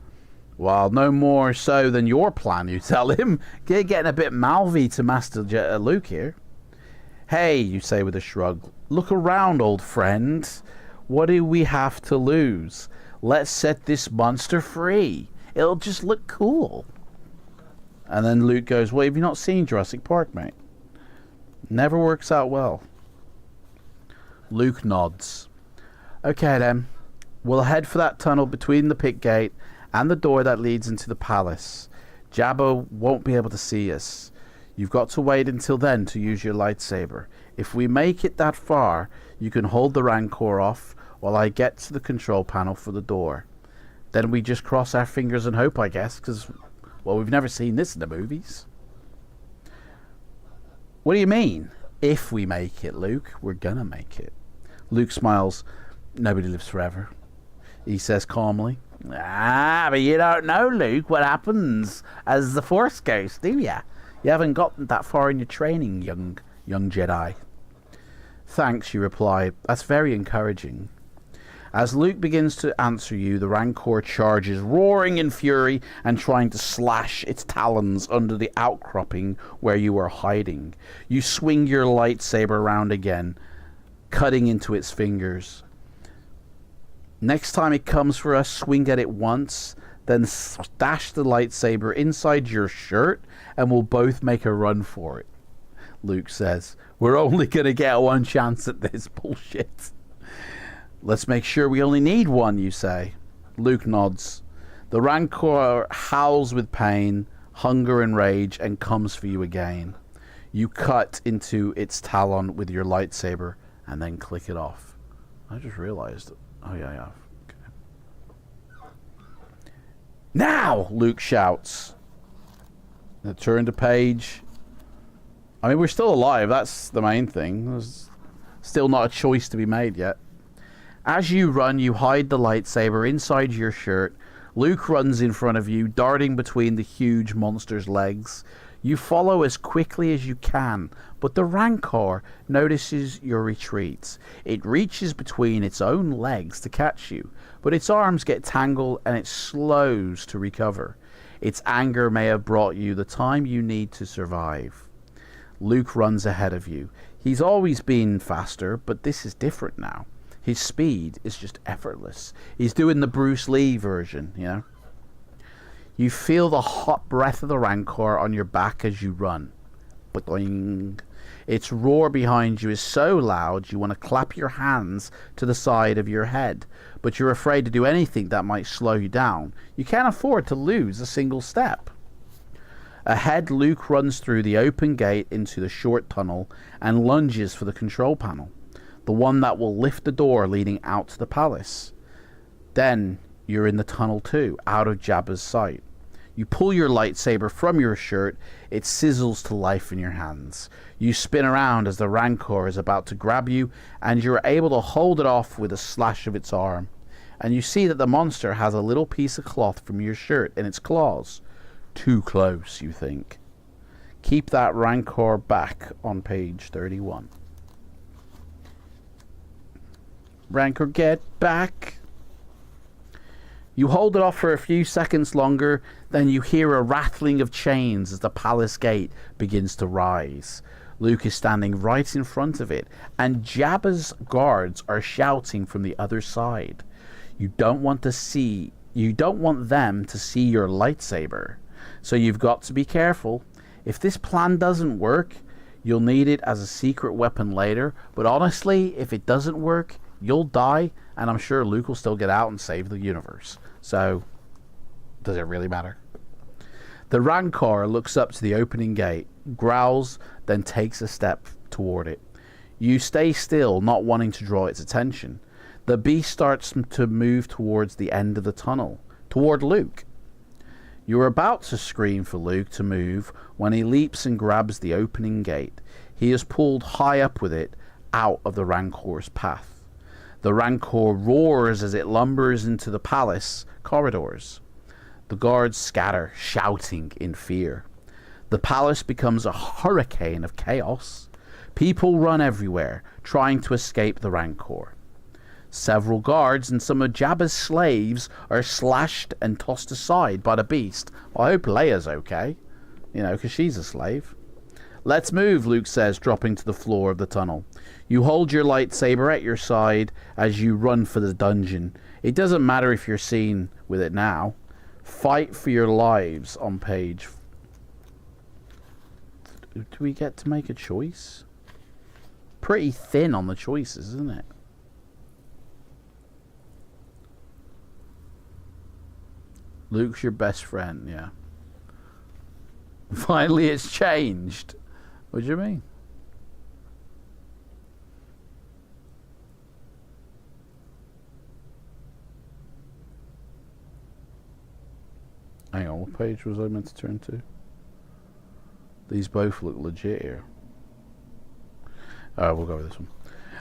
Well, no more so than your plan, you tell him. You're getting a bit malvy to Master Luke here. Hey, you say with a shrug, look around, old friend. What do we have to lose? Let's set this monster free. It'll just look cool. And then Luke goes, well, have you not seen Jurassic Park, mate? Never works out well. Luke nods. Okay then, we'll head for that tunnel between the pit gate and the door that leads into the palace. Jabba won't be able to see us. You've got to wait until then to use your lightsaber. If we make it that far, you can hold the Rancor off while I get to the control panel for the door. Then we just cross our fingers and hope, I guess, because, well, we've never seen this in the movies. What do you mean? If we make it, Luke. We're gonna make it. Luke smiles. Nobody lives forever, he says calmly. But you don't know, Luke, what happens as the Force Ghost, do ya? You haven't gotten that far in your training, young Jedi. Thanks, you reply. That's very encouraging. As Luke begins to answer you, the Rancor charges, roaring in fury and trying to slash its talons under the outcropping where you are hiding. You swing your lightsaber around again, cutting into its fingers. Next time it comes for us, swing at it once, then stash the lightsaber inside your shirt, and we'll both make a run for it. Luke says, we're only going to get one chance at this bullshit. Let's make sure we only need one, you say. Luke nods. The Rancor howls with pain, hunger and rage, and comes for you again. You cut into its talon with your lightsaber, and then click it off. I just realized it. Oh, yeah. Okay. Now! Luke shouts. Now turn to page. I mean, we're still alive. That's the main thing. There's still not a choice to be made yet. As you run, you hide the lightsaber inside your shirt. Luke runs in front of you, darting between the huge monster's legs. You follow as quickly as you can, but the Rancor notices your retreat. It reaches between its own legs to catch you, but its arms get tangled and it slows to recover. Its anger may have brought you the time you need to survive. Luke runs ahead of you. He's always been faster, but this is different now. His speed is just effortless. He's doing the Bruce Lee version, you know? You feel the hot breath of the Rancor on your back as you run. Boing. Its roar behind you is so loud you want to clap your hands to the side of your head, but you're afraid to do anything that might slow you down. You can't afford to lose a single step. Ahead, Luke runs through the open gate into the short tunnel and lunges for the control panel, the one that will lift the door leading out to the palace. Then you're in the tunnel too, out of Jabba's sight. You pull your lightsaber from your shirt, it sizzles to life in your hands. You spin around as the Rancor is about to grab you, and you're able to hold it off with a slash of its arm. And you see that the monster has a little piece of cloth from your shirt in its claws. Too close, you think. Keep that Rancor back on page 31. Rancor, get back. You hold it off for a few seconds longer, then you hear a rattling of chains as the palace gate begins to rise. Luke is standing right in front of it, and Jabba's guards are shouting from the other side. You don't want to you don't want them to see your lightsaber. So you've got to be careful. If this plan doesn't work, you'll need it as a secret weapon later. But honestly, if it doesn't work, you'll die, and I'm sure Luke will still get out and save the universe. So, does it really matter? The Rancor looks up to the opening gate, growls, then takes a step toward it. You stay still, not wanting to draw its attention. The beast starts to move towards the end of the tunnel, toward Luke. You're about to scream for Luke to move when he leaps and grabs the opening gate. He is pulled high up with it, out of the Rancor's path. The Rancor roars as it lumbers into the palace corridors. The guards scatter, shouting in fear. The palace becomes a hurricane of chaos. People run everywhere, trying to escape the Rancor. Several guards and some of Jabba's slaves are slashed and tossed aside by the beast. Well, I hope Leia's okay, because she's a slave. Let's move, Luke says, dropping to the floor of the tunnel. You hold your lightsaber at your side as you run for the dungeon. It doesn't matter if you're seen with it now. Fight for your lives on page... Do we get to make a choice? Pretty thin on the choices, isn't it? Luke's your best friend, yeah. Finally, it's changed. What do you mean? Hang on, what page was I meant to turn to? These both look legit here. We'll go with this one.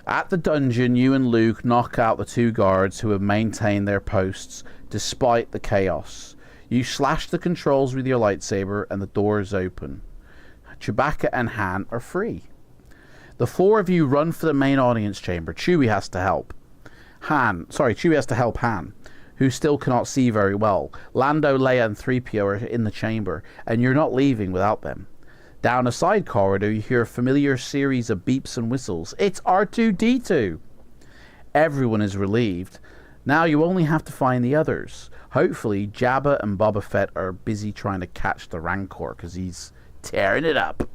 At the dungeon, you and Luke knock out the two guards who have maintained their posts despite the chaos. You slash the controls with your lightsaber and the doors open. Chewbacca and Han are free. The four of you run for the main audience chamber. Chewie has to help. Chewie has to help Han, who still cannot see very well. Lando, Leia, and 3PO are in the chamber, and you're not leaving without them. Down a side corridor, you hear a familiar series of beeps and whistles. It's R2-D2! Everyone is relieved. Now you only have to find the others. Hopefully, Jabba and Boba Fett are busy trying to catch the Rancor, because he's tearing it up.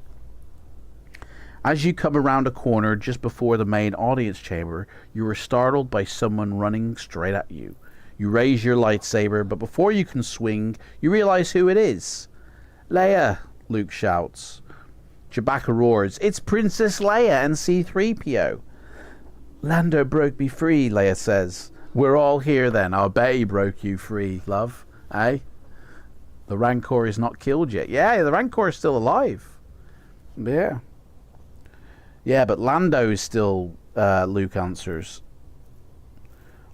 As you come around a corner just before the main audience chamber, you are startled by someone running straight at you. You raise your lightsaber, but before you can swing, you realize who it is. Leia, Luke shouts. Chewbacca roars, it's Princess Leia and C-3PO. Lando broke me free, Leia says. We're all here then. I'll bet he broke you free, love. Eh? The Rancor is not killed yet. Yeah, the Rancor is still alive. Yeah. Yeah, but Lando is still, Luke answers.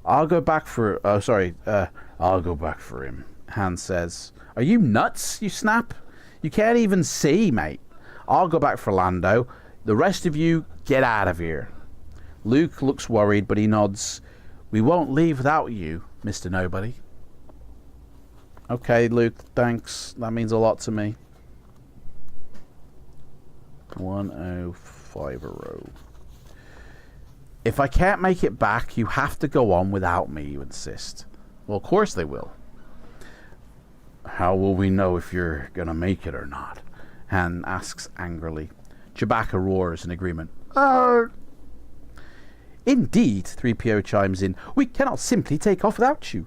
I'll go back for... I'll go back for him, Han says. Are you nuts, you snap? You can't even see, mate. I'll go back for Lando. The rest of you, get out of here. Luke looks worried, but he nods. We won't leave without you, Mr. Nobody. Okay, Luke, thanks. That means a lot to me. 1050. If I can't make it back, you have to go on without me, you insist. Well, of course they will. How will we know if you're gonna make it or not? Han asks angrily. Chewbacca roars in agreement. Indeed, 3PO chimes in. We cannot simply take off without you.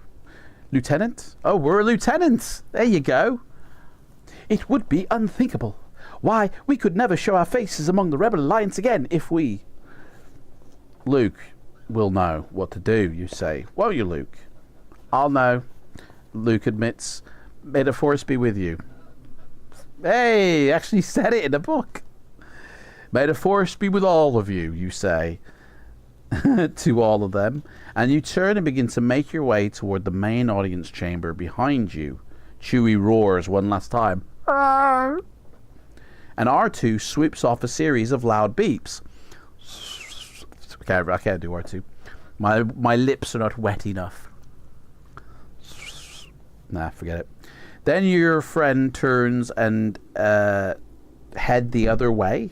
Lieutenant? Oh, we're a lieutenant. There you go. It would be unthinkable. Why, we could never show our faces among the Rebel Alliance again if we... Luke will know what to do, you say. Won't you, Luke? I'll know. Luke admits. May the Force be with you. Hey, actually said it in the book. May the Force be with all of you, you say. To all of them. And you turn and begin to make your way toward the main audience chamber behind you. Chewie roars one last time. Arr! And R2 swoops off a series of loud beeps. I can't do R2. My lips are not wet enough. Nah, forget it. Then your friend turns and head the other way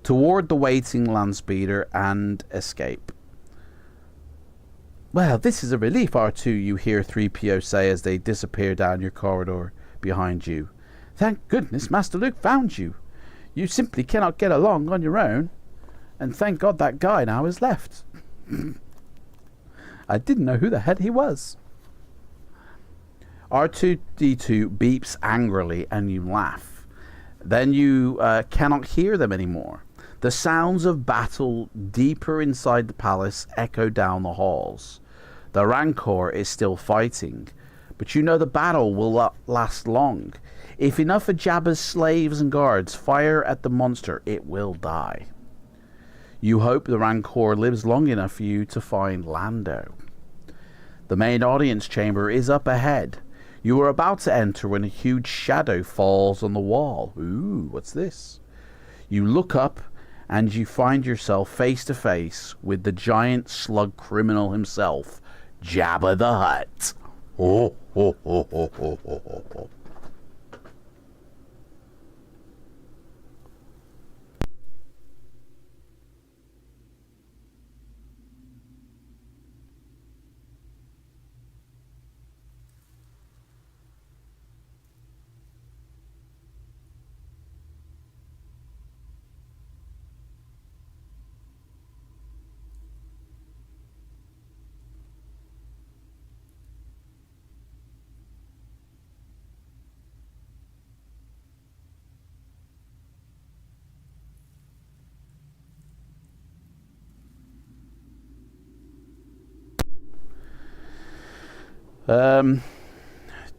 toward the waiting land speeder and escape. Well, this is a relief, R2, you hear 3PO say as they disappear down your corridor behind you. Thank goodness Master Luke found you. You simply cannot get along on your own. And thank God that guy now is left. I didn't know who the heck he was. R2-D2 beeps angrily and you laugh. Then you cannot hear them anymore. The sounds of battle deeper inside the palace echo down the halls. The Rancor is still fighting, but you know the battle will not last long. If enough of Jabba's slaves and guards fire at the monster, it will die. You hope the Rancor lives long enough for you to find Lando. The main audience chamber is up ahead. You are about to enter when a huge shadow falls on the wall. Ooh, what's this? You look up and you find yourself face to face with the giant slug criminal himself, Jabba the Hutt. Oh, oh, oh, oh, oh, oh, oh, oh.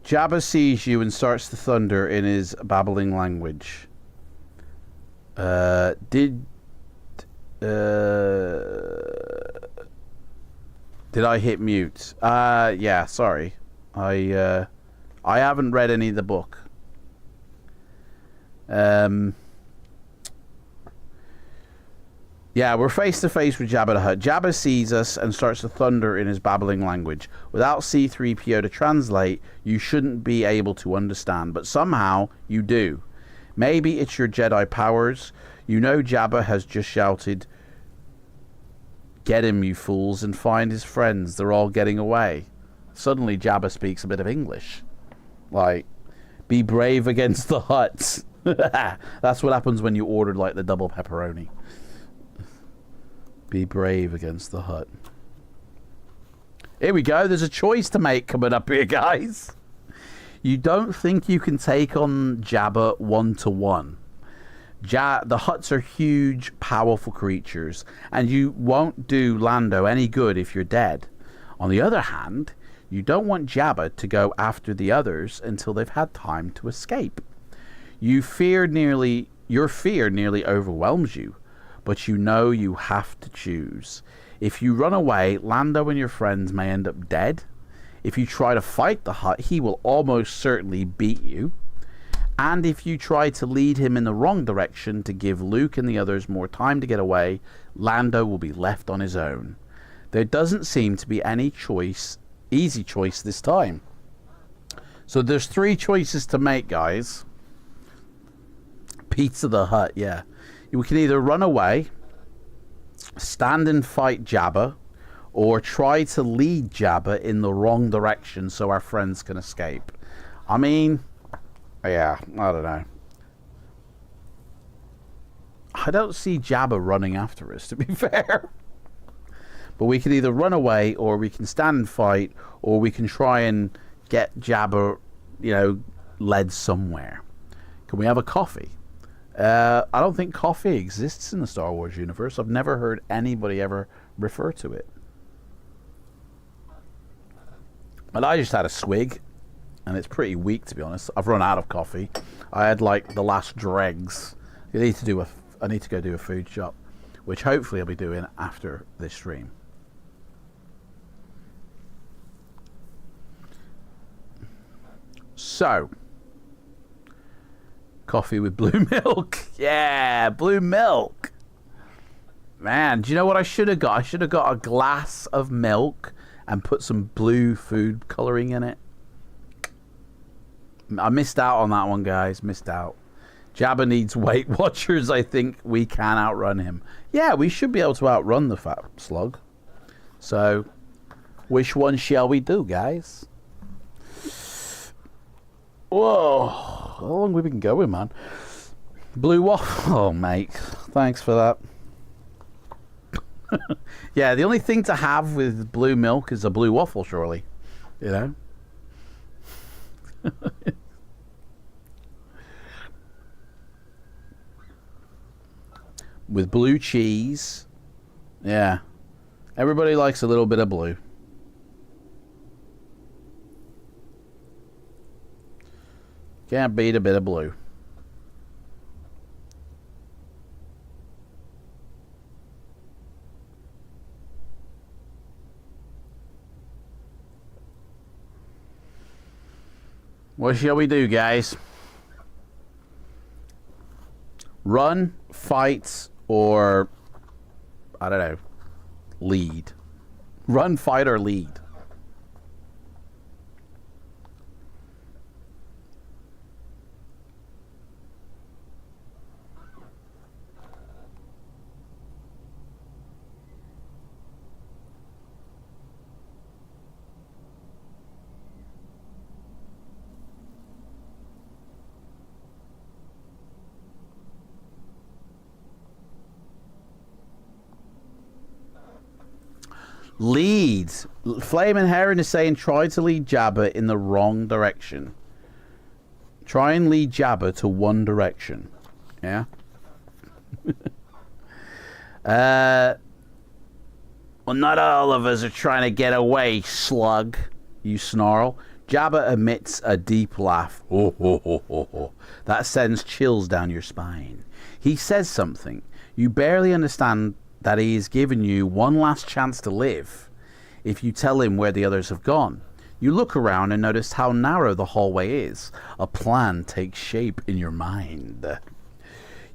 Jabba sees you and starts to thunder in his babbling language. Did I hit mute? Yeah, sorry. I haven't read any of the book. Yeah, we're face to face with Jabba the Hutt. Jabba sees us and starts to thunder in his babbling language. Without C-3PO to translate, you shouldn't be able to understand, but somehow you do. Maybe it's your Jedi powers. You know Jabba has just shouted, "Get him, you fools, and find his friends. They're all getting away." Suddenly Jabba speaks a bit of English. Like, be brave against the Hutts. That's what happens when you ordered, like, the double pepperoni. Be brave against the Hutt. Here we go. There's a choice to make coming up here, guys. You don't think you can take on Jabba one-to-one. The Hutts are huge, powerful creatures, and you won't do Lando any good if you're dead. On the other hand, you don't want Jabba to go after the others until they've had time to escape. Your fear nearly overwhelms you. But you know you have to choose. If you run away, Lando and your friends may end up dead. If you try to fight the Hutt, he will almost certainly beat you. And if you try to lead him in the wrong direction to give Luke and the others more time to get away, Lando will be left on his own. There doesn't seem to be any easy choice this time. So there's 3 choices to make, guys. Pizza the Hutt, yeah. We can either run away, stand and fight Jabba, or try to lead Jabba in the wrong direction so our friends can escape. I mean, yeah, I don't know. I don't see Jabba running after us, to be fair. But we can either run away, or we can stand and fight, or we can try and get Jabba, led somewhere. Can we have a coffee? I don't think coffee exists in the Star Wars universe. I've never heard anybody ever refer to it. But I just had a swig, and it's pretty weak, to be honest. I've run out of coffee. I had, like, the last dregs. I need to go do a food shop, which hopefully I'll be doing after this stream. So, coffee with blue milk. Yeah, blue milk. Man, do you know what I should have got? I should have got a glass of milk and put some blue food coloring in it. I missed out on that one, guys. Missed out. Jabba needs Weight Watchers. I think we can outrun him. Yeah, we should be able to outrun the fat slug. So, Which one shall we do, guys? Whoa. How long have we been going, man? Blue waffle. Oh, mate. Thanks for that. Yeah, the only thing to have with blue milk is a blue waffle, surely. You know? With blue cheese. Yeah. Everybody likes a little bit of blue. Can't beat a bit of blue. What shall we do, guys? Run, fight, or I don't know, lead. Run, fight, or lead. Lead. Flaming Heron is saying try to lead Jabba in the wrong direction. Try and lead Jabba to one direction. Yeah? Well, not all of us are trying to get away, slug. You snarl. Jabba emits a deep laugh. Oh, ho, ho, ho, ho. That sends chills down your spine. He says something. You barely understand that he is giving you one last chance to live if you tell him where the others have gone. You look around and notice how narrow the hallway is. A plan takes shape in your mind.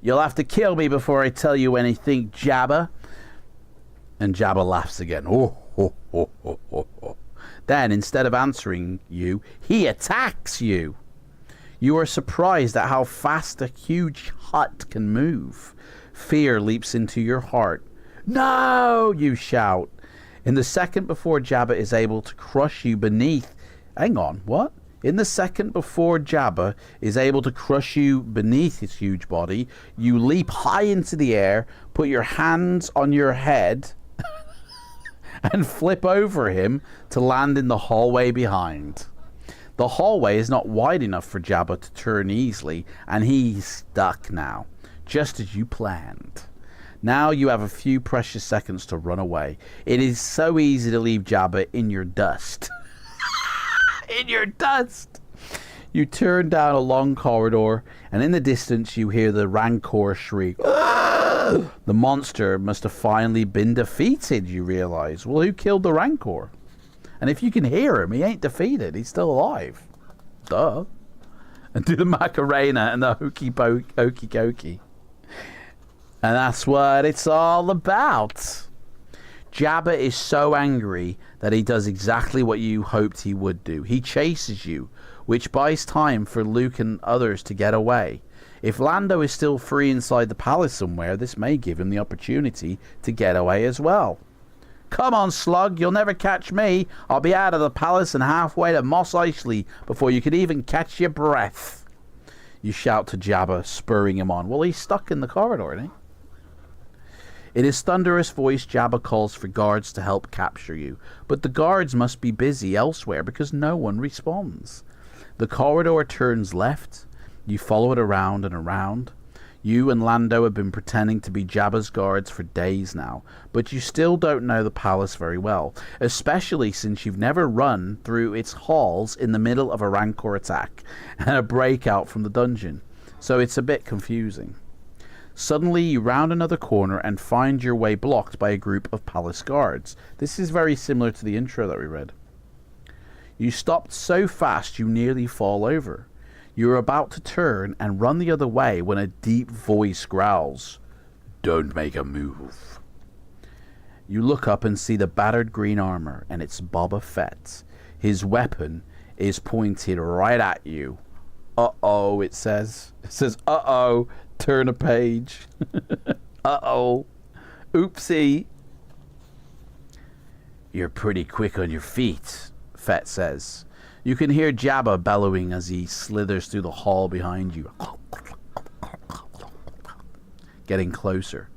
You'll have to kill me before I tell you anything, Jabba. And Jabba laughs again. Oh, ho, ho, ho, ho, ho. Then, instead of answering you, he attacks you. You are surprised at how fast a huge hut can move. Fear leaps into your heart. No, you shout. In the second before Jabba is able to crush you beneath... Hang on, what? In the second before Jabba is able to crush you beneath his huge body, you leap high into the air, put your hands on your head, and flip over him to land in the hallway behind. The hallway is not wide enough for Jabba to turn easily, and he's stuck now, just as you planned. Now you have a few precious seconds to run away. It is so easy to leave Jabba in your dust. In your dust! You turn down a long corridor, and in the distance you hear the Rancor shriek. The monster must have finally been defeated, you realize. Well, who killed the Rancor? And if you can hear him, he ain't defeated. He's still alive. Duh. And do the Macarena and the hokey cokey. And that's what it's all about. Jabba is so angry that he does exactly what you hoped he would do. He chases you, which buys time for Luke and others to get away. If Lando is still free inside the palace somewhere, this may give him the opportunity to get away as well. Come on, slug, you'll never catch me. I'll be out of the palace and halfway to Mos Eisley before you could even catch your breath. You shout to Jabba, spurring him on. Well, he's stuck in the corridor, isn't he? In his thunderous voice, Jabba calls for guards to help capture you, but the guards must be busy elsewhere because no one responds. The corridor turns left. You follow it around and around. You and Lando have been pretending to be Jabba's guards for days now, but you still don't know the palace very well, especially since you've never run through its halls in the middle of a Rancor attack and a breakout from the dungeon, so it's a bit confusing. Suddenly, you round another corner and find your way blocked by a group of palace guards. This is very similar to the intro that we read. You stopped so fast you nearly fall over. You are about to turn and run the other way when a deep voice growls, "Don't make a move." You look up and see the battered green armor, and it's Boba Fett. His weapon is pointed right at you. Uh-oh, it says. It says, uh-oh. Turn a page. Uh-oh. Oopsie. You're pretty quick on your feet, Fett says. You can hear Jabba bellowing as he slithers through the hall behind you. Getting closer.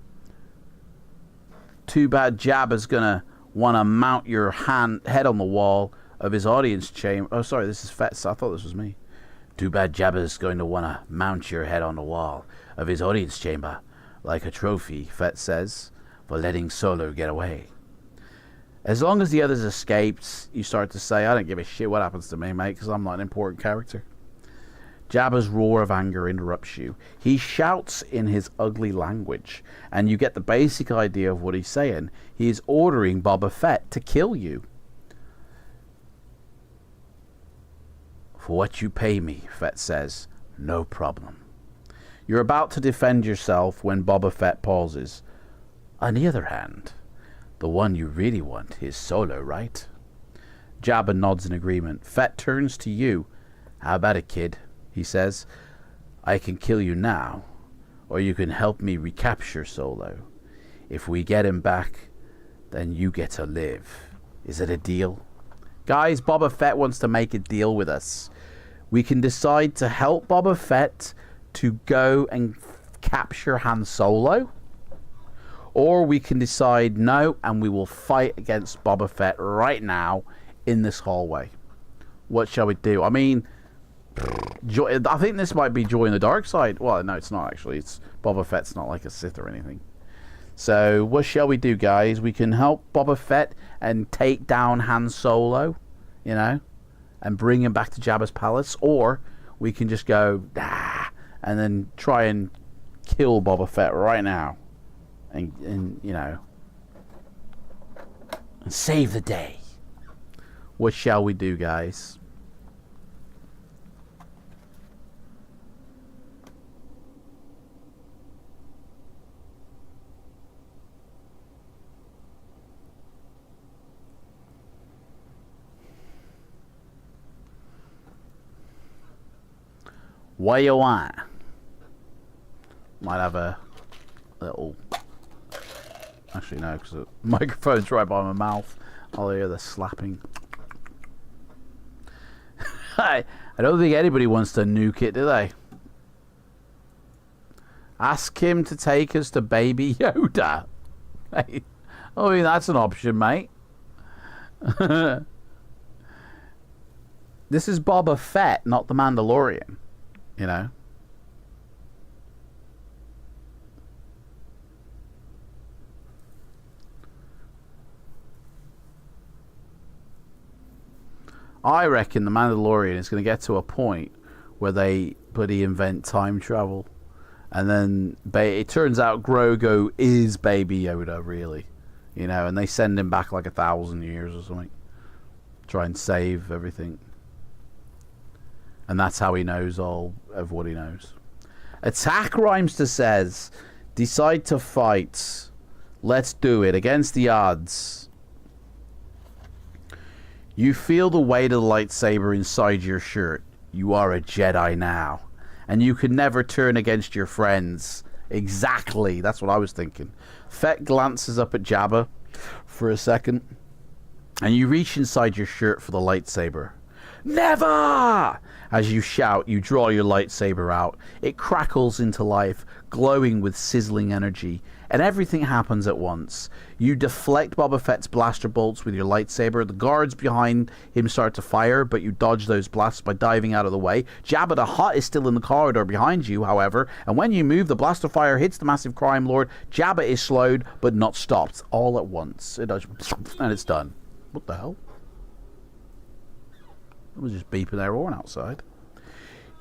Too bad Jabba's gonna want to mount your head on the wall of his audience chamber. Oh, sorry, this is Fett. I thought this was me. Too bad Jabba's going to want to mount your head on the wall of his audience chamber like a trophy, Fett says, for letting Solo get away. As long as the others escaped, you start to say, I don't give a shit what happens to me, mate, because I'm not an important character. Jabba's roar of anger interrupts you. He shouts in his ugly language, and you get the basic idea of what he's saying. He is ordering Boba Fett to kill you. For what you pay me, Fett says, no problem. You're about to defend yourself when Boba Fett pauses. On the other hand, the one you really want is Solo, right? Jabba nods in agreement. Fett turns to you. How about it, kid? He says. I can kill you now, or you can help me recapture Solo. If we get him back, then you get to live. Is it a deal? Guys, Boba Fett wants to make a deal with us. We can decide to help Boba Fett to go and capture Han Solo, or we can decide no, and we will fight against Boba Fett right now in this hallway. What shall we do? I mean, I think this might be join the dark side. Well, no, it's not actually. It's Boba Fett's not like a Sith or anything. So what shall we do, guys? We can help Boba Fett and take down Han Solo, you know, and bring him back to Jabba's palace, or we can just go and then try and kill Boba Fett right now, and you know, and save the day. What shall we do, guys? What you want? Might have a little... Actually, no, because the microphone's right by my mouth. I'll hear the slapping. I don't think anybody wants to nuke it, do they? Ask him to take us to Baby Yoda. Hey, I mean, that's an option, mate. This is Boba Fett, not the Mandalorian. You know? I reckon the Mandalorian is going to get to a point where they bloody invent time travel. And then it turns out Grogu is Baby Yoda, really. You know, and they send him back like 1,000 years or something. Try and save everything. And that's how he knows all of what he knows. Attack Rhymester says, decide to fight. Let's do it. Against the odds. You feel the weight of the lightsaber inside your shirt. You are a Jedi now. And you can never turn against your friends. Exactly. That's what I was thinking. Fett glances up at Jabba for a second. And you reach inside your shirt for the lightsaber. Never! As you shout, you draw your lightsaber out. It crackles into life, glowing with sizzling energy, and everything happens at once. You deflect Boba Fett's blaster bolts with your lightsaber. The guards behind him start to fire, but you dodge those blasts by diving out of the way. Jabba the Hutt is still in the corridor behind you, however, and when you move, the blaster fire hits the massive crime lord. Jabba is slowed, but not stopped, all at once. It does, and it's done. What the hell? It was just beeping their horn outside.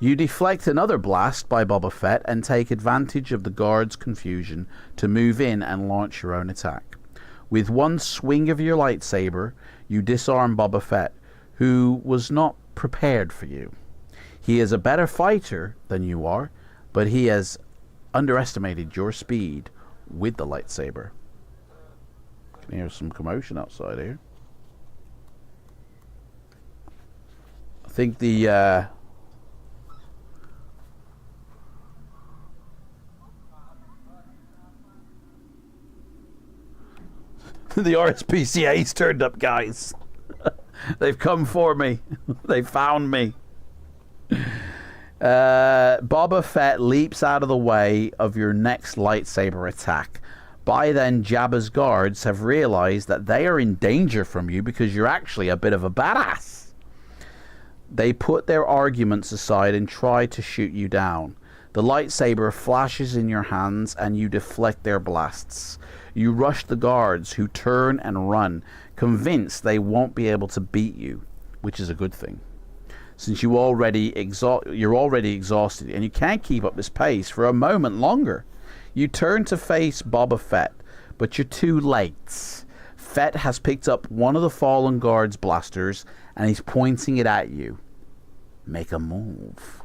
You deflect another blast by Boba Fett and take advantage of the guard's confusion to move in and launch your own attack. With one swing of your lightsaber, you disarm Boba Fett, who was not prepared for you. He is a better fighter than you are, but he has underestimated your speed with the lightsaber. I can hear some commotion outside here. I think the The RSPCA's turned up, guys. They've come for me. They found me. Boba Fett leaps out of the way of your next lightsaber attack. By then, Jabba's guards have realized that they are in danger from you because you're actually a bit of a badass. They put their arguments aside and try to shoot you down. The lightsaber flashes in your hands and you deflect their blasts. You rush the guards, who turn and run, convinced they won't be able to beat you, which is a good thing, since you're already exhausted and you can't keep up this pace for a moment longer. You turn to face Boba Fett, but you're too late. Fett has picked up one of the fallen guards' blasters and he's pointing it at you. Make a move.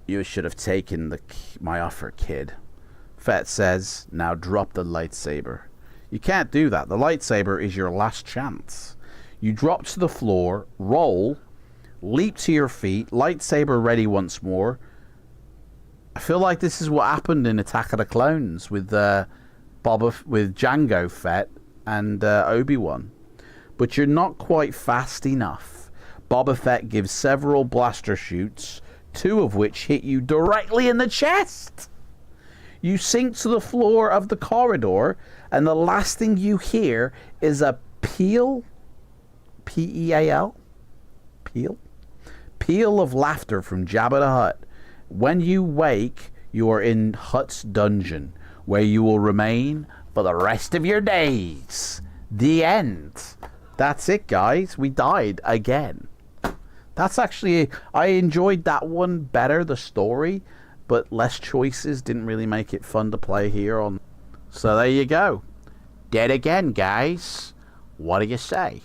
You should have taken my offer, kid. Fett says, now drop the lightsaber. You can't do that. The lightsaber is your last chance. You drop to the floor, roll, leap to your feet, lightsaber ready once more. I feel like this is what happened in Attack of the Clones with Jango Fett and Obi-Wan. But you're not quite fast enough. Boba Fett gives several blaster shoots, 2 of which hit you directly in the chest. You sink to the floor of the corridor, and the last thing you hear is a peal, P-E-A-L, peal of laughter from Jabba the Hutt. When you wake, you are in Hutt's dungeon, where you will remain for the rest of your days. The end. That's it, guys. We died again. That's actually... I enjoyed that one better, the story, but less choices didn't really make it fun to play here on. So there you go. Dead again, guys. What do you say?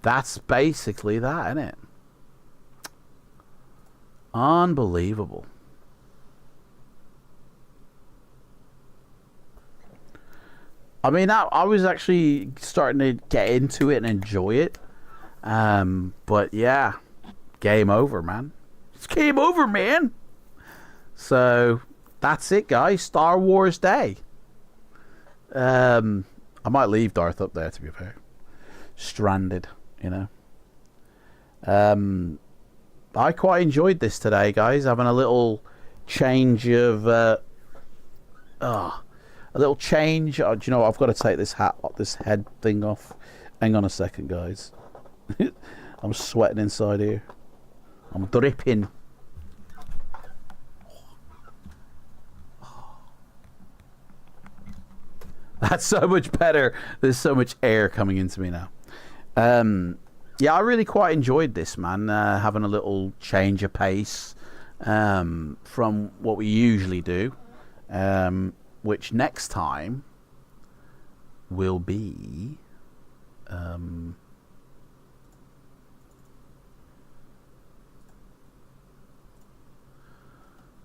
That's basically that, isn't it? Unbelievable. I mean, I was actually starting to get into it and enjoy it. But yeah, game over, man. It's game over, man. So that's it, guys. Star Wars Day. I might leave Darth up there, to be fair. Stranded, you know. I quite enjoyed this today, guys. Having a little change of a little change. Do you know what? I've got to take this head thing off. Hang on a second, guys. I'm sweating inside here. I'm dripping. That's so much better. There's so much air coming into me now. Yeah, I really quite enjoyed this, man. Having a little change of pace from what we usually do, which next time will be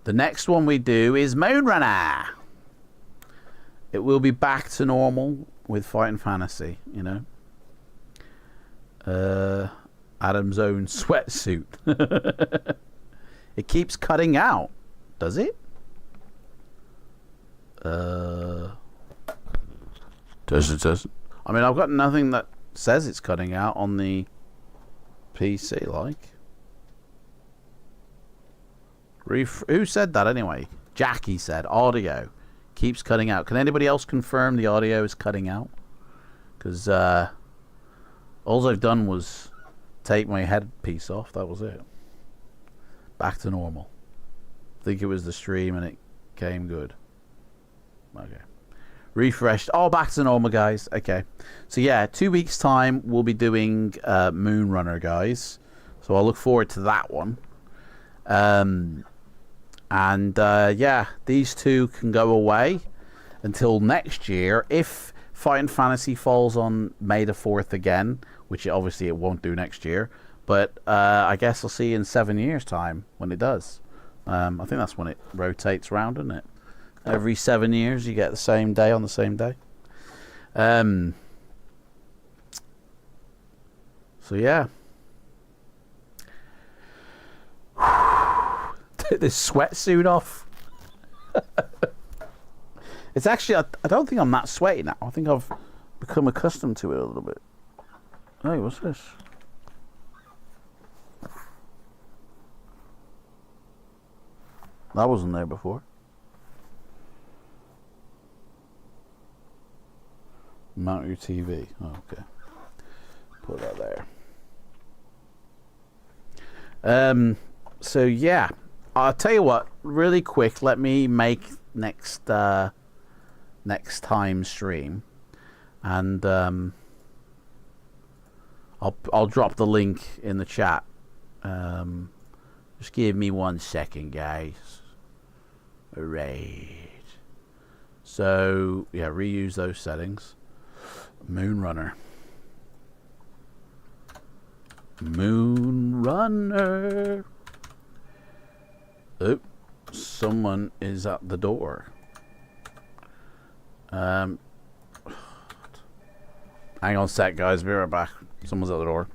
the next one we do is Moonrunner. It will be back to normal with Fighting Fantasy, you know. Adam's own sweatsuit. It keeps cutting out, does it? Does it? I mean, I've got nothing that says it's cutting out on the PC, like. Who said that anyway? Jackie said audio keeps cutting out. Can anybody else confirm the audio is cutting out? Because all I've done was take my headpiece off. That was it. Back to normal. I think it was the stream and it came good. Okay. Refreshed. Oh, back to normal, guys. Okay. So yeah, 2 weeks time we'll be doing Moonrunner, guys. So I'll look forward to that one. Yeah, these two can go away until next year. If Fighting Fantasy falls on May the 4th again, which obviously it won't do next year, but I guess I'll see you in 7 years' time when it does. I think that's when it rotates round, isn't it? Every 7 years you get the same day on the same day. So yeah. Take this sweatsuit off. It's actually, I don't think I'm that sweaty now. I think I've become accustomed to it a little bit. Hey, what's this? That wasn't there before. Mount your TV. Oh, okay. Put that there. So yeah, I'll tell you what. Really quick, let me make next time stream, and I'll drop the link in the chat. Just give me 1 second, guys. Alright. So yeah, reuse those settings. Moonrunner. Moonrunner. Oh, someone is at the door. Hang on a sec, guys. Be right back. Someone's at the door.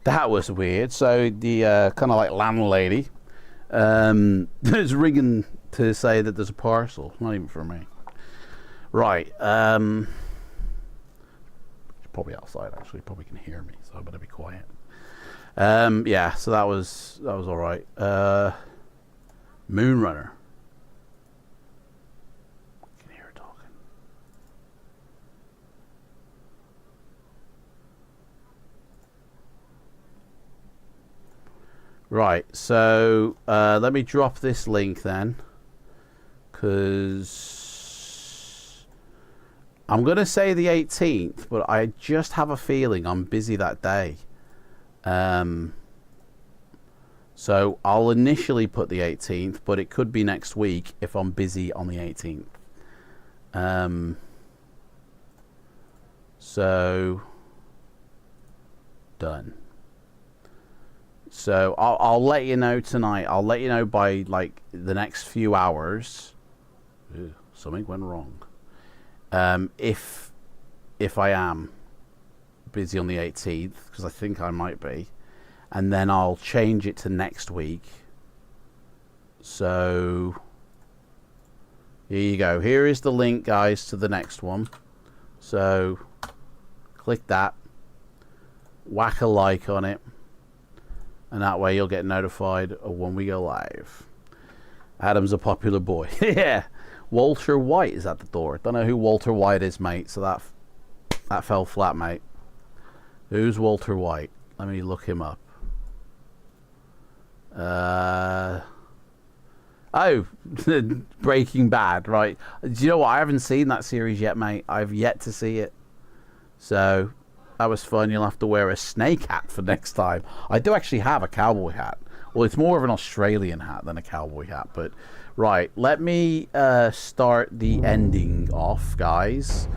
That was weird. So the kind of like landlady is ringing to say that there's a parcel. Not even for me. Right. She's probably outside. Actually, probably can hear me. So I better be quiet. Yeah. So that was all right. Moonrunner. I can hear her talking. Right, so let me drop this link then, because I'm going to say the 18th, but I just have a feeling I'm busy that day. So I'll initially put the 18th, but it could be next week if I'm busy on the 18th. So done. So I'll let you know tonight. I'll let you know by like the next few hours. Ew, something went wrong. If I am busy on the 18th, because I think I might be, and then I'll change it to next week. So here you go. Here is the link, guys, to the next one. So click that, whack a like on it, and that way you'll get notified of when we go live. Adam's a popular boy. Yeah. Walter White is at the door. Don't know who Walter White is, mate. So that fell flat, mate. Who's Walter White? Let me look him up. Oh, Breaking Bad, right. Do you know what? I haven't seen that series yet, mate. I've yet to see it. So that was fun. You'll have to wear a snake hat for next time. I do actually have a cowboy hat. Well, it's more of an Australian hat than a cowboy hat. But right, let me start the ending off, guys.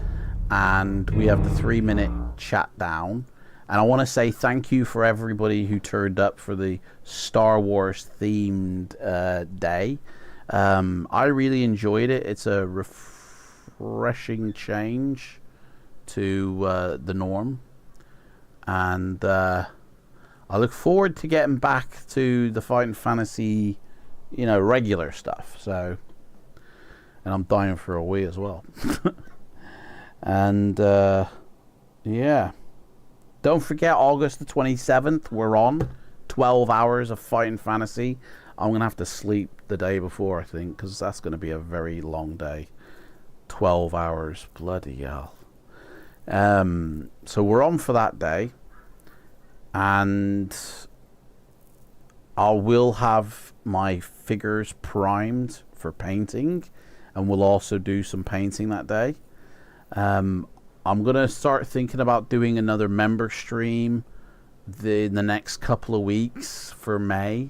And we have the 3-minute chat down. And I want to say thank you for everybody who turned up for the Star Wars themed day. I really enjoyed it. It's a refreshing change to the norm. And I look forward to getting back to the Fighting Fantasy, you know, regular stuff. So, and I'm dying for a wee as well. And yeah. Don't forget, August the 27th, we're on 12 hours of fighting fantasy, I'm going to have to sleep the day before, I think, because that's going to be a very long day. 12 hours. Bloody hell. So we're on for that day. And I will have my figures primed for painting. And we'll also do some painting that day. I'm going to start thinking about doing another member stream in the next couple of weeks for May,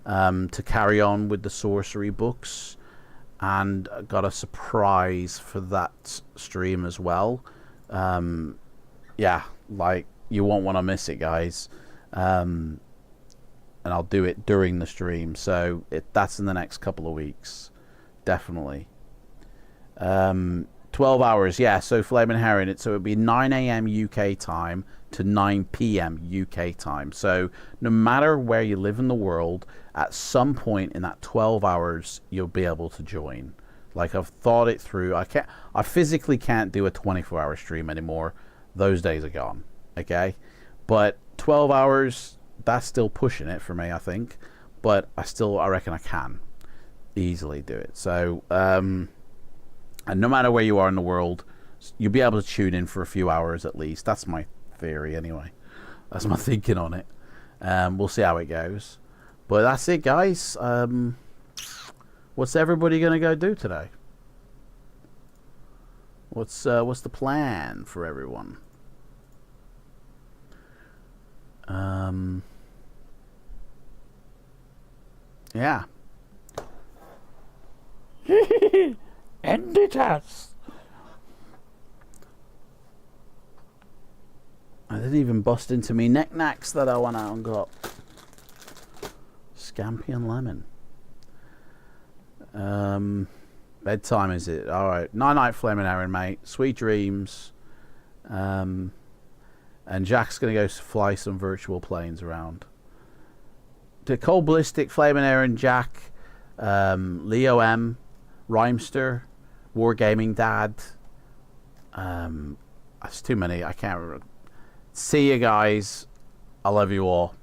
to carry on with the sorcery books. And I got a surprise for that stream as well. Yeah, like, you won't want to miss it, guys. And I'll do it during the stream, so that's in the next couple of weeks, definitely. 12 hours, yeah, so Flaming Heron, so it would be 9 a.m. UK time to 9 p.m. UK time. So no matter where you live in the world, at some point in that 12 hours, you'll be able to join. Like, I've thought it through. I physically can't do a 24-hour stream anymore. Those days are gone, okay? But 12 hours, that's still pushing it for me, I think. But I reckon I can easily do it. So, and no matter where you are in the world, you'll be able to tune in for a few hours at least. That's my theory anyway. That's my thinking on it. We'll see how it goes. But that's it, guys. What's everybody gonna go do today? What's the plan for everyone? Yeah. End it us. I didn't even bust into me knickknacks that I went out and got. Scampi and lemon. Bedtime, is it? Alright. Night Flaming Aaron, mate. Sweet dreams. And Jack's gonna go fly some virtual planes around. To Cold Ballistic, Flaming Aaron, Jack, Leo M, Rhymester, Wargaming Dad. That's too many. I can't remember. See you guys. I love you all.